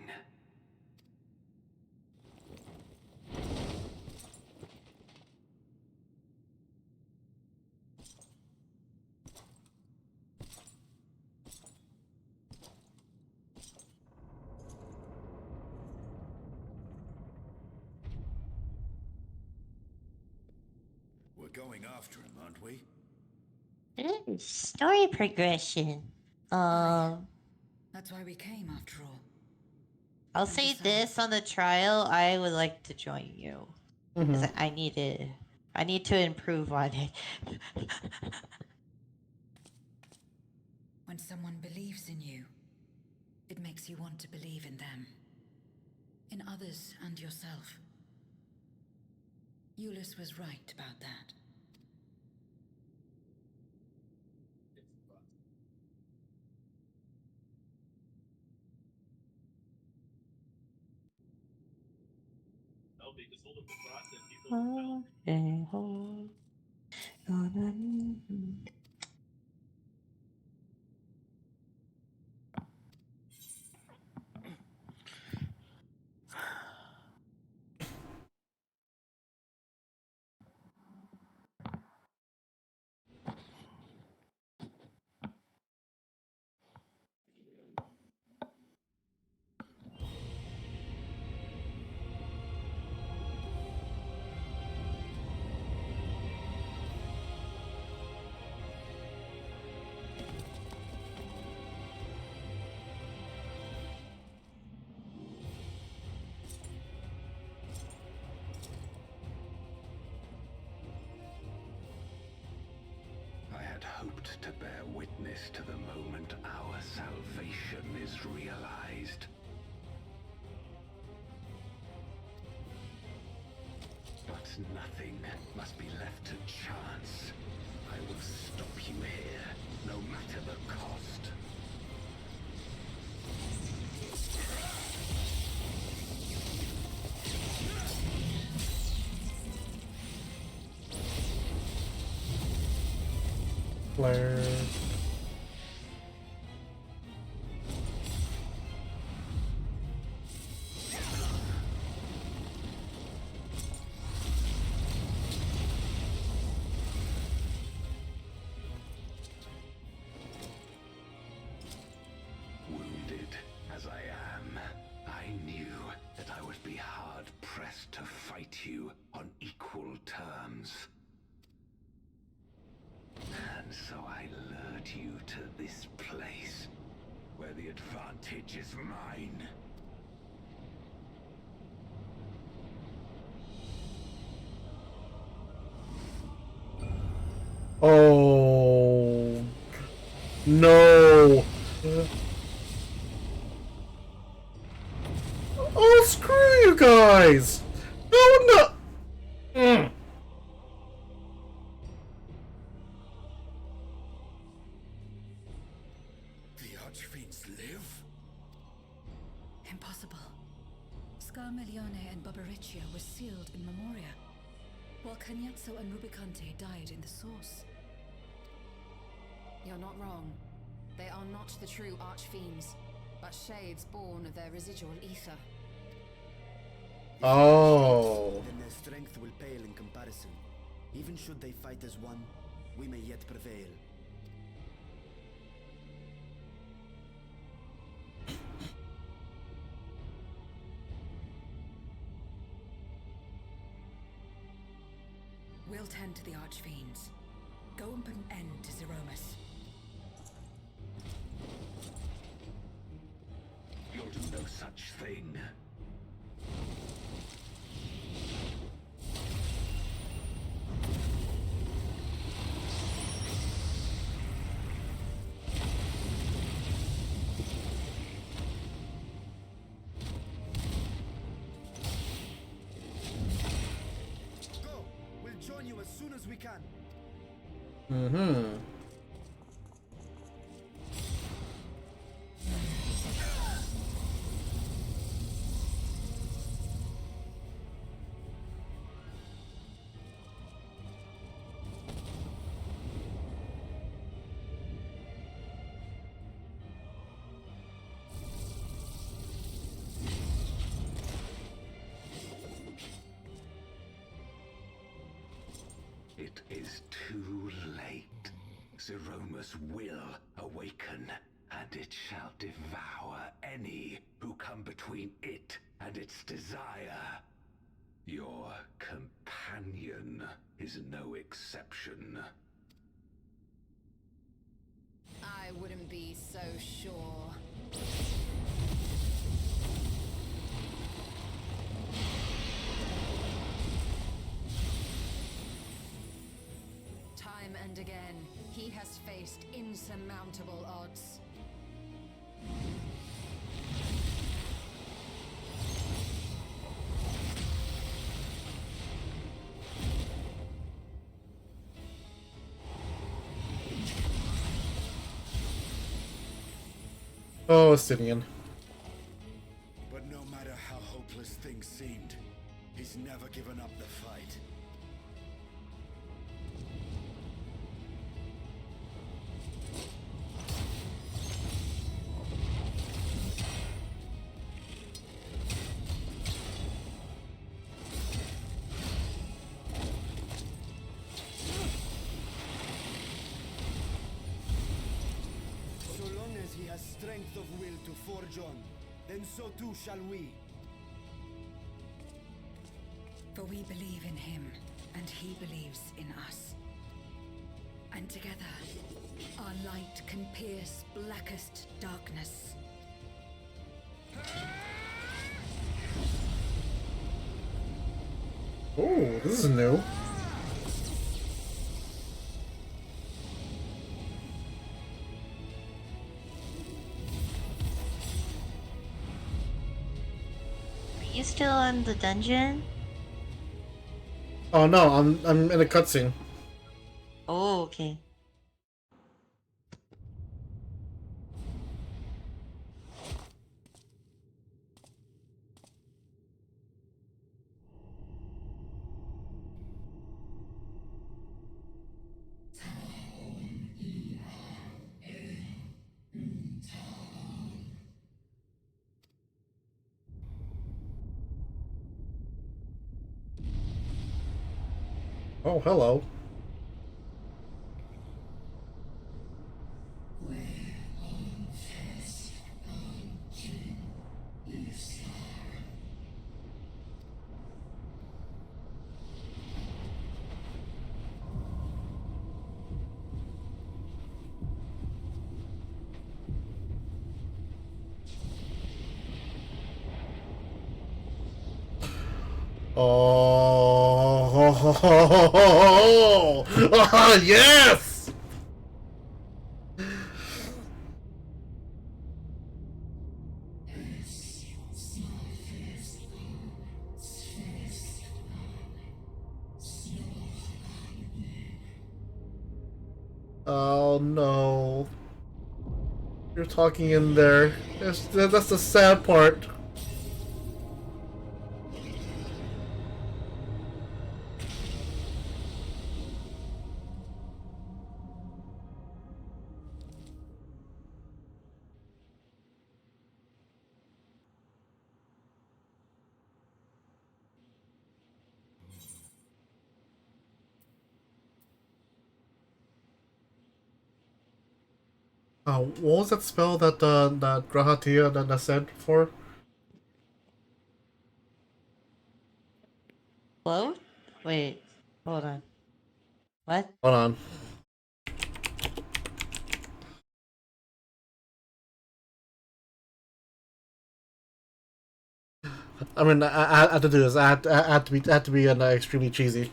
going after him, aren't we? Story progression. That's why we came, after all. I'll say this on the trial. I would like to join you. Because I need to improve on it. When someone believes in you, it makes you want to believe in them. In others and yourself. Euless was right about that. I had hoped to bear witness to the moment our salvation is realized. But nothing must be left to chance. I will stop you here, no matter the cost. Flare. Wounded as I am, I knew that I would be hard-pressed to fight you on equal terms. And so I lured you to this place, where the advantage is mine. Oh no! Oh, screw you guys! No, no! The Archfiends live? Impossible. Scarmelione and Barbariccia were sealed in Memoria, while Cagnazzo and Rubicante died in the Source. You're not wrong. They are not the true Archfiends, but shades born of their residual ether. Oh. Then their strength will pale in comparison. Even should they fight as one, we may yet prevail. We'll tend to the Archfiends. Go and put an end to Zeromus. You'll do no such thing. Go! We'll join you as soon as we can. Mm-hmm. It is too late. Zeromus will awaken, and it shall devour any who come between it and its desire. Your companion is no exception. I wouldn't be so sure. Time and again, he has faced insurmountable odds. Oh, Sidian. But no matter how hopeless things seemed, he's never given up the fight. So long as he has strength of will to forge on, then so too shall we. For we believe in him, and he believes in us. And together, our light can pierce blackest darkness. Oh, this is new. Are you still in the dungeon? Oh no, I'm in a cutscene. Oh, okay. Oh, hello. Oh, yes! Oh no. You're talking in there. That's the sad part. What was that spell that that Grahatia that said for? Float? Wait, hold on. What? Hold on. I mean, I had to do this. I had to be extremely cheesy.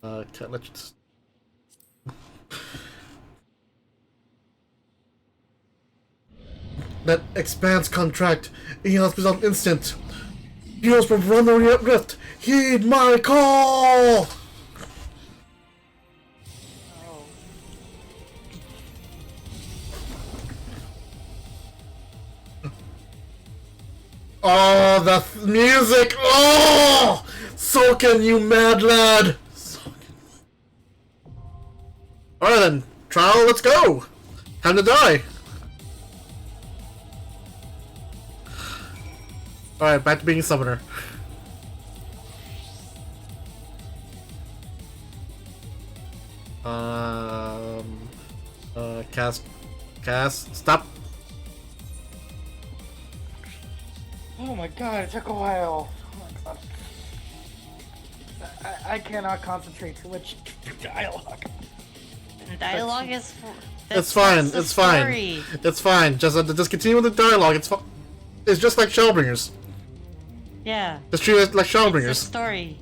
Okay, let's just. That expands contract. Eons present instant. Heroes from Runner Rift. Heed my call. Oh, the music! Oh, Soken, you mad lad! All right then, trial. Let's go. Time to die. All right, back to being a summoner. Cast, stop. Oh my god, it took a while. Oh my god. I cannot concentrate too much dialogue. Dialogue is. It's fine. That's the It's fine. story. It's fine. Just continue with the dialogue. It's just like Shadowbringers. Yeah. Just treat it like It's a Shadowbringers. story.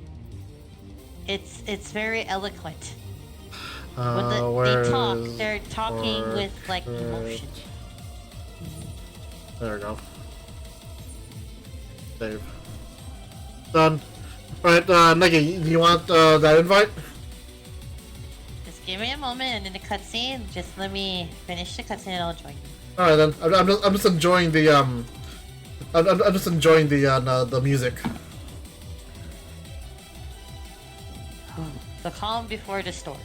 It's very eloquent. When Where they talk, is they're talking with like emotion. There we go. Save. Done. Alright, Nikki, you want that invite? Just give me a moment and in the cutscene, just let me finish the cutscene and I'll join you. Alright then. I'm just enjoying the I'm just enjoying the music. The calm before the storm.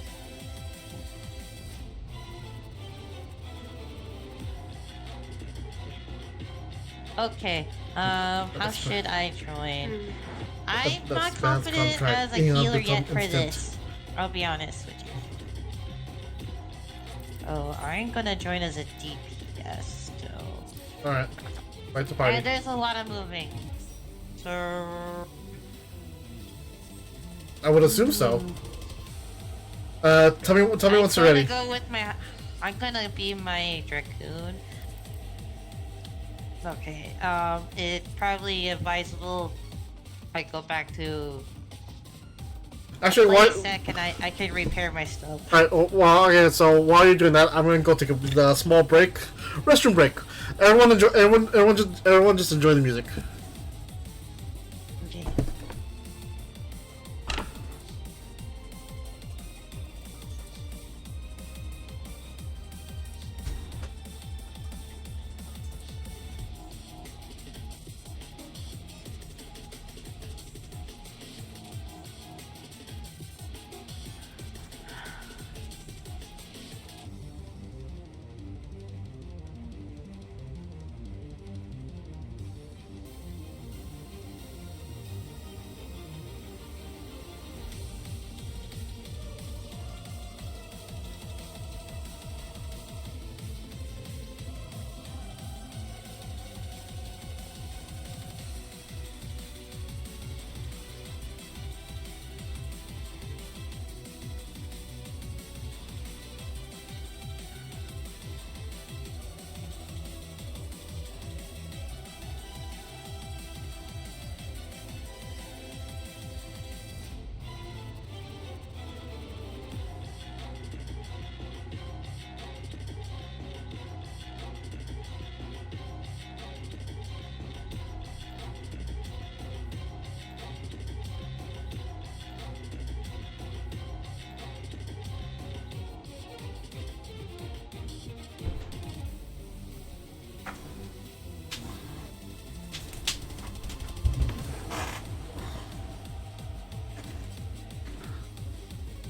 Okay, how should I join? I'm The not spans confident contract as a in healer its yet for instant. this. I'll be honest with you. Oh, I'm gonna join as a DPS still. Alright. Right to party. And there's a lot of moving. So... I would assume so. Tell me once you're ready. I'm gonna be my Dracoon. Okay, it's probably advisable if I go back to Actually, wait why? a second, I can repair my stuff. Alright, well, okay, so while you're doing that, I'm gonna go take a small break. Restroom break. Everyone just enjoy the music. Okay.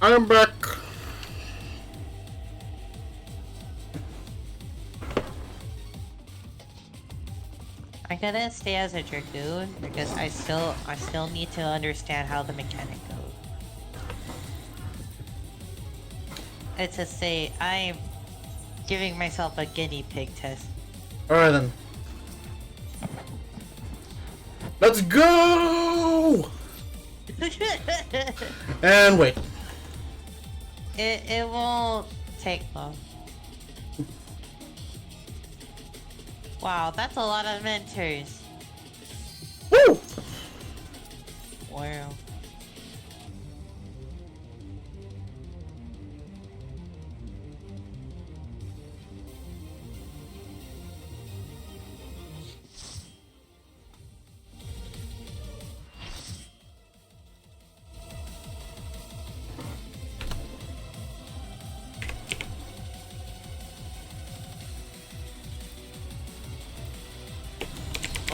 I am back. I'm gonna stay as a Dragoon because I still need to understand how the mechanic goes. It's to say I'm giving myself a guinea pig test. Alright then. Let's go! And wait. It won't take long. Wow, that's a lot of mentors. Woo! Wow.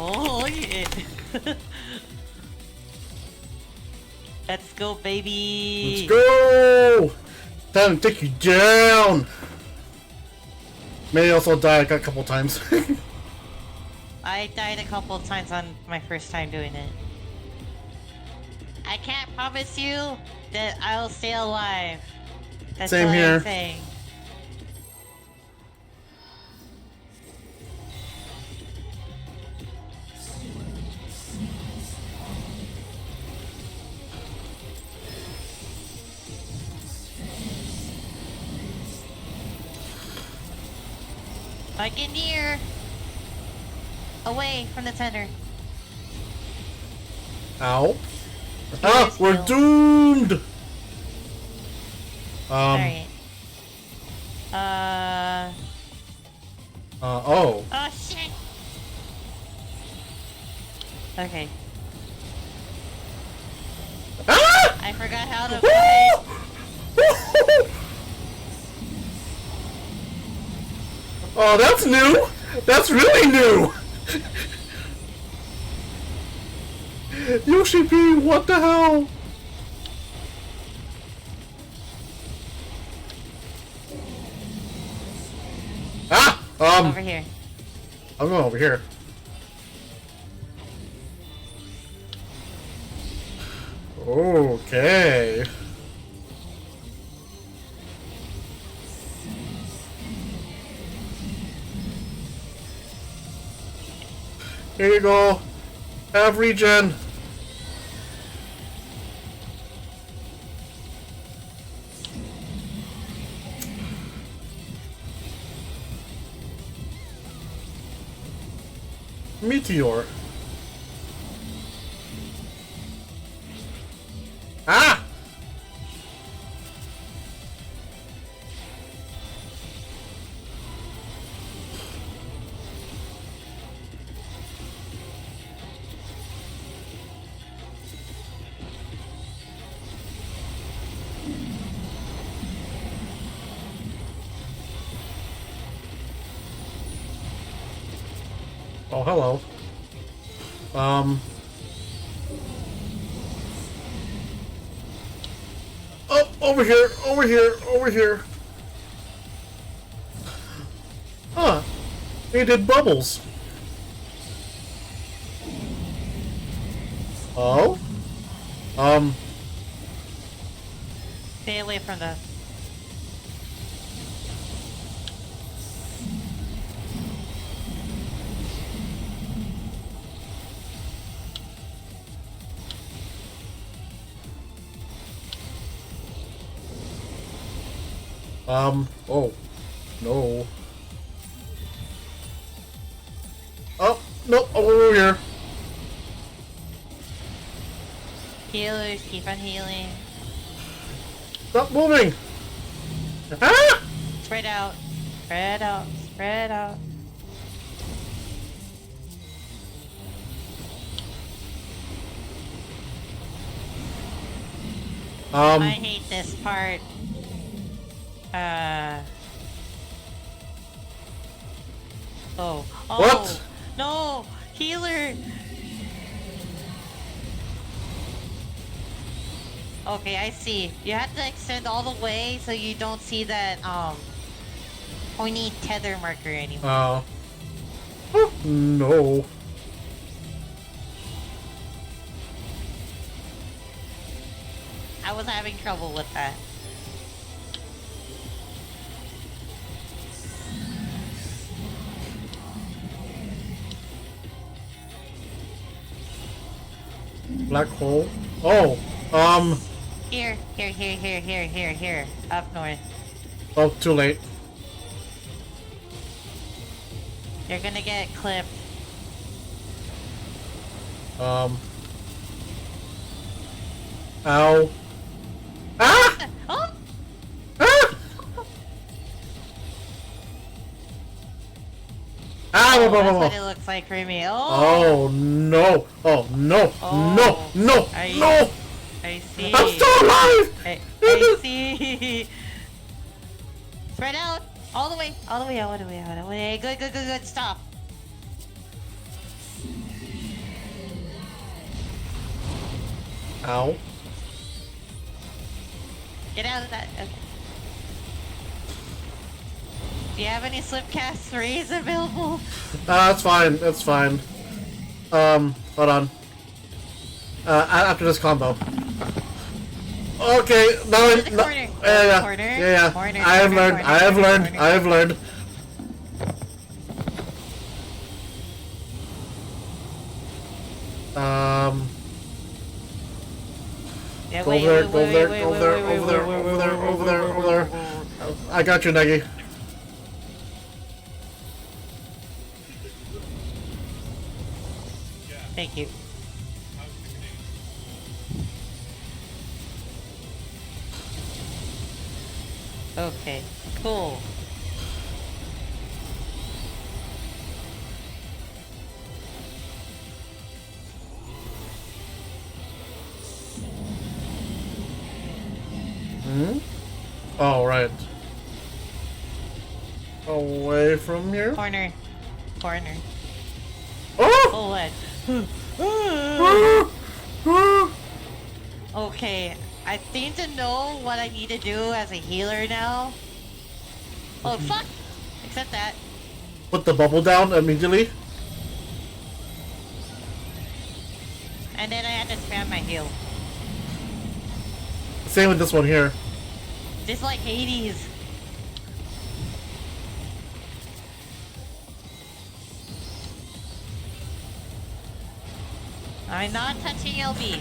Oh yeah. Let's go, baby. Let's go! Time to take you down! May also die a couple times. I died a couple of times on my first time doing it. I can't promise you that I'll stay alive. That's Same all here. I'm saying. Like in here. Away from the center. Ow. Ah, we're doomed! Alright. Oh. Oh shit! Okay. Ah! I forgot how to fight. Oh, that's new! That's really new! Yoshi P, what the hell? Ah! Over here. I'm going over here. Okay. Here you go. Have regen. Meteor. Ah! Oh, hello. Oh, over here, over here, over here. Huh. He did bubbles. Oh? Stay away from the... Oh. No. Oh, no, over here. Healers, keep on healing. Stop moving! Ah! Spread out. Spread out. Spread out. I hate this part. Oh. Oh. What? No! Healer! Okay, I see. You have to extend all the way so you don't see that, pointy tether marker anymore. Oh, no. I was having trouble with that. Black hole. Oh, Here. Up north. Oh, too late. You're gonna get clipped. Ow. Ah! Oh! Ah! Ah! Oh, that's what it looks like for me. Oh! Oh no! Oh no! Oh. No! No! No! I see. I'm still alive! I see. Spread out. All the way. All the way. All the way. All the way. Good. Stop. Ow. Get out of that. Okay. Do you have any Slipcast 3s available? That's fine. That's fine. Hold on. After this combo. Okay, now yeah. I have learned. Yeah, Go there. I got you, Negi. Thank you. Okay, cool. Oh, right. Away from here? Corner. Corner. Oh! Oh, what? Okay, I seem to know what I need to do as a healer now. Oh, fuck! Accept that. Put the bubble down immediately. And then I had to spam my heal. Same with this one here. Just like Hades. I'm not touching LB.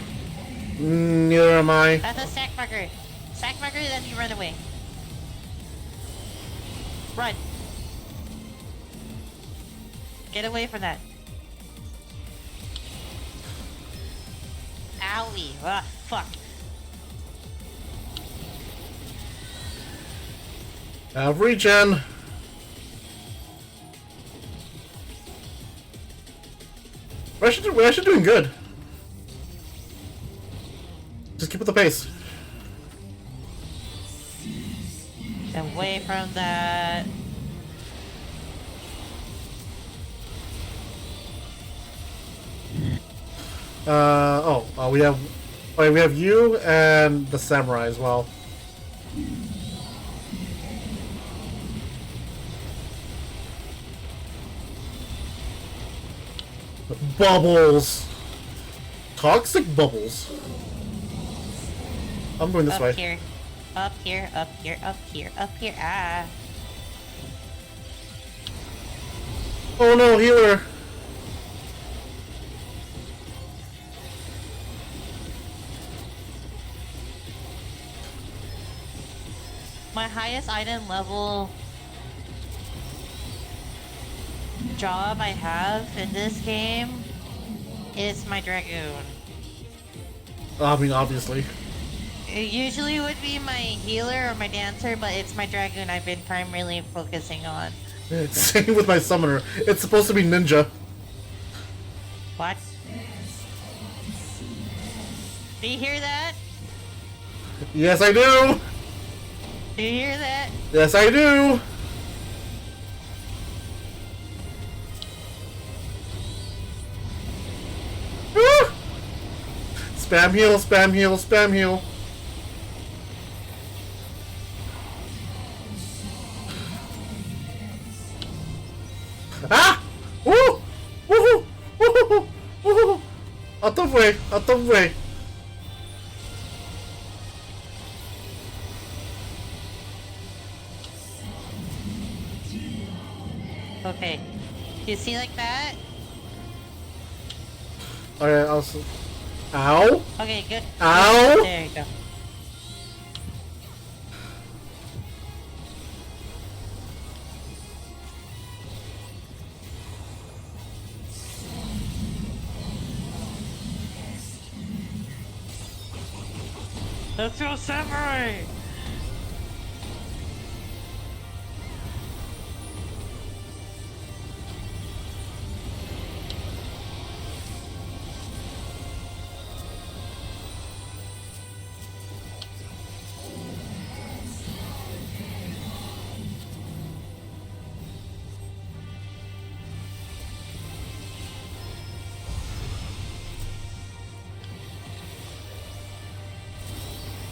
Neither am I. That's a sack marker. Sack marker, then you run away. Run. Get away from that. Owie. Ah, fuck. Have regen. We're actually doing good. Just keep with the pace. Away from that. We have you and the samurai as well. Bubbles. Toxic bubbles. I'm going this way. Up here. Up here, up here, up here, up here. Ah. Oh no, healer. My highest item level job I have in this game is my Dragoon. I mean, obviously. It usually would be my healer or my dancer, but it's my Dragoon I've been primarily focusing on. Same with my summoner. It's supposed to be ninja. What? Do you hear that? Yes, I do. Do you hear that? Yes, I do. Woo! Spam heal, spam heal, spam heal. Ah! Woo! Woohoo! Woohoo! Woohoo! Out of way! Out of way! Okay. Do you see like that? Alright, also. Ow! Okay, good. Ow! There you go. Let's go, samurai!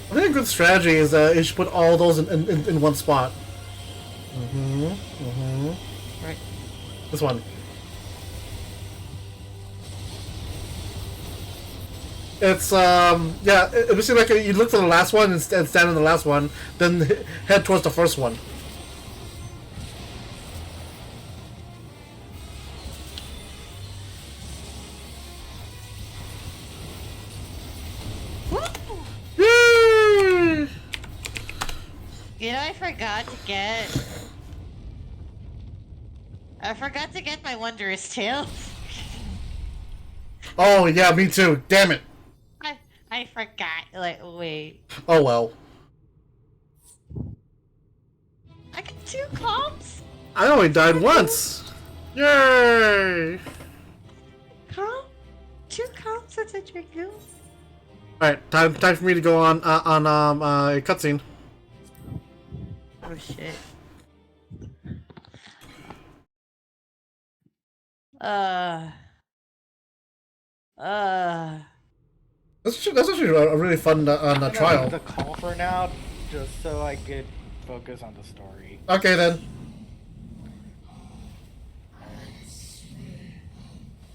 I think a good strategy is you should put all those in one spot. Right. This one. It's yeah, it would seem like you look for the last one and stand in the last one, then head towards the first one. Yay! You know, I forgot to get my Wondrous Tails. Oh yeah, me too. Damn it. I forgot. Like, wait. Oh well. I got 2 comps? I only died once. Yay! Comp? 2 comps? That's a trick. Alright, time for me to go on a cutscene. Oh shit. Uh. That's actually a really fun trial. The call for now, just so I could focus on the story. Okay then.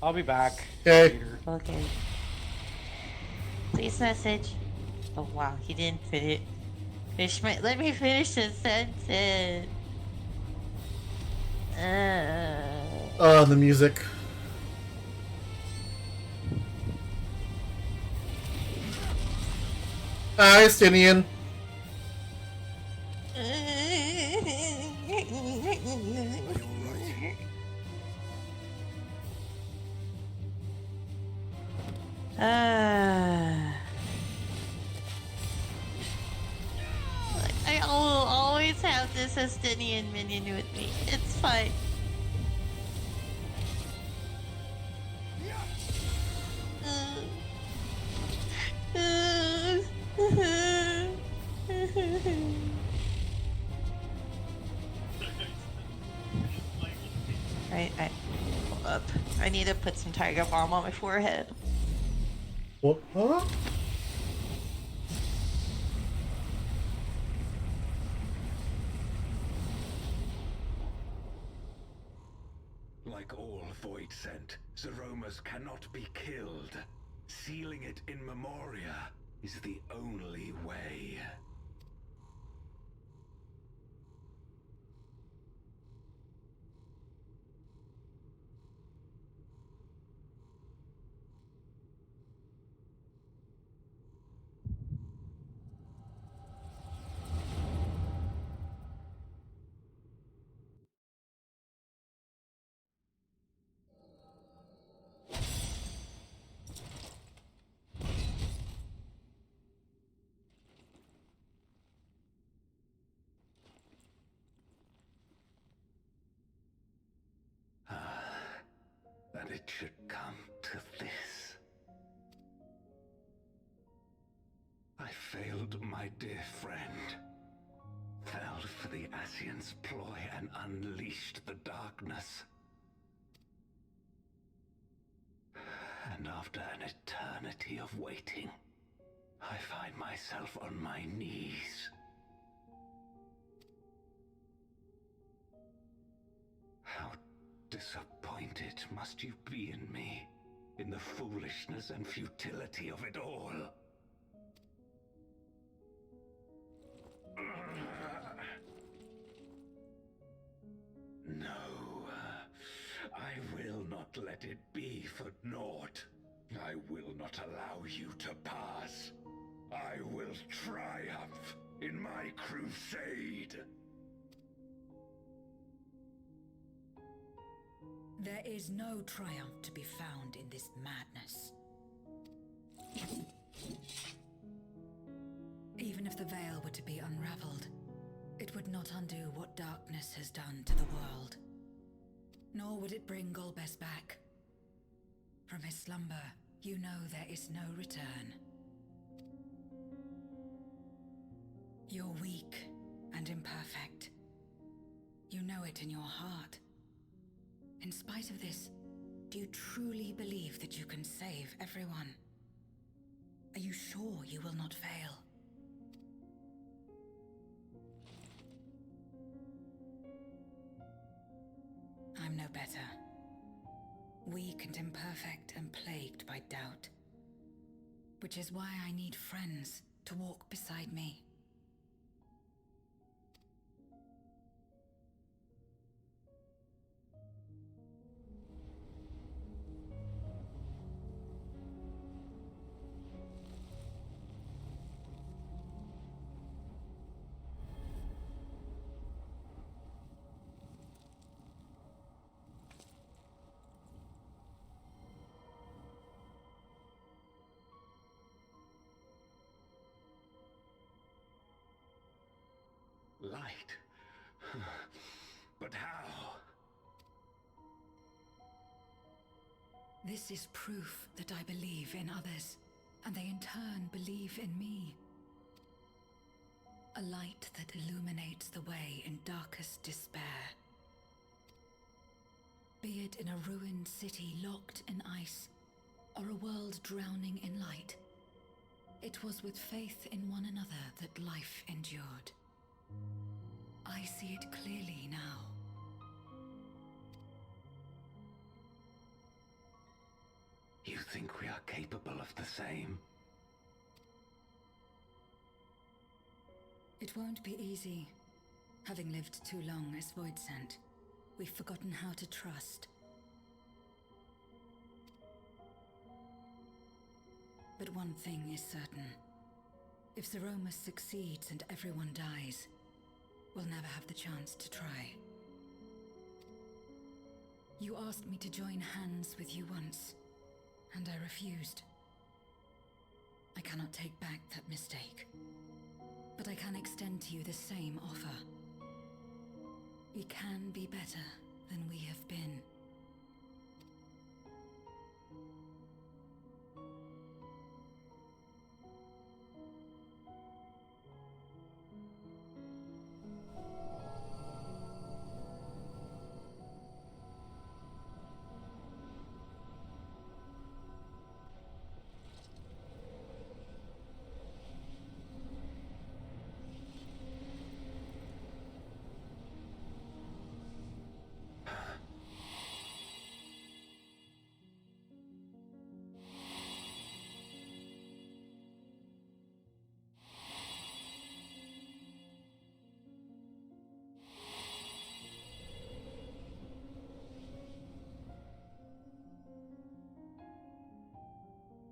I'll be back. Okay. Later. Okay. Please message. Oh wow, he didn't finish. Let me finish the sentence. The music. Hi, Stinian. I always have this Estinian minion with me. It's fine. Hold up. I need to put some Tiger Balm on my forehead. What? Huh? Like all Void Scent, Zeromus cannot be killed. Sealing it in Memoria is the only way. That it should come to this. I failed my dear friend. Fell for the Ascians' ploy and unleashed the darkness. And after an eternity of waiting, I find myself on my knees. How disappointed must you be in me, in the foolishness and futility of it all? No, I will not let it be for naught. I will not allow you to pass. I will triumph in my crusade. There is no triumph to be found in this madness. Even if the veil were to be unraveled, it would not undo what darkness has done to the world. Nor would it bring Golbez back. From his slumber, you know there is no return. You're weak and imperfect. You know it in your heart. In spite of this, do you truly believe that you can save everyone? Are you sure you will not fail? I'm no better. Weak and imperfect and plagued by doubt. Which is why I need friends to walk beside me. This is proof that I believe in others, and they in turn believe in me. A light that illuminates the way in darkest despair. Be it in a ruined city locked in ice, or a world drowning in light, it was with faith in one another that life endured. I see it clearly now. You think we are capable of the same? It won't be easy. Having lived too long as Voidsent, we've forgotten how to trust. But one thing is certain. If Zeromus succeeds and everyone dies, we'll never have the chance to try. You asked me to join hands with you once, and I refused. I cannot take back that mistake. But I can extend to you the same offer. We can be better than we have been.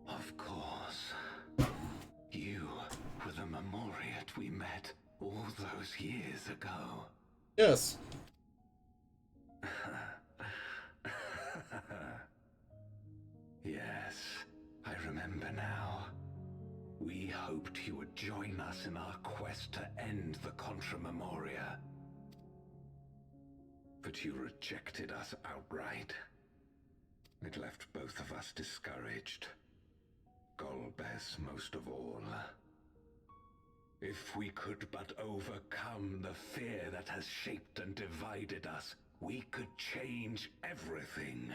Of course. You were the Memoriat we met all those years ago. Yes. Yes, I remember now. We hoped you would join us in our quest to end the Contra Memoria. But you rejected us outright. It left both of us discouraged. Golbez most of all. If we could but overcome the fear that has shaped and divided us, we could change everything.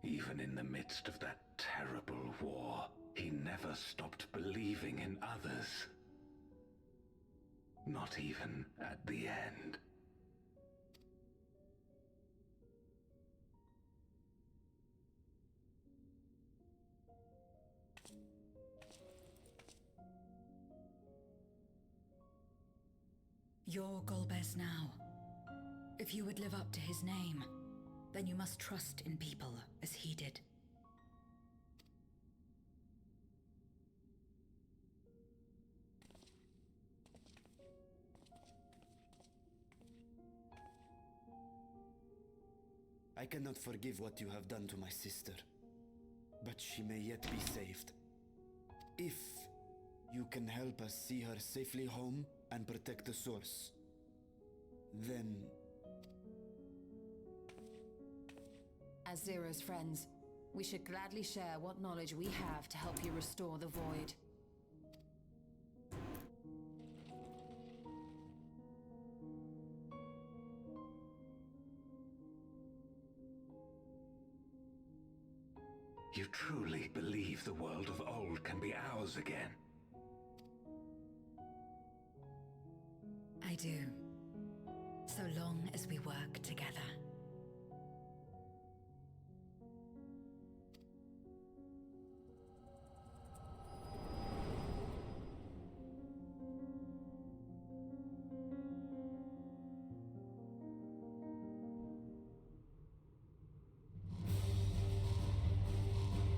Even in the midst of that terrible war, he never stopped believing in others. Not even at the end. You're Golbez now. If you would live up to his name, then you must trust in people as he did. I cannot forgive what you have done to my sister, but she may yet be saved. If you can help us see her safely home and protect the source, then... As Zero's friends, we should gladly share what knowledge we have to help you restore the Void. You truly believe the world of old can be ours again? I do. So long as we work together.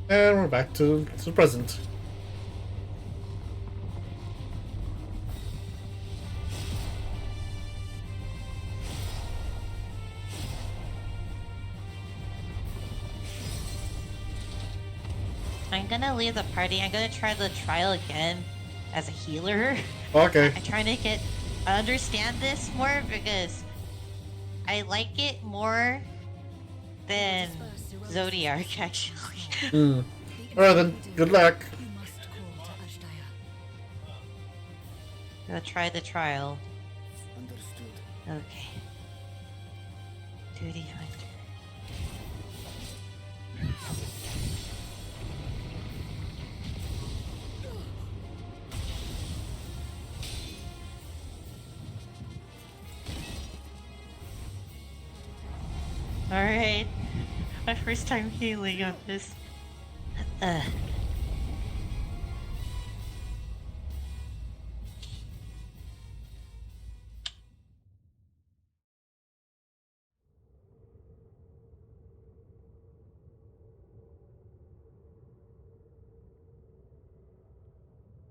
And we're back to the present. I'm gonna leave the party. I'm gonna try the trial again as a healer. Okay. I'm trying to understand this more because I like it more than Zodiark, actually. Alright then, good luck. You must call to Ashdaya. I'll try the trial. Understood. Okay. Duty hunter. Alright. My first time healing on this.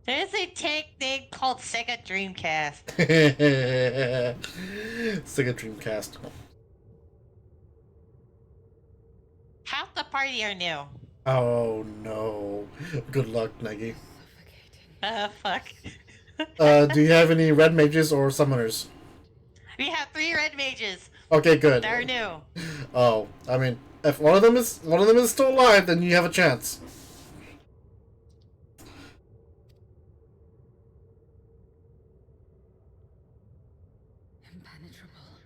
There's a technique called Sega Dreamcast. Sega Dreamcast. Half the party are new. Oh no. Good luck, Negi. Fuck. Do you have any red mages or summoners? We have 3 red mages. Okay, good. They're new. Oh, I mean, if one of them is still alive, then you have a chance. Impenetrable.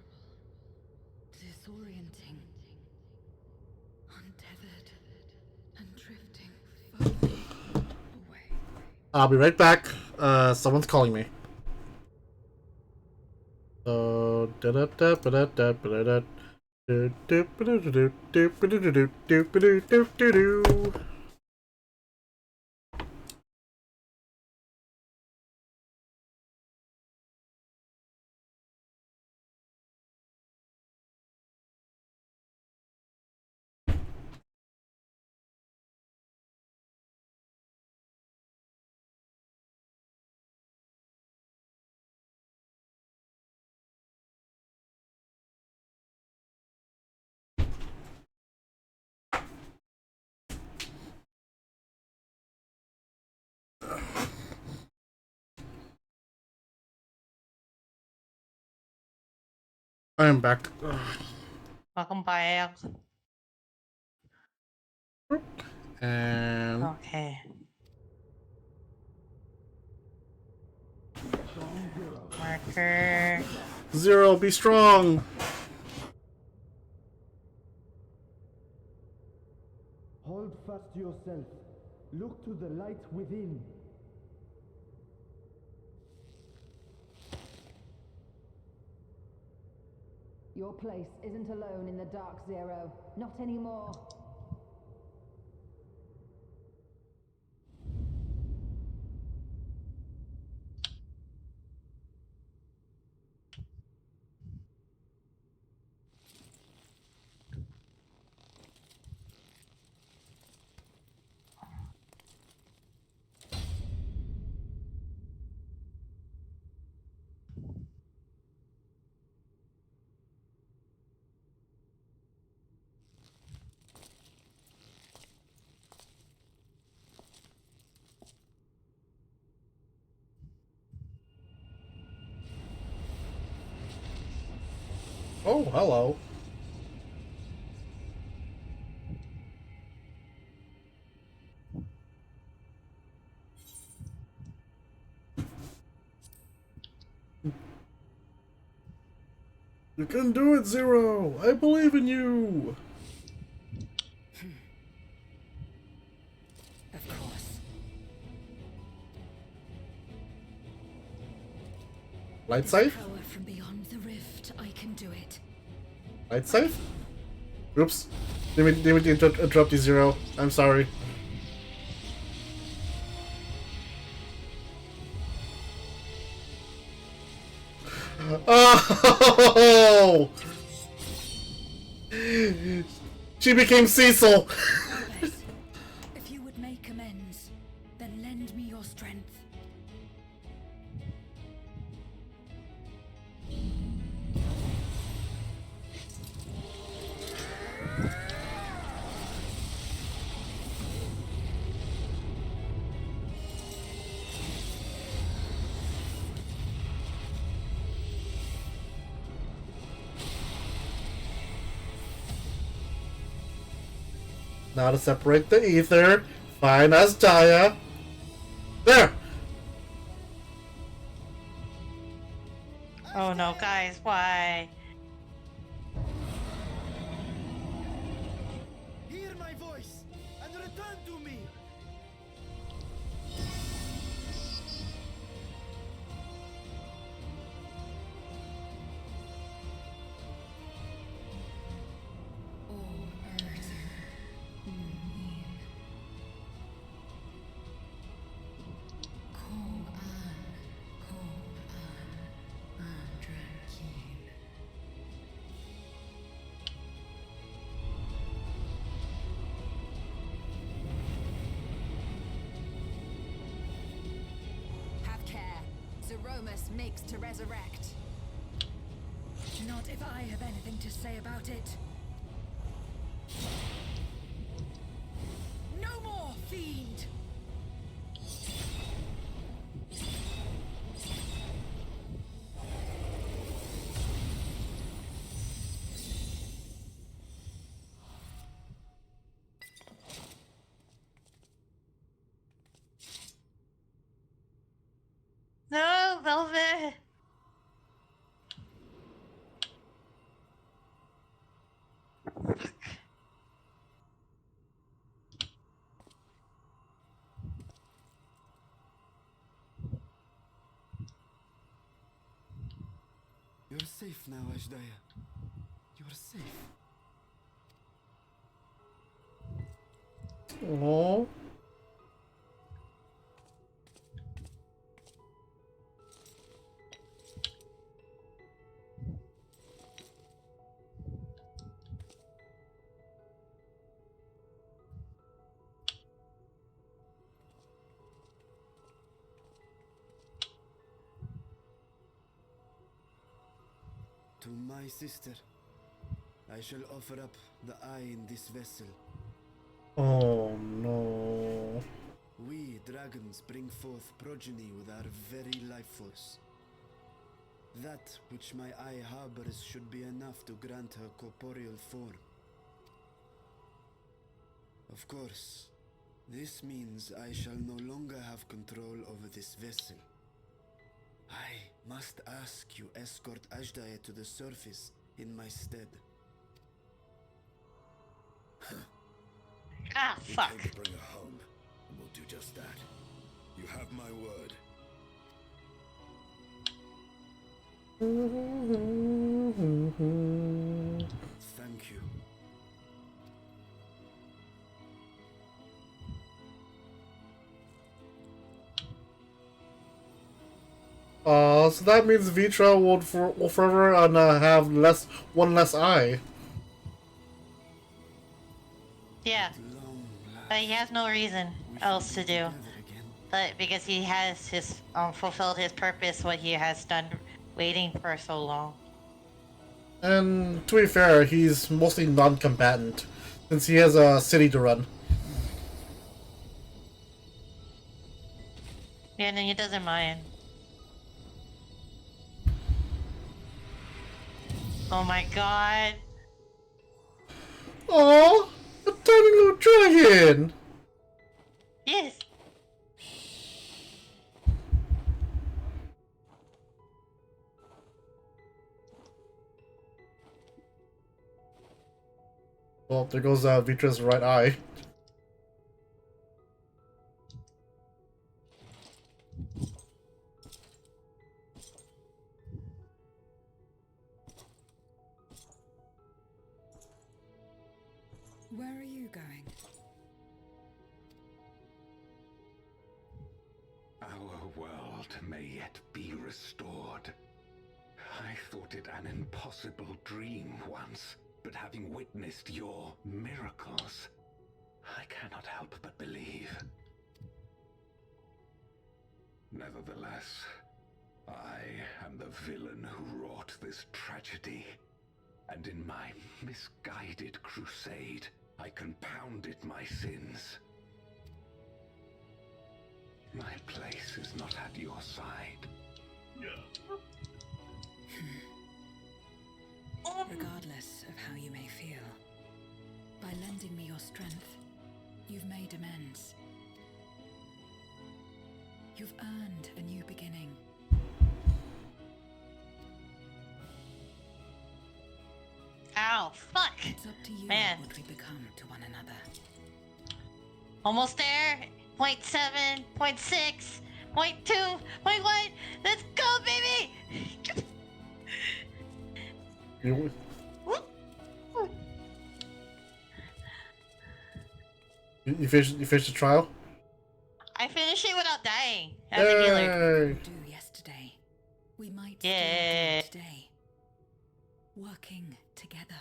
Disorienting. Untethered. And drifting further away. I'll be right back. Someone's calling me. So I am back. Welcome back. And Okay. Marker. Zero, be strong. Hold fast to yourself. Look to the light within. Your place isn't alone in the dark, Zero. Not anymore. Oh, hello. You can do it, Zero! I believe in you! Of course. Light safe? Power from beyond the rift. I can do it. Light safe? Oops. Didn't mean to interrupt you, Zero. I'm sorry. Oh! She became Cecil! If you would make amends, then lend me your strength. Now to separate the ether. Find Asdaya. There! Oh no, guys, why? Hear my voice and return to me. Have care. Zeromus makes to resurrect. Not if I have anything to say about it. No more, fiend! No, Velvet! You're safe now, Ashdaya. You're safe. Oh. To my sister, I shall offer up the eye in this vessel. Oh no. We dragons bring forth progeny with our very life force. That which my eye harbors should be enough to grant her corporeal form. Of course, this means I shall no longer have control over this vessel. I must ask you escort Ashdaya to the surface in my stead. Ah, fuck. We came to bring her home, and we'll do just that. You have my word. Thank you. So that means Vitra will forever have one less eye. Yeah, but he has no reason else to do. But because he has his fulfilled his purpose, what he has done, waiting for so long. And to be fair, he's mostly non-combatant, since he has a city to run. Yeah, and he doesn't mind. Oh my god. Oh, a tiny little dragon! Yes. Well, there goes Vitra's right eye. Where are you going? Our world may yet be restored. I thought it an impossible dream once, but having witnessed your miracles, I cannot help but believe. Nevertheless, I am the villain who wrought this tragedy, and in my misguided crusade, I compounded my sins. My place is not at your side. Regardless of how you may feel, by lending me your strength, you've made amends. You've earned a new beginning. Ow, fuck! It's up to you Man. what we become to one another. Almost there. 0.7, 0.6, 0.2, 0.1. Let's go, baby! You, you finished the trial? I finished it without dying. As a healer. Yay! Do yesterday. We might Yeah. still do today. Working together.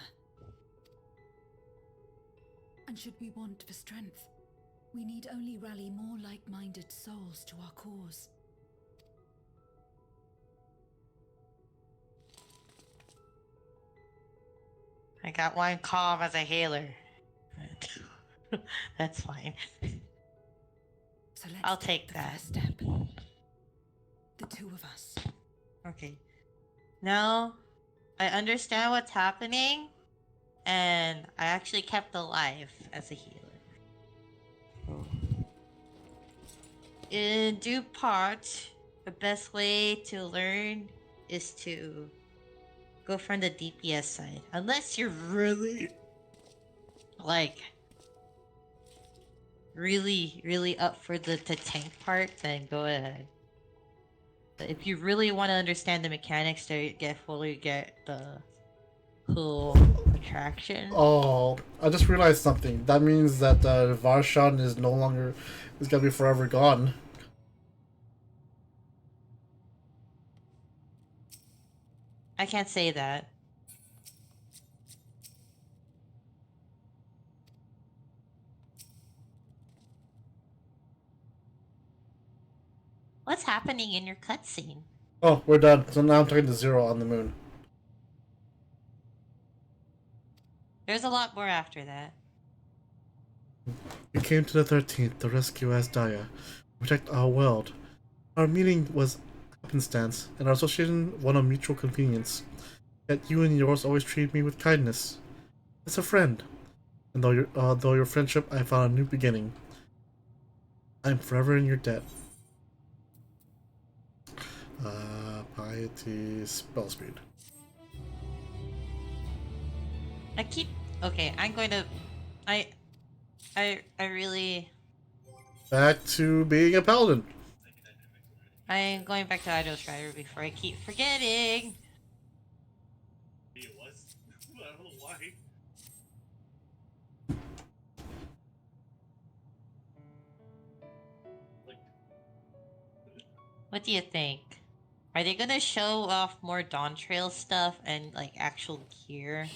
And should we want for strength, we need only rally more like-minded souls to our cause. I got one calm as a healer. That's fine. So let's I'll take the that. first step. The two of us. Okay. Now, I understand what's happening, and I actually kept alive as a healer. In due part, the best way to learn is to go from the DPS side. Unless you're really, like, really up for the tank part, then go ahead. But if you really want to understand the mechanics to fully get the whole attraction. Oh, I just realized something. That means that Varshan is no longer is gonna be forever gone. I can't say that. What's happening in your cutscene? Oh, we're done. So now I'm talking to Zero on the moon. There's a lot more after that. We came to the 13th to rescue Asdaya, protect our world. Our meeting was happenstance, and our association one of mutual convenience. Yet you and yours always treated me with kindness. As a friend. And though your friendship, I found a new beginning. I'm forever in your debt. Piety, spell speed. Okay, I'm going to... I really... Back to being a paladin. I am going back to Idol Strider before I keep forgetting. It was. I don't know why. What do you think? Are they gonna show off more Dawn Trail stuff and like actual gear?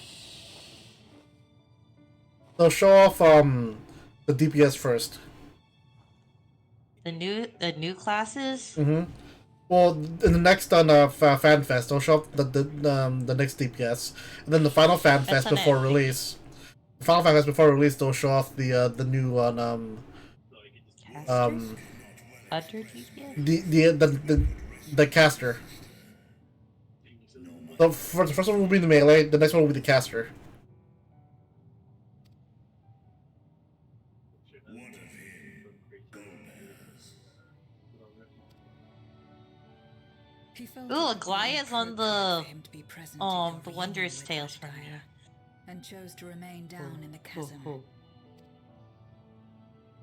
They'll show off the DPS first. The new classes? Mm-hmm. Well, in the next Fan Fest, they'll show up the next DPS, and then the final Fan Fest before release. The final Fan Fest before release, they'll show off the new one Under DPS? the caster. So the first one will be the melee. The next one will be the caster. Ooh, Aglaya's on the Wondrous Tales for me. And chose to remain down in the chasm.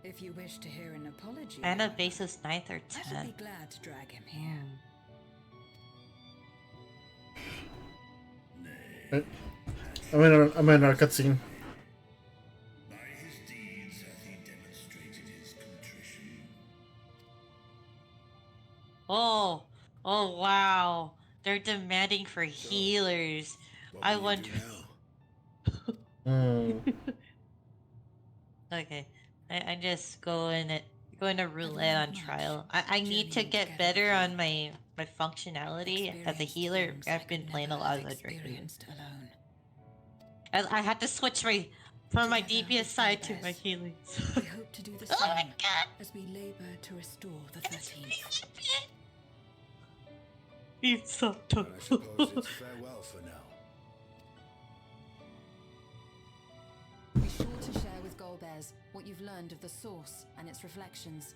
If you wish to hear an apology, Anna basis 9th or 10th. I should be glad to drag him here. I'm in our cutscene. By his deeds hath he demonstrated his contrition. Oh wow. They're demanding for healers. I wonder. Okay. I'm just going to roulette on trial. I need to get better on my functionality as a healer. I've been playing a lot of the Dracoon. I had to switch from my DPS side to my healing. We hope to do the same as we labor to restore the 13th. It's so tough. I suppose it's farewell for now. Be sure to share with Golbez. shares what you've learned of the Source and its reflections,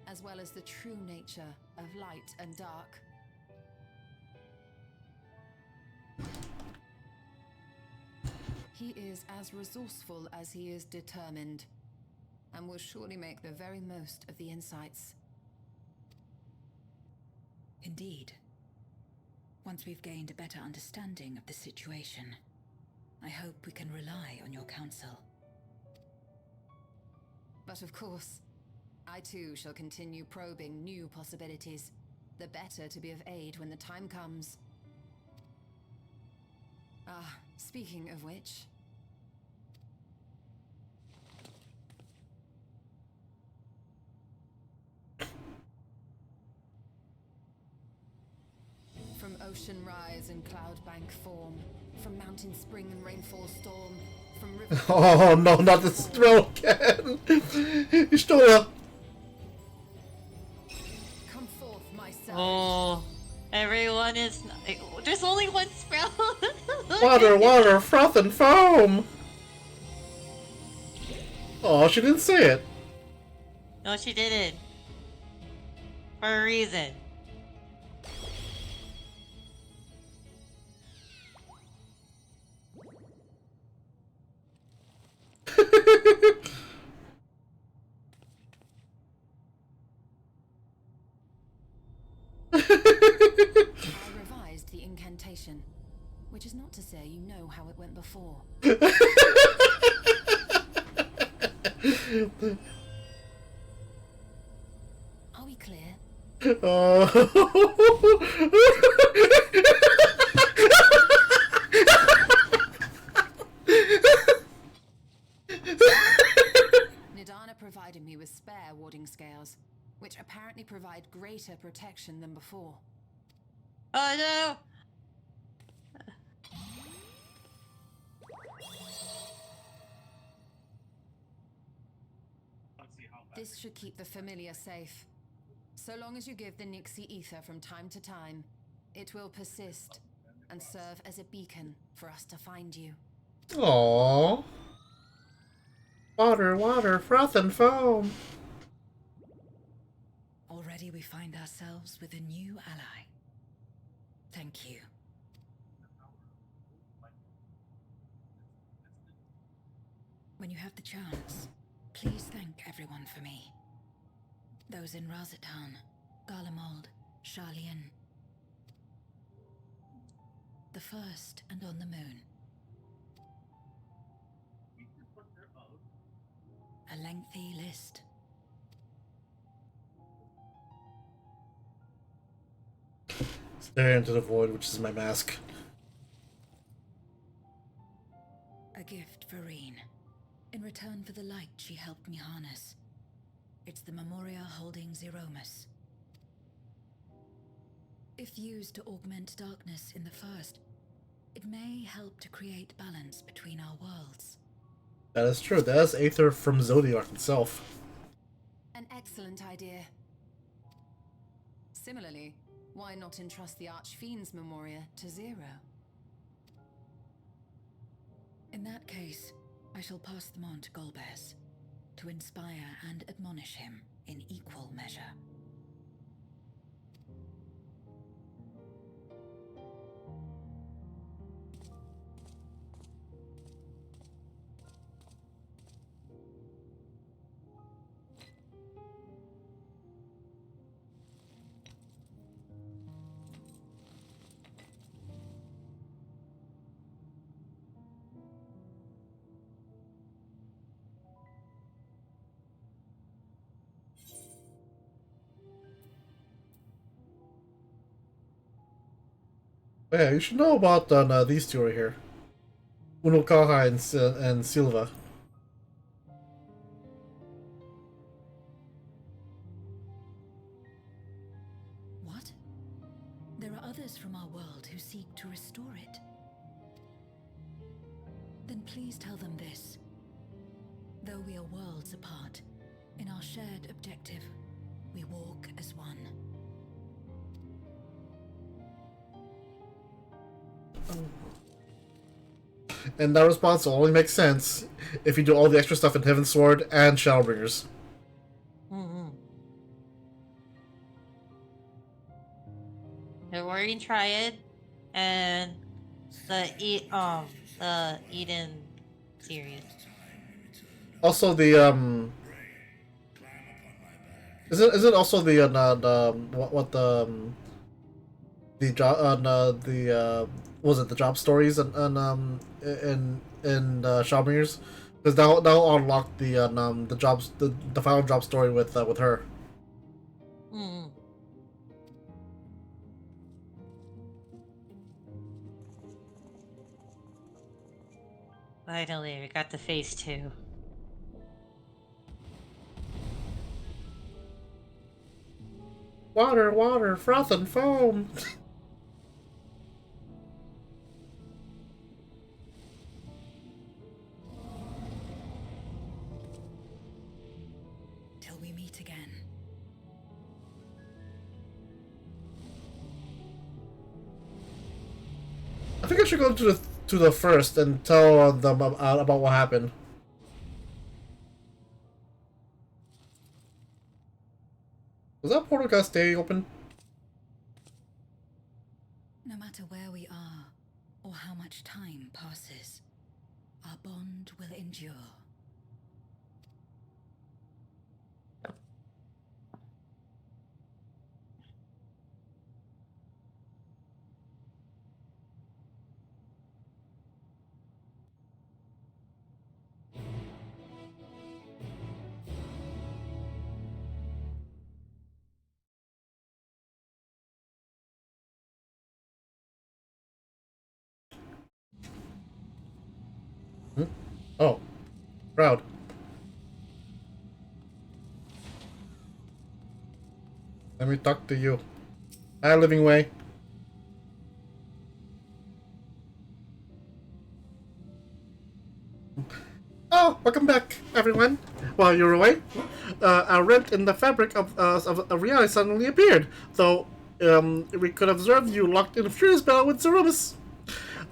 as well as the true nature of light and dark. He is as resourceful as he is determined, and will surely make the very most of the insights. Indeed. Once we've gained a better understanding of the situation, I hope we can rely on your counsel. But of course, I too shall continue probing new possibilities, the better to be of aid when the time comes. Ah, speaking of which... From ocean rise and cloud bank form, from mountain spring and rainfall storm, from river... Oh no, not the spell again! Historia! Come forth, my son. Oh, everyone is. There's only one spell. Water, water, froth and foam! Oh, she didn't say it. No, she didn't. For a reason. I revised the incantation, which is not to say you know how it went before. Are we clear? Nidana provided me with spare warding scales, which apparently provide greater protection than before. Oh no! This should keep the familiar safe. So long as you give the Nixie ether from time to time, it will persist and serve as a beacon for us to find you. Aww. Water, water, froth and foam. Already we find ourselves with a new ally. Thank you. When you have the chance, please thank everyone for me. Those in Razatan, Garlemald, Sharlayan. The First and on the Moon. A lengthy list. Stare into the void, which is my mask. A gift for Reen. In return for the light she helped me harness. It's the Memoria holding Zeromus. If used to augment darkness in the First, it may help to create balance between our worlds. That is true. That is Aether from Zodiac itself. An excellent idea. Similarly, why not entrust the Archfiend's Memoria to Zero? In that case, I shall pass them on to Golbez, to inspire and admonish him in equal measure. Yeah, you should know about these two right here. Unokaha and Silva. What? There are others from our world who seek to restore it. Then please tell them this. Though we are worlds apart, in our shared objective, we walk as one. And that response will only make sense if you do all the extra stuff in Heaven's Sword and Shadowbringers. Mm-hmm. The Warrior Triad and the Eden series. Also the is it also the what the job was it the job stories and in Shadowbringers, because that'll unlock the jobs the final job story with her. Mm-hmm. Finally, we got the phase 2. Water, water, froth and foam. Till we meet again. I think I should go to the first and tell them about what happened. Was that portal gonna stay open? No matter where we are, or how much time passes, our bond will endure. Hmm? Oh, proud. Let me talk to you. Hi, Living Way. Oh, welcome back, everyone. While you were away, a rent in the fabric of reality suddenly appeared, though we could observe you locked in a furious battle with Zeromus.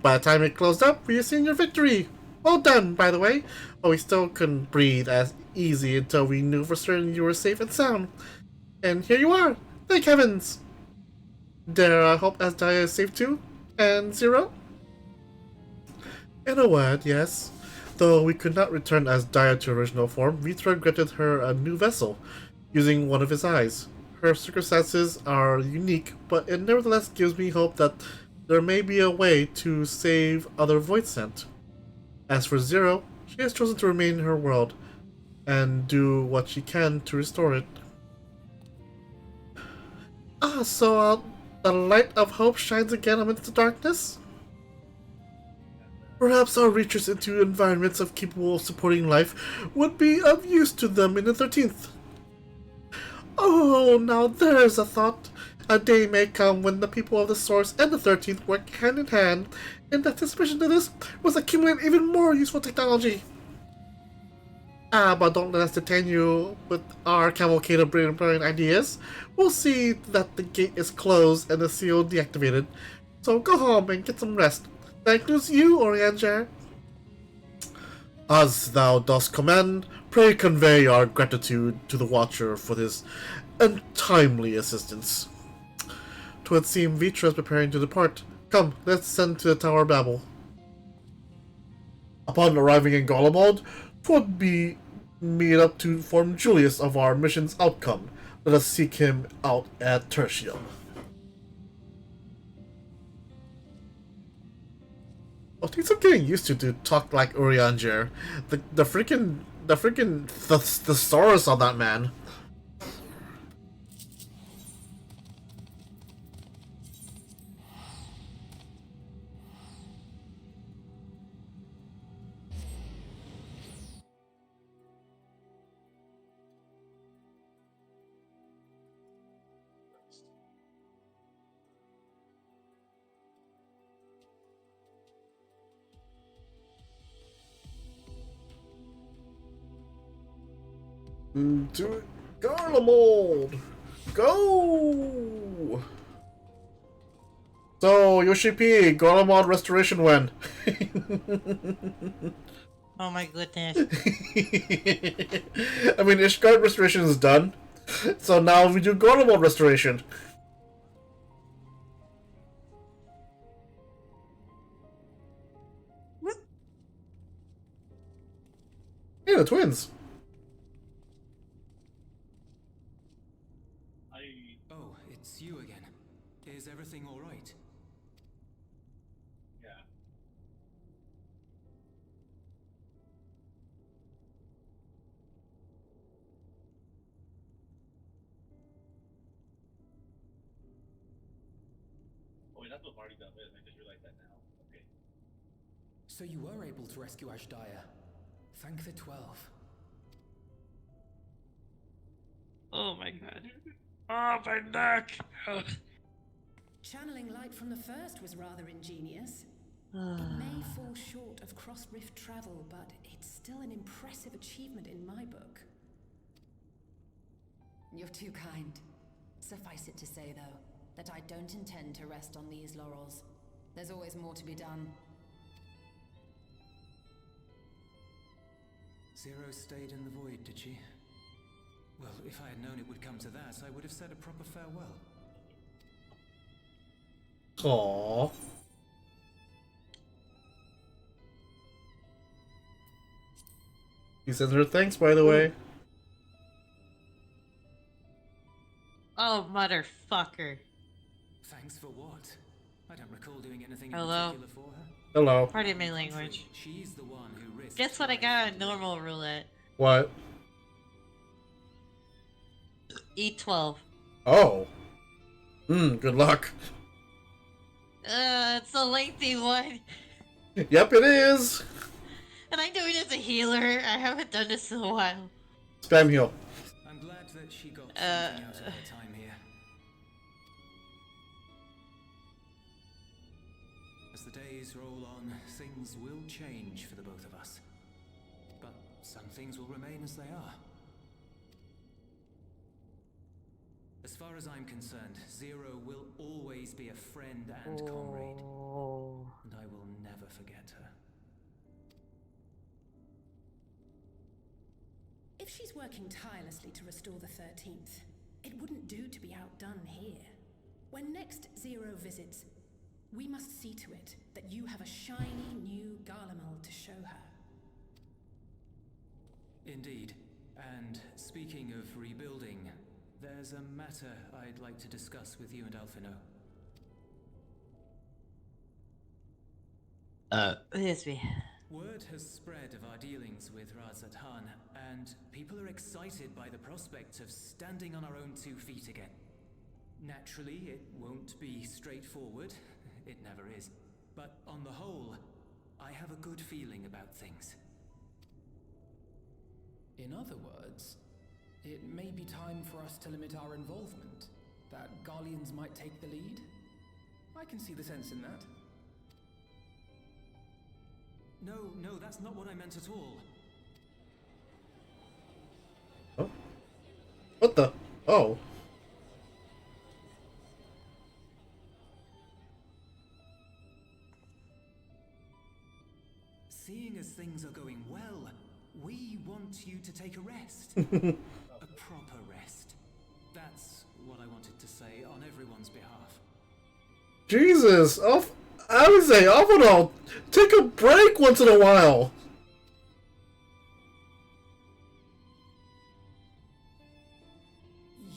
By the time it closed up, we had seen your victory. Well done, by the way. But we still couldn't breathe as easy until we knew for certain you were safe and sound. And here you are. Thank heavens. Dare I hope Asdaya is safe too? And Zero? In a word, yes. Though we could not return Asdaya to original form, Vitra granted her a new vessel, using one of his eyes. Her circumstances are unique, but it nevertheless gives me hope that there may be a way to save other Voidsent. As for Zero, she has chosen to remain in her world, and do what she can to restore it. Ah, so the light of hope shines again amidst the darkness? Perhaps our research into environments of capable of supporting life would be of use to them in the 13th. Oh, now there's a thought. A day may come when the people of the Source and the 13th work hand in hand, in anticipation of this, will accumulate even more useful technology. But don't let us detain you with our cavalcade of brilliant ideas. We'll see that the gate is closed and the seal deactivated. So go home and get some rest. That includes you, Orianger. As thou dost command, pray convey our gratitude to the Watcher for his untimely assistance. 'Twould seem Vitra is preparing to depart. Come, let's send to the Tower of Babel. Upon arriving in Golemald, 'twould be made up to inform Julius of our mission's outcome. Let us seek him out at Tertium. Oh, things I'm getting used to talk like Urianger. The freaking thesaurus on that man. To Garlemald! Go! So, Yoshi P, Golemon Restoration when? Oh my goodness. I mean, Ishgard Restoration is done. So now we do Golemon Restoration. Hey, the twins. Oh, it's you again. Is everything all right? Yeah. Oh, wait, that's what Marty done with. I just realized that now. Okay. So you were able to rescue Ashdaya. Thank the 12. Oh my god. Oh, my neck! Channeling light from the first was rather ingenious. It may fall short of cross-rift travel, but it's still an impressive achievement in my book. You're too kind. Suffice it to say, though, that I don't intend to rest on these laurels. There's always more to be done. Zero stayed in the void, did she? Well, if I had known it would come to that, I would have said a proper farewell. Aww. He sends her thanks, by the way. Oh, motherfucker. Thanks for what? I don't recall doing anything in Hello. particular for her. Hello. Pardon my language. She's the one who risked. Guess what I got on normal roulette? What? E12. Oh. Good luck. It's a lengthy one. Yep, it is. And I do it as a healer. I haven't done this in a while. Spam heal. I'm glad that she got something out of her time here. As the days roll on, things will change for the both of us. But some things will remain as they are. As far as I'm concerned, Zero will always be a friend and comrade. And I will never forget her. If she's working tirelessly to restore the 13th, it wouldn't do to be outdone here. When next Zero visits, we must see to it that you have a shiny new Garlemald to show her. Indeed. And speaking of rebuilding, there's a matter I'd like to discuss with you and Alphino. Yes, me. Word has spread of our dealings with Razat Han, and people are excited by the prospect of standing on our own 2 feet again. Naturally, it won't be straightforward. It never is. But on the whole, I have a good feeling about things. In other words, it may be time for us to limit our involvement. That Garleans might take the lead. I can see the sense in that. No, that's not what I meant at all. Oh. What the? Oh. Seeing as things are going well, we want you to take a rest. A proper rest. That's what I wanted to say on everyone's behalf. Jesus, I would say, Alphino, take a break once in a while.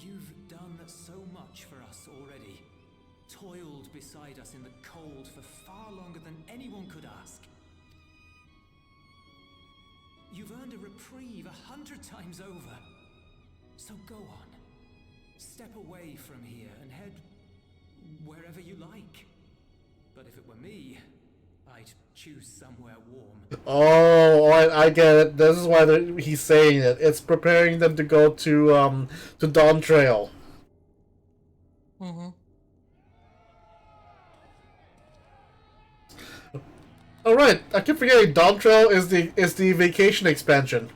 You've done so much for us already. Toiled beside us in the cold for far longer than anyone could ask. You've earned a reprieve 100 times over. So go on. Step away from here and head wherever you like. But if it were me, I'd choose somewhere warm. Oh, I get it. This is why he's saying it. It's preparing them to go to Dawn Trail. Mm-hmm. All right, I keep forgetting. Dawn Trail is the vacation expansion.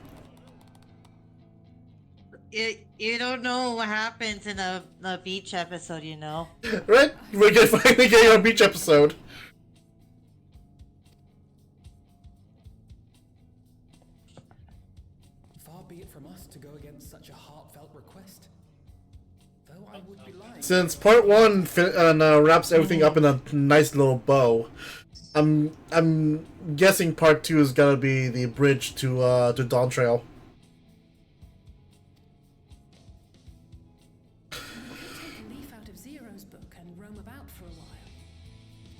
You don't know what happens in a beach episode, you know. Right? We're gonna finally get our beach episode. Far be it from us to go against such a heartfelt request. Though I would be lying. Since part 1 wraps everything up in a nice little bow, I'm guessing part 2 is gonna be the bridge to Dawntrail. Take a leaf out of Zero's book and roam about for a while.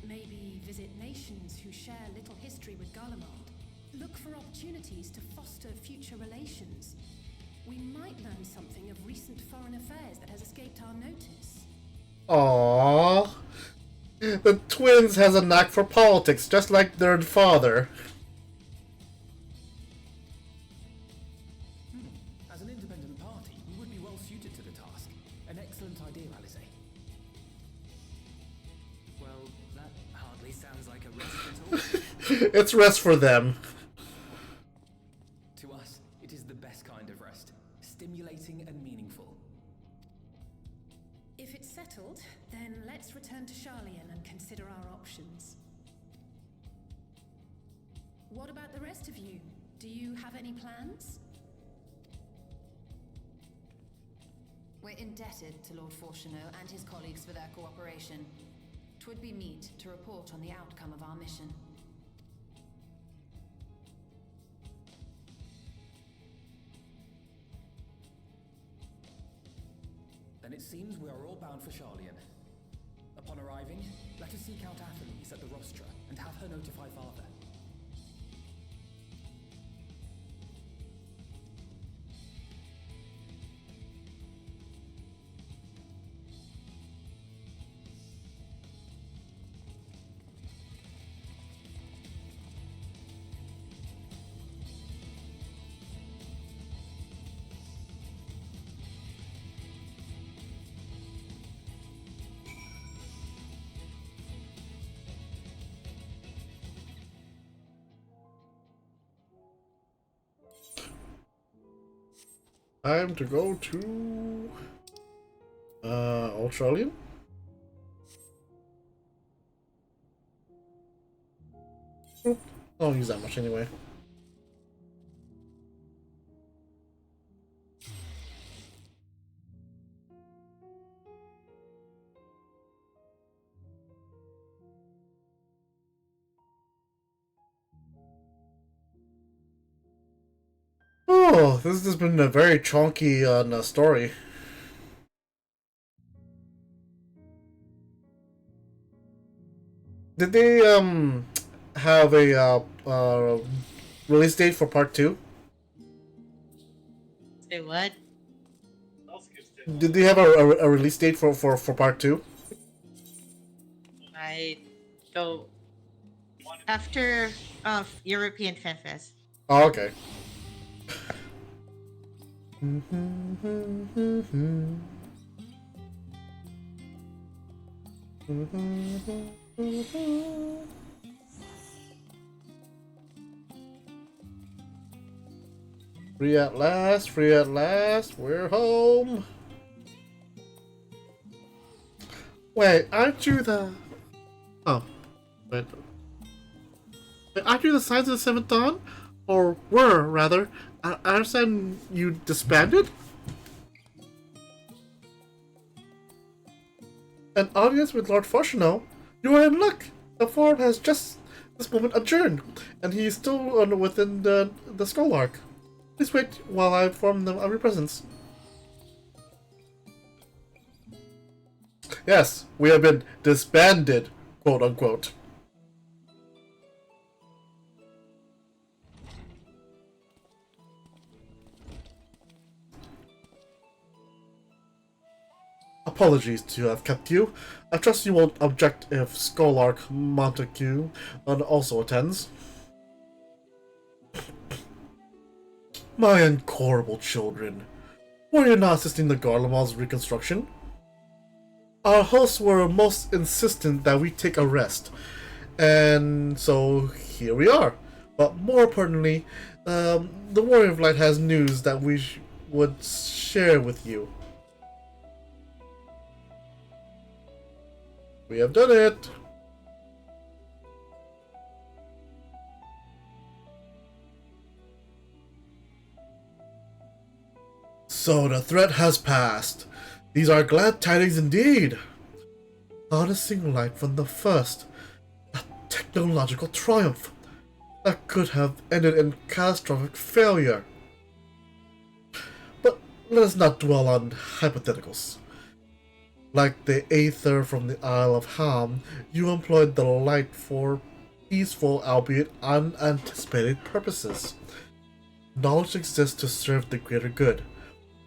Maybe visit nations who share little history with Garlemald. Look for opportunities to foster future relations. We might learn something of recent foreign affairs that has escaped our notice. Aww. The twins has a knack for politics, just like their father. As an independent party, we would be well suited to the task. An excellent idea, Alice. Well, that hardly sounds like a rest at all. It's rest for them. To us, it is the best kind of rest. Stimulating and meaningful. If it's settled, then let's return to Sharlayan and consider our options. What about the rest of you? Do you have any plans? We're indebted to Lord Fortuneau and his colleagues for their cooperation. 'Twould be meet to report on the outcome of our mission. Then it seems we are all bound for Sharlayan. Upon arriving, let us seek out Atheles at the rostra and have her notify father. Time to go to Australian. I don't use that much anyway. Oh, this has been a very chunky story. Did they have a release date for part 2? Say what? Did they have a release date for part 2? I don't. After European Fan Fest. Oh, okay. Free at last, we're home. Wait, aren't you the... Oh, wait. Aren't you the Signs of the Seventh Dawn? Or were, rather. I understand you disbanded? An audience with Lord Fortuneau? You are in luck! The forum has just this moment adjourned, and he is still within the Skull-Ark. Please wait while I inform them of your presence. Yes, we have been disbanded, quote-unquote. Apologies to have kept you. I trust you won't object if Skull-Ark Montague also attends. My incorrigible children. Were you not assisting the Garlemald's reconstruction? Our hosts were most insistent that we take a rest. And so here we are. But more importantly, the Warrior of Light has news that would share with you. We have done it! So the threat has passed. These are glad tidings indeed. Harnessing light from the first. A technological triumph that could have ended in catastrophic failure. But let us not dwell on hypotheticals. Like the Aether from the Isle of Ham, you employed the light for peaceful, albeit unanticipated purposes. Knowledge exists to serve the greater good.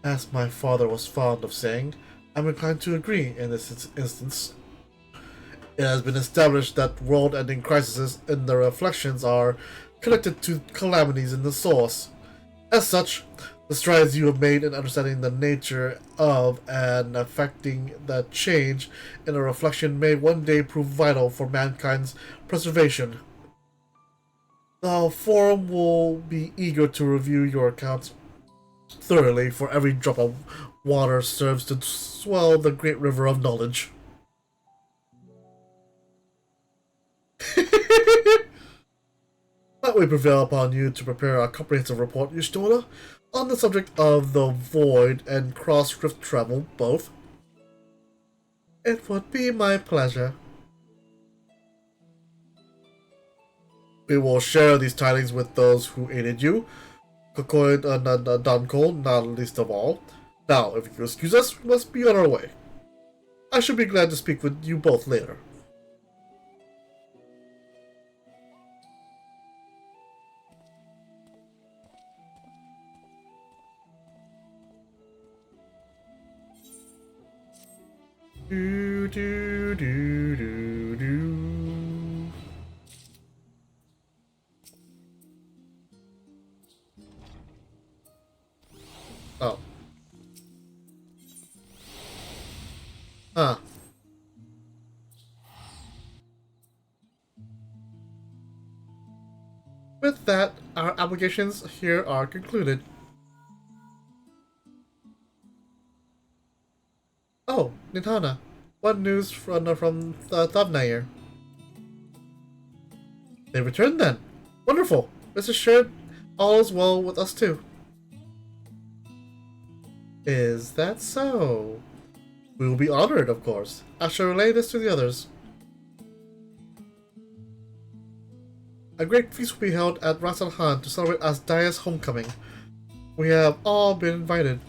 As my father was fond of saying, I'm inclined to agree in this instance. It has been established that world-ending crises in the reflections are connected to calamities in the source. As such, the strides you have made in understanding the nature of and affecting the change in a reflection may one day prove vital for mankind's preservation. The Forum will be eager to review your accounts thoroughly, for every drop of water serves to swell the great river of knowledge. That we prevail upon you to prepare a comprehensive report, Y'shtola, on the subject of the void and cross-rift travel both. It would be my pleasure. We will share these tidings with those who aided you, Kokoid and Dunkle, not least of all. Now, if you excuse us, we must be on our way. I should be glad to speak with you both later. Do do do do do. Oh. Huh. With that, our obligations here are concluded. Oh, Nitana, what news from Thavnair? They returned then. Wonderful. Rest assured, all is well with us too. Is that so? We will be honored, of course. I shall relay this to the others. A great feast will be held at Ras Al Khan to celebrate Asdaya's homecoming. We have all been invited.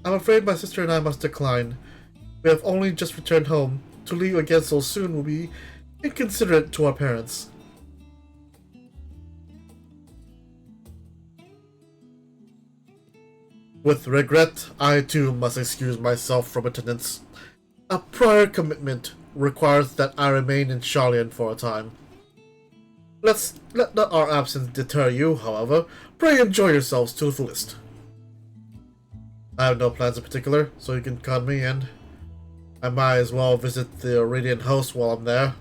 I'm afraid my sister and I must decline. We have only just returned home. To leave again so soon will be inconsiderate to our parents. With regret, I too must excuse myself from attendance. A prior commitment requires that I remain in Sharlayan for a time. Let not our absence deter you, however. Pray enjoy yourselves to the fullest. I have no plans in particular, so you can count me in. I might as well visit the Radiant Host while I'm there.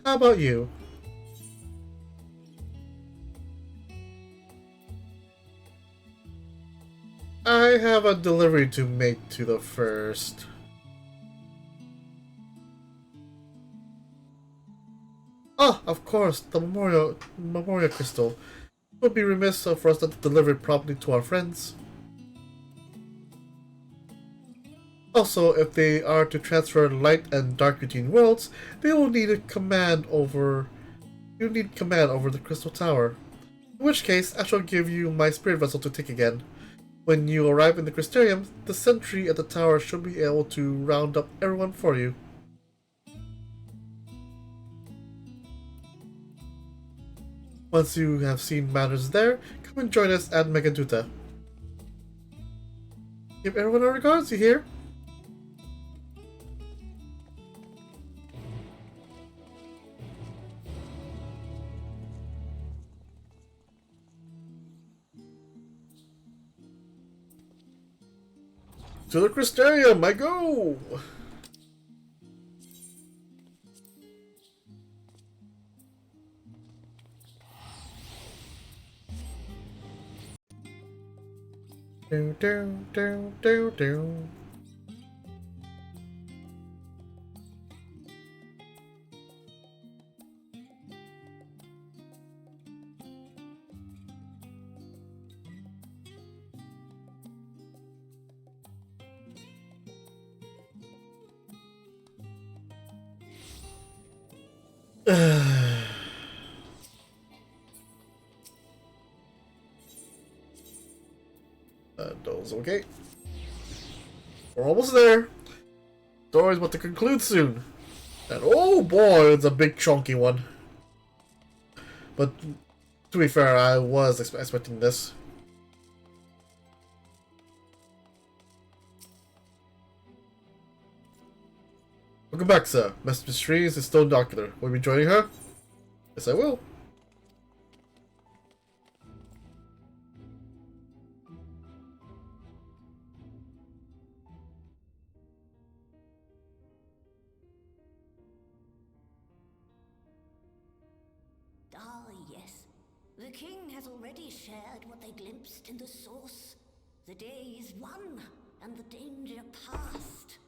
How about you? I have a delivery to make to the first. Ah, of course, the memorial crystal. It would be remiss for us not to deliver it properly to our friends. Also, if they are to transfer light and dark between worlds, they will need command over the crystal tower. In which case, I shall give you my spirit vessel to take again. When you arrive in the Crystarium, the sentry at the tower should be able to round up everyone for you. Once you have seen matters there, come and join us at Megaduta. Give everyone our regards, you hear? To the Crystarium, I go! Do, do, do, do, do. Those okay. We're almost there. Story's about to conclude soon. And oh boy, it's a big chunky one. But to be fair, I was expecting this. Welcome back, sir. Miss Mysteries is still Doctor. Will you be joining her? Yes, I will. Ah, yes. The king has already shared what they glimpsed in the source. The day is won, and the danger past.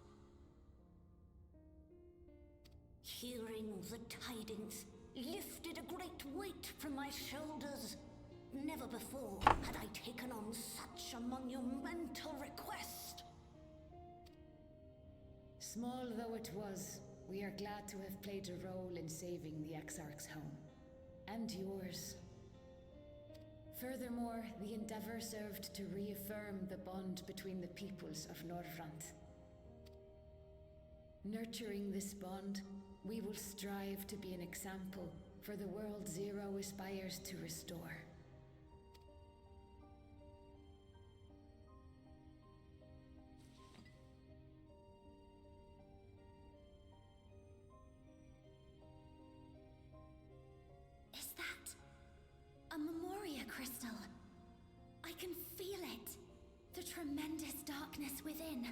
Hearing the tidings lifted a great weight from my shoulders. Never before had I taken on such a monumental request. Small though it was, we are glad to have played a role in saving the Exarch's home. And yours. Furthermore, the endeavor served to reaffirm the bond between the peoples of Norvrant. Nurturing this bond, we will strive to be an example for the world Zero aspires to restore. Is that a Memoria crystal? I can feel it. The tremendous darkness within.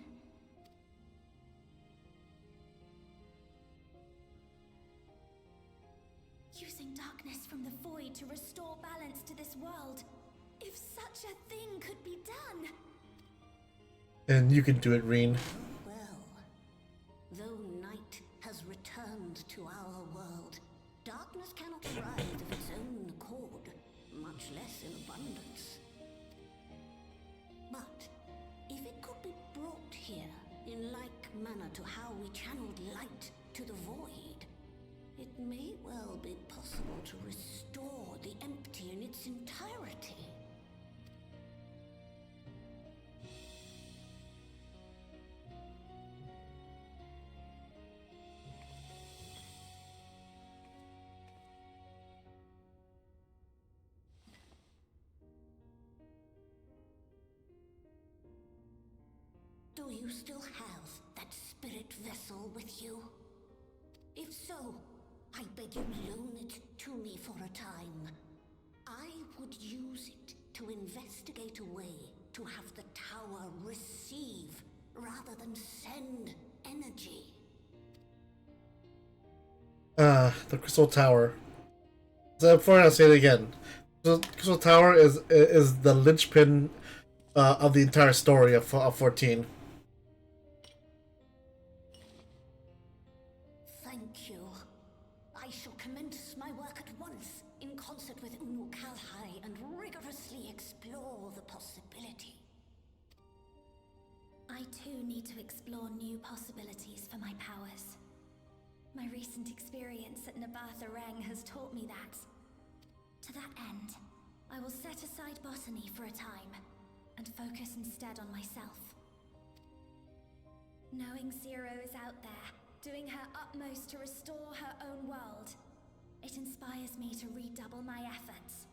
Using darkness from the void to restore balance to this world. If such a thing could be done. And you can do it, Reen. Well, though night has returned to our world, darkness cannot rise of its own accord, much less in abundance. But if it could be brought here in like manner to how we channeled light to the void, it may well be possible to restore the empty in its entirety. Do you still have that spirit vessel with you? If so, I beg you loan it to me for a time. I would use it to investigate a way to have the tower receive rather than send energy. The Crystal Tower. So before I say it again, the Crystal Tower is the linchpin of the entire story of 14. Thank you. I shall commence my work at once, in concert with Unu Kalhai, and rigorously explore the possibility. I too need to explore new possibilities for my powers. My recent experience at Nabatha Reng has taught me that. To that end, I will set aside botany for a time, and focus instead on myself. Knowing Zero is out there, doing her utmost to restore her own world, it inspires me to redouble my efforts.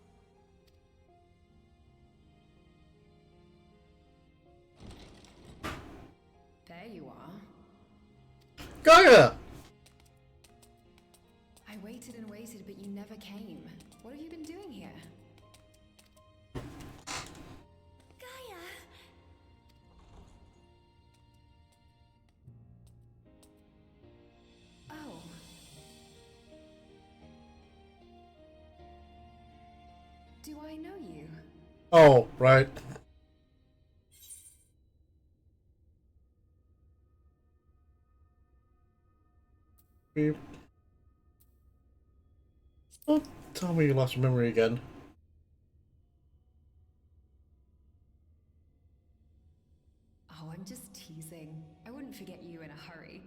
There you are. Gaia! I waited and waited, but you never came. What have you been doing here? Gaia! Oh. Do I know you? Oh, right. Beep. Don't tell me you lost your memory again. Oh, I'm just teasing. I wouldn't forget you in a hurry.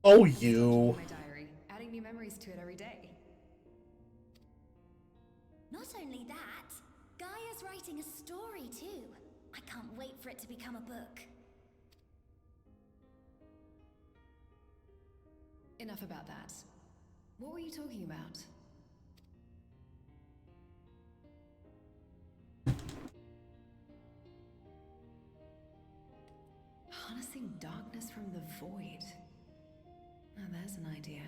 Oh, I'm still you. checking my diary, adding new memories to it every day. Not only that, Gaia's writing a story too. I can't wait for it to become a book. Enough about that. What were you talking about? Harnessing darkness from the void. Now there's an idea.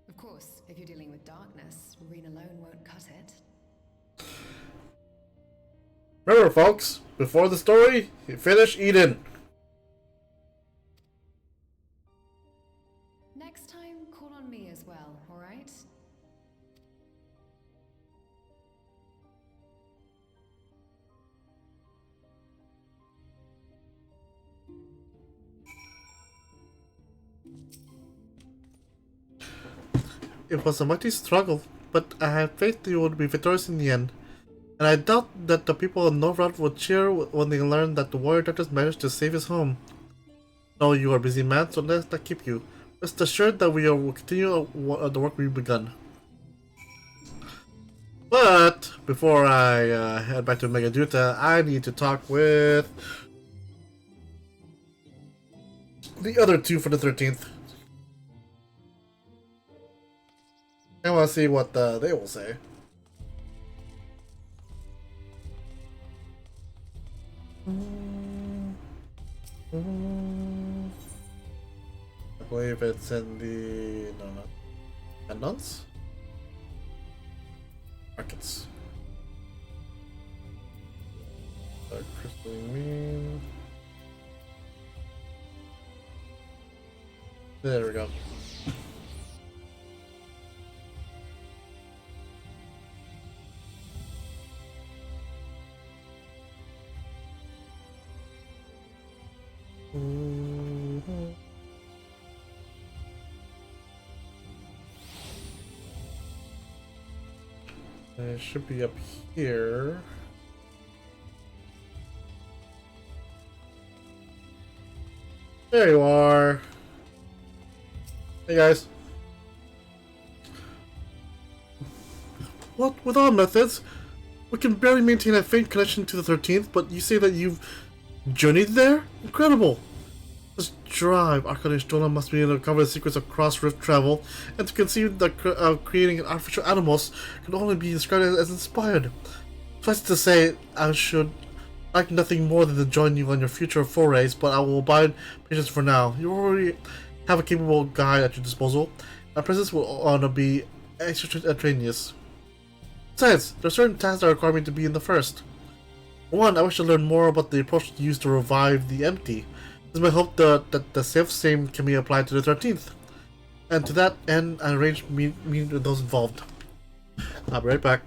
Of course, if you're dealing with darkness, Reen alone won't cut it. Remember, folks, before the story, you finish Eden. Next time, call on me as well, alright? It was a mighty struggle, but I had faith you would be victorious in the end. And I doubt that the people of Novrad would cheer when they learned that the warrior doctors managed to save his home. No, you are a busy man, so let's not keep you. Rest assured that we will continue the work we've begun. But before I head back to Megaduta, I need to talk with the other two for the 13th. I want to see what they will say. I believe it's in the Pendants? Markets. Crystal mean. There we go. It should be up here. There you are. Hey guys. What? With our methods, we can barely maintain a faint connection to the 13th, but you say that you've journeyed there? Incredible! This drive, Arcanist Jola must be able to uncover the secrets of cross-rift travel, and to conceive that creating an artificial animals can only be described as inspired. Suffice to say, I should like nothing more than to join you on your future forays, but I will abide patience for now. You already have a capable guide at your disposal. My presence will be extraneous. Besides, there are certain tasks that require me to be in the first. One, I wish to learn more about the approach used to revive the empty. It is my hope that the same can be applied to the 13th. And to that end, I arranged meeting with those involved. I'll be right back.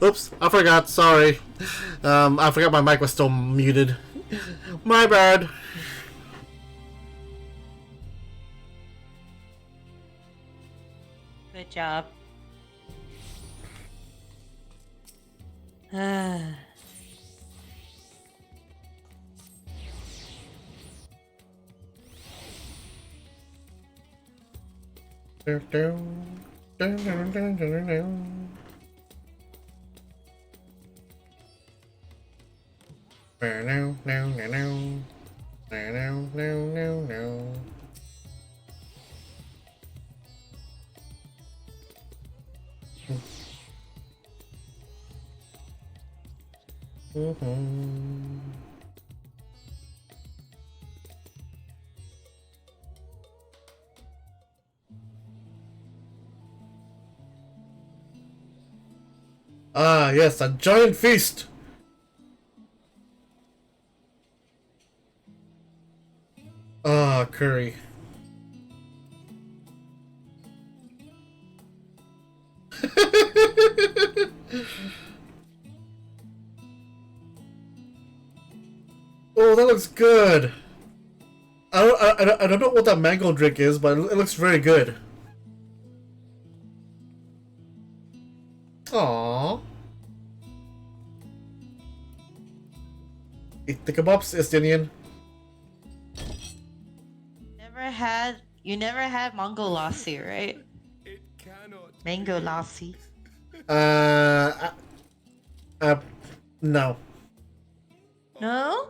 Oops, I forgot. Sorry. I forgot my mic was still muted. My bad. Good job. Ah, yes, a giant feast. Ah, curry. Oh, that looks good. I don't know what that mango drink is, but it looks very good. Aww. Eat the kebabs, Estinian. You never had mango lassi, right? It cannot. Mango lassi. No. No?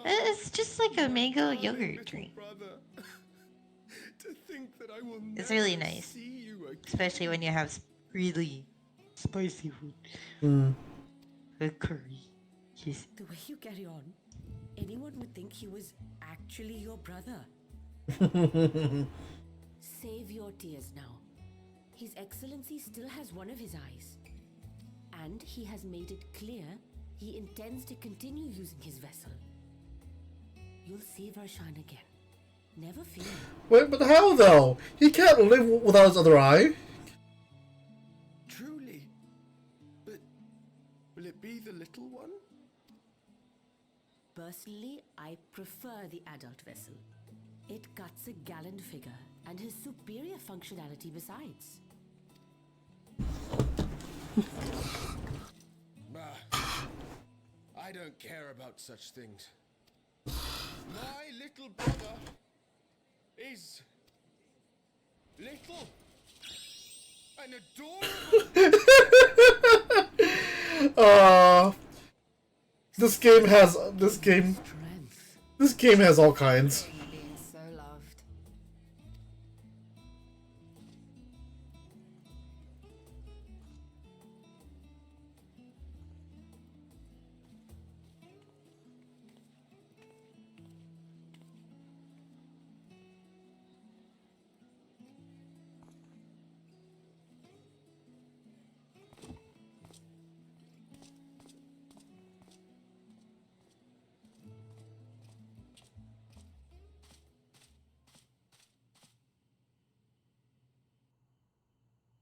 It's just like a mango yogurt drink. It's really nice. Especially when you have really spicy food. A curry. Yes. The way you carry on, anyone would think he was actually your brother. Save your tears now. His Excellency still has one of his eyes. And he has made it clear he intends to continue using his vessel. You'll see Varshan again. Never fear. Wait, but how though? He can't live without his other eye. Truly? But will it be the little one? Personally, I prefer the adult vessel. It cuts a gallant figure and has superior functionality besides. I don't care about such things. My little brother is little and adorable. This game has all kinds. So loved.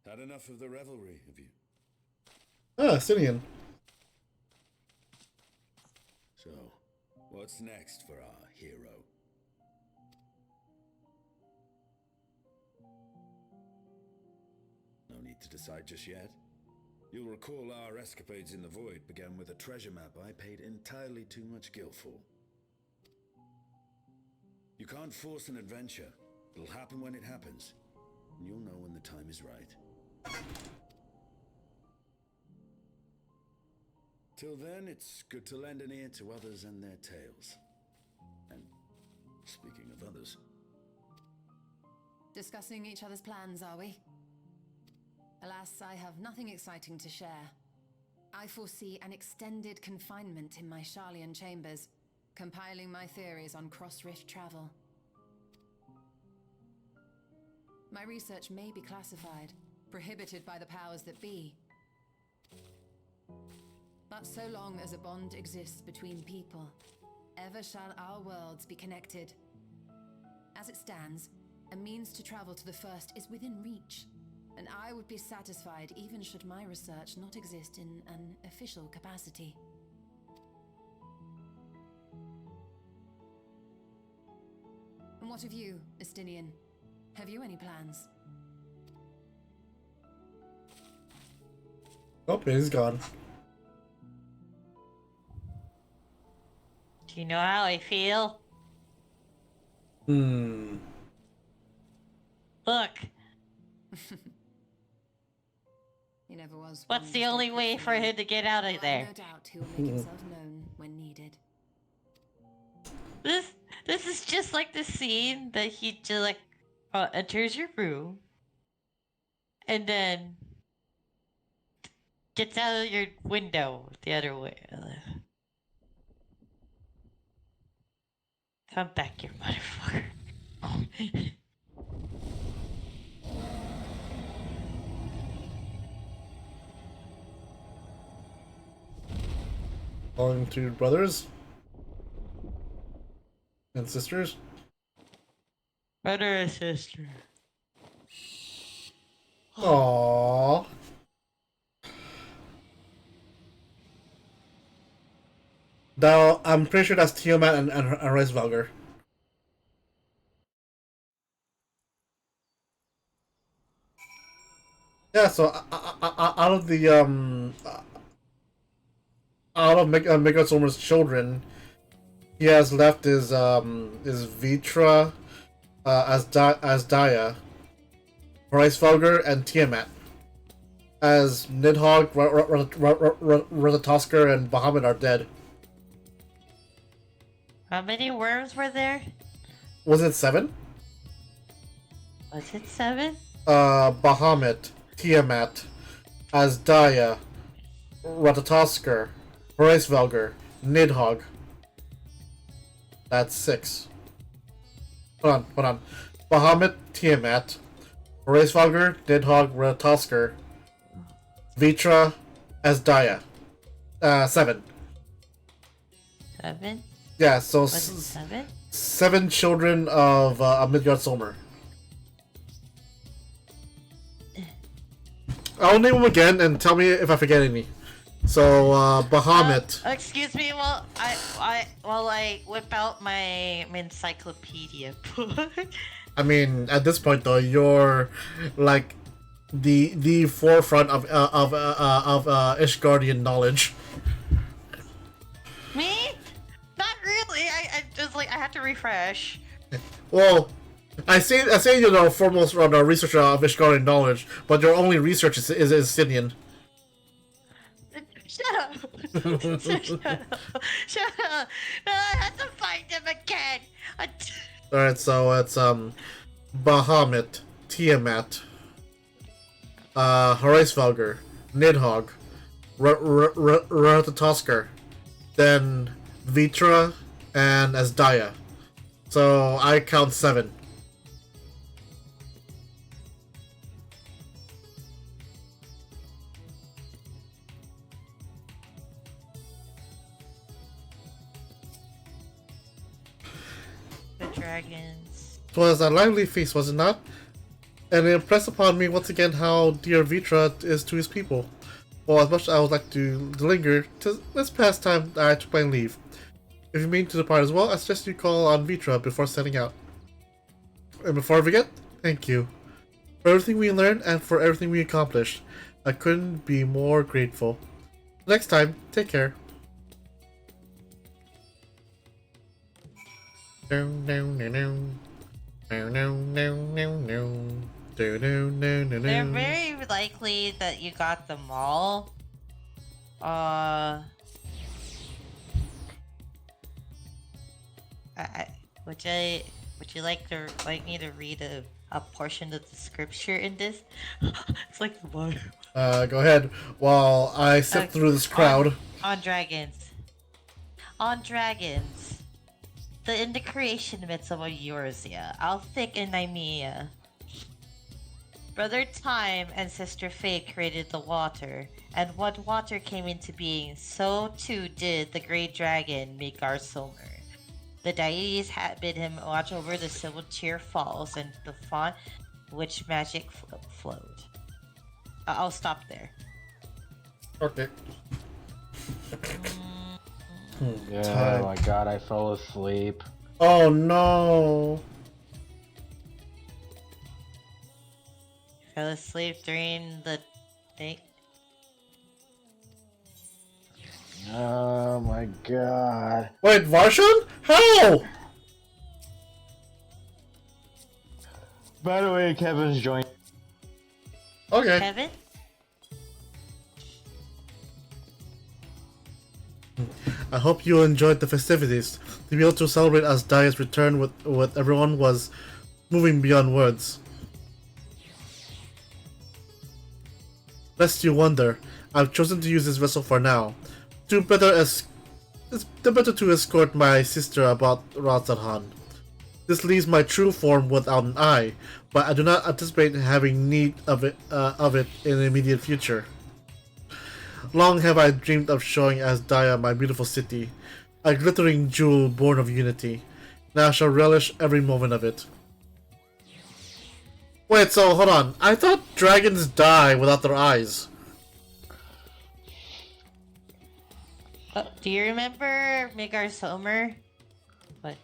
Had enough of the revelry, have you? Ah, Estinian. So, what's next for our hero? No need to decide just yet. You'll recall our escapades in the Void began with a treasure map I paid entirely too much gil for. You can't force an adventure. It'll happen when it happens. And you'll know when the time is right. Till then, it's good to lend an ear to others and their tales. And speaking of others... Discussing each other's plans, are we? Alas, I have nothing exciting to share. I foresee an extended confinement in my Sharlayan chambers, compiling my theories on cross-rift travel. My research may be classified, prohibited by the powers that be. But so long as a bond exists between people, ever shall our worlds be connected. As it stands, a means to travel to the First is within reach. and I would be satisfied even should my research not exist in an official capacity. And what of you, Estinian? Have you any plans? Oh, he's gone. Do you know how I feel? Hmm. Look. He never was. What's the only way for him to get out of there? No doubt he'll make himself known when needed. This is just like the scene that he just like enters your room and then gets out of your window the other way. Come back here, motherfucker. Calling to brothers and sisters. Brother and sister. Aww. Now, I'm pretty sure that's Tiamat and Reisvalger. Yeah, so out of the out of Megasomer's children, he has left his Vitra, as Daya, Reisvalger, and Tiamat. As Nidhogg, Ratatoskr, and Bahamut are dead. How many worms were there? Was it 7? Was it 7? Bahamut, Tiamat, Asdaya, Ratatoskr, Reisvalger, Nidhogg. That's 6. Hold on. Bahamut, Tiamat, Reisvalger, Nidhogg, Ratatoskr, Vitra, Asdaya. 7. 7? Yeah, so Was it 7? 7 children of Midgardsormr. I'll name them again and tell me if I forget any. So Bahamut. Excuse me, while I whip out my encyclopedia book. I mean, at this point though, you're like the forefront of Ishgardian knowledge. Me? Not really. I just like I had to refresh. Well, I say you're the foremost researcher of Ishgardian knowledge, but your only research is Scythian. Shut up! Shut up! Shut up! No, I had to find him again. Alright, so it's Bahamut, Tiamat, Reisvalger, Nidhogg, Ratatoskr, then Vitra, and Asdaya. So I count 7. The dragons. 'Twas a lively feast, was it not? And it impressed upon me once again how dear Vitra is to his people. Well, as much as I would like to linger, let's pass time I took my leave. If you mean to depart as well, I suggest you call on Vitra before setting out. And before I forget, thank you. For everything we learned and for everything we accomplished. I couldn't be more grateful. Next time, take care. They're very likely that you got them all. Would you like me to read a portion of the scripture in this? It's like the Bible. Go ahead while I sift through this crowd. On dragons. On dragons. In the creation myths of Eorzea, Althik and Nymea, Brother Time and Sister Fate created the water, and when water came into being, so too did the great dragon Midgardsormr. The deities had bid him watch over the Silvertear Falls and the font which magic flowed. I'll stop there. Okay. Oh my god, I fell asleep. Oh no. Fell asleep during the thing. Oh my god. Wait, Varshan? How? By the way, Kevin's joined. Okay. Kevin? I hope you enjoyed the festivities. To be able to celebrate as Daya's return with everyone was moving beyond words. Lest you wonder, I've chosen to use this vessel for now. It's better to escort my sister about Razathan. This leaves my true form without an eye, but I do not anticipate having need of it in the immediate future. Long have I dreamed of showing Asdaya my beautiful city, a glittering jewel born of unity. Now I shall relish every moment of it. Wait, so hold on. I thought dragons die without their eyes. Do you remember Migar Somer? What?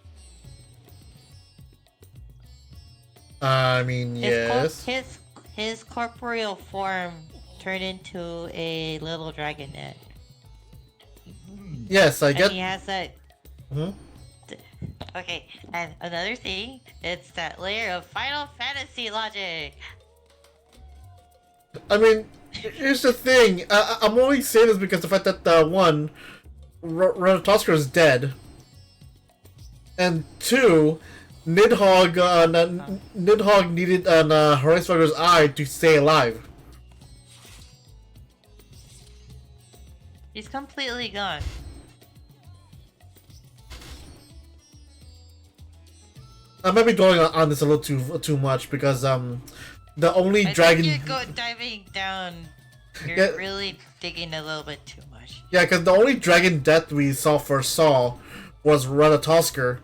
I mean, yes. His corporeal form turned into a little dragonette. Yes, I get. And he has that. Hmm? Okay, and another thing, it's that layer of Final Fantasy logic. I mean, here's the thing. I'm only saying this because the fact that one, Ratatoskr is dead, and two, Nidhogg needed an Hornswogger's eye to stay alive. He's completely gone. I might be going on this a little too much because the only dragon. Think you're diving down. You're really digging a little bit too much. Yeah, because the only dragon death we first saw was Ratatoskr,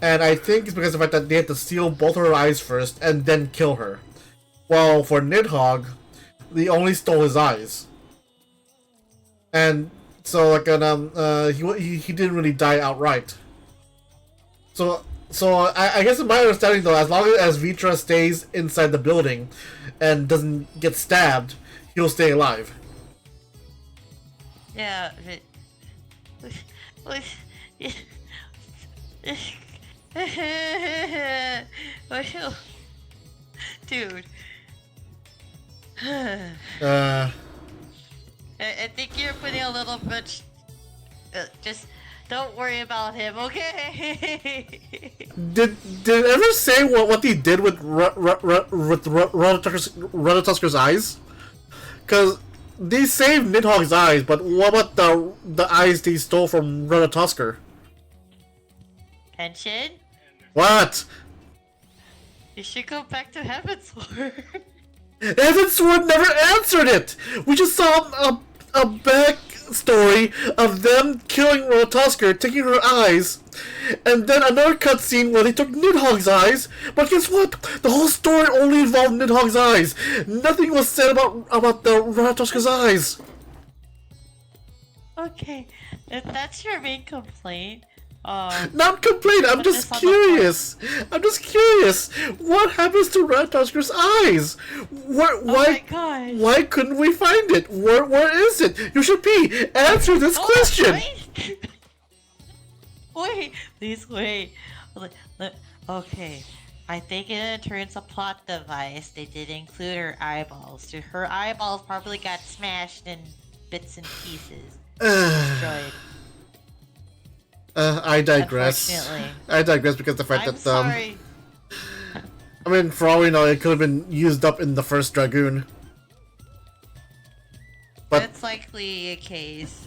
and I think it's because of the fact that they had to steal both her eyes first and then kill her. While for Nidhogg, they only stole his eyes, and so like he didn't really die outright. So I guess in my understanding though, as long as Vitra stays inside the building and doesn't get stabbed, he'll stay alive. Yeah. Dude. I think you're putting a little bit. Just don't worry about him, okay? Did it ever say what he did with Ratatoskr's eyes? Because they saved Nidhogg's eyes, but what about the eyes they stole from Ratatoskr? Tension? What? You should go back to Heavensward. Heavensward never answered it! We just saw a backstory of them killing Ratatoskr, taking her eyes, and then another cutscene where they took Nidhogg's eyes, but guess what? The whole story only involved Nidhogg's eyes. Nothing was said about the Ratatoskr's eyes. Okay, if that's your main complaint, not complaint, I'm just curious. I'm just curious. What happens to Ratatoskr's eyes? Why couldn't we find it? Where is it? You should answer this question. Wait, please wait. Okay, I think in terms of plot device, they did include her eyeballs. Her eyeballs probably got smashed in bits and pieces, destroyed. I digress. I digress because the fact I'm sorry. I mean, for all we know, it could have been used up in the first Dragoon. But that's likely a case.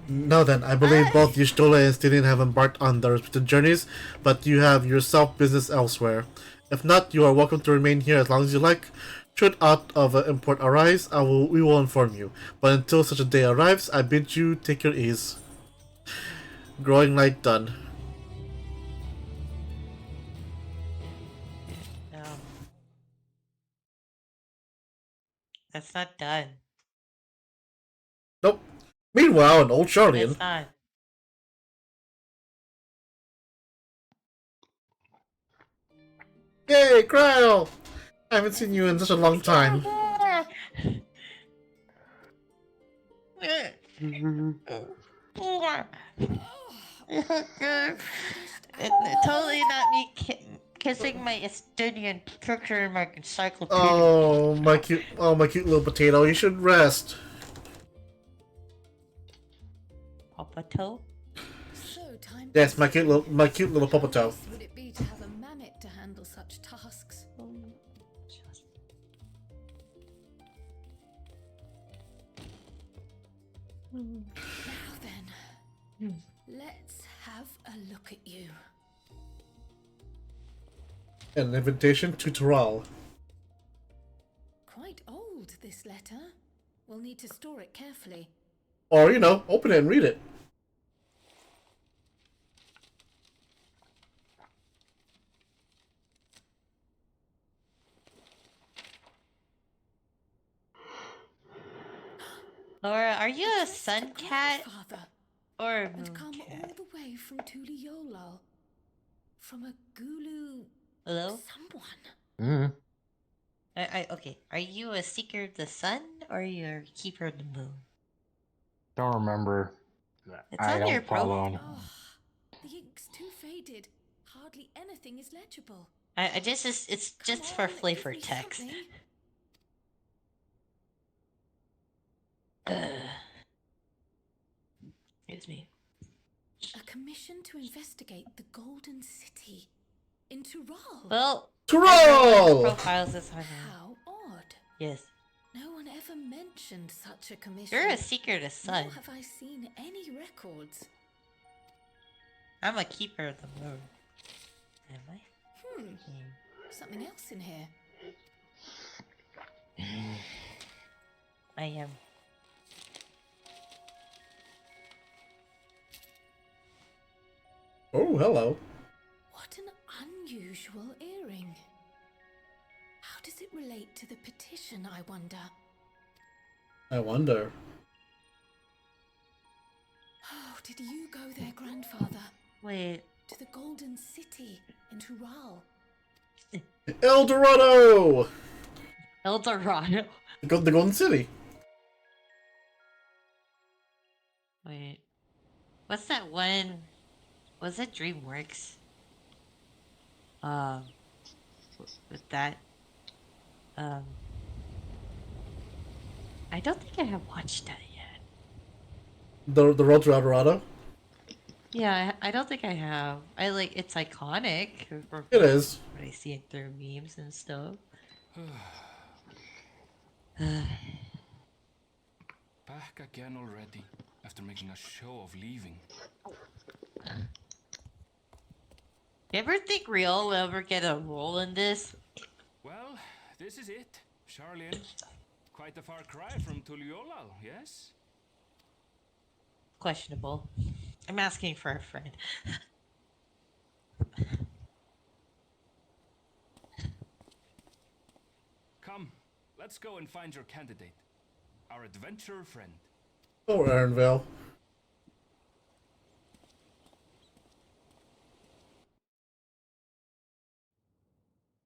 No, then I believe both Y'shtola and Stylian have embarked on their respective journeys, but you have yourself business elsewhere. If not, you are welcome to remain here as long as you like. Should aught of import arise, we will inform you. But until such a day arrives, I bid you take your ease. Growing light done. That's not done. Nope. Meanwhile, in Old Charlian. It's not. Yay, Cryo! I haven't seen you in such a long time. It's totally not me kissing my Estonian picture in my encyclopedia. Oh, my cute little potato. You should rest. Popato? Yes, my cute little popato. Would it be to have a mammoth to handle such tasks? Now then, let's have a look at you. An invitation to Tural. Quite old, this letter. We'll need to store it carefully. Or, you know, open it and read it. Laura, are you a sun cat? Or a moon And come cat? all the way from Tuliolal. From a Gulu... Hello? someone. Okay, are you a seeker of the sun or you're a keeper of the moon? Don't remember. It's I on don't your follow. profile. The ink's too faded. Hardly anything is legible. I just it's just for flavor text. Excuse me. A commission to investigate the Golden City in Tural. Well, Tural! Profiles is on How odd. Yes. No one ever mentioned such a commission. You're a seeker of the sun. Nor have I seen any records. I'm a keeper of the moon. Am I? Something else in here. I am. Oh, hello. What an unusual earring. How does it relate to the petition, I wonder? I wonder. Oh, did you go there, grandfather? Wait. To the Golden City in Tural. El Dorado! El Dorado. The Golden City. Wait. What's that one? Was it DreamWorks? With that. I don't think I have watched that yet. The Road to El Dorado? Yeah, I don't think I have. It's iconic. It is. When I see it through memes and stuff. Back again already, after making a show of leaving. You ever think Riol will ever get a role in this? Well, this is it, Charlian. Quite a far cry from Tuliolal, yes? Questionable. I'm asking for a friend. Come, let's go and find your candidate. Our adventurer friend. Oh, Aaronvale.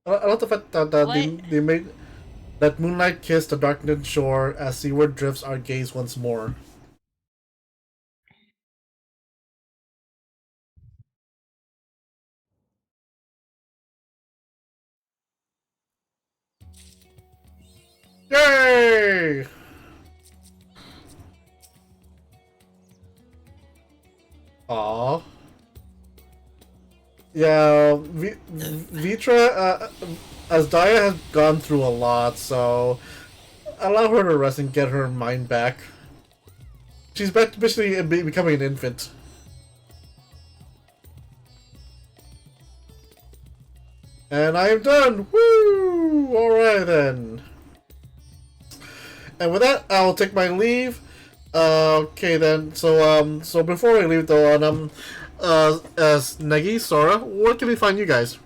I love the fact that they made that moonlight kiss the darkened shore as seaward drifts our gaze once more. Yay! Aww. Yeah, Vitra, Asdaya has gone through a lot, so allow her to rest and get her mind back. She's basically becoming an infant. And I am done! Woo! Alright then. And with that, I'll take my leave. Okay then, so before we leave though, as Negi, Sora, where can we find you guys?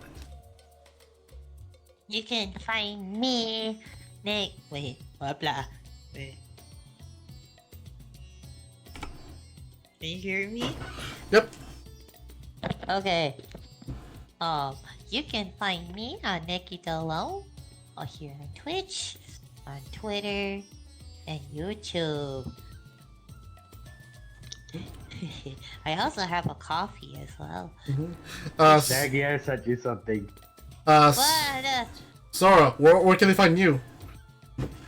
You can find me, Nick. Wait, Wapla. Can you hear me? Yep. Okay. You can find me on Nekidolo, or here on Twitch, on Twitter, and YouTube. I also have a coffee as well. Maggie, I sent you something. What? Sora, where can they find you?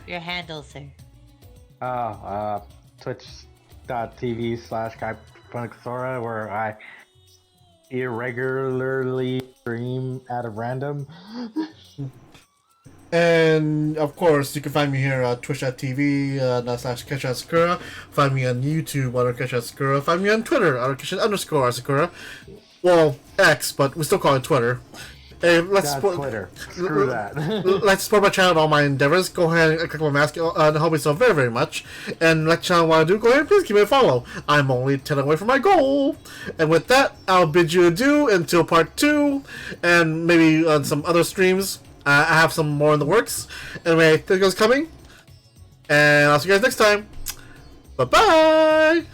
Your handle, sir. Twitch.tv/Sora, where I irregularly stream at a random. And of course, you can find me here at twitch.tv /Kesha Find me on YouTube under Kesha. Find me on Twitter under Kesha_Asakura. Well, X, but we still call it Twitter. Hey, let's support Twitter. Screw that. Let's support my channel and all my endeavors. Go ahead and click my mask and help me so very, very much. And like the channel want to do, go ahead and please give me a follow. I'm only 10 away from my goal. And with that, I'll bid you adieu until part 2, and maybe on some other streams. I have some more in the works. Anyway, videos coming. And I'll see you guys next time. Bye-bye!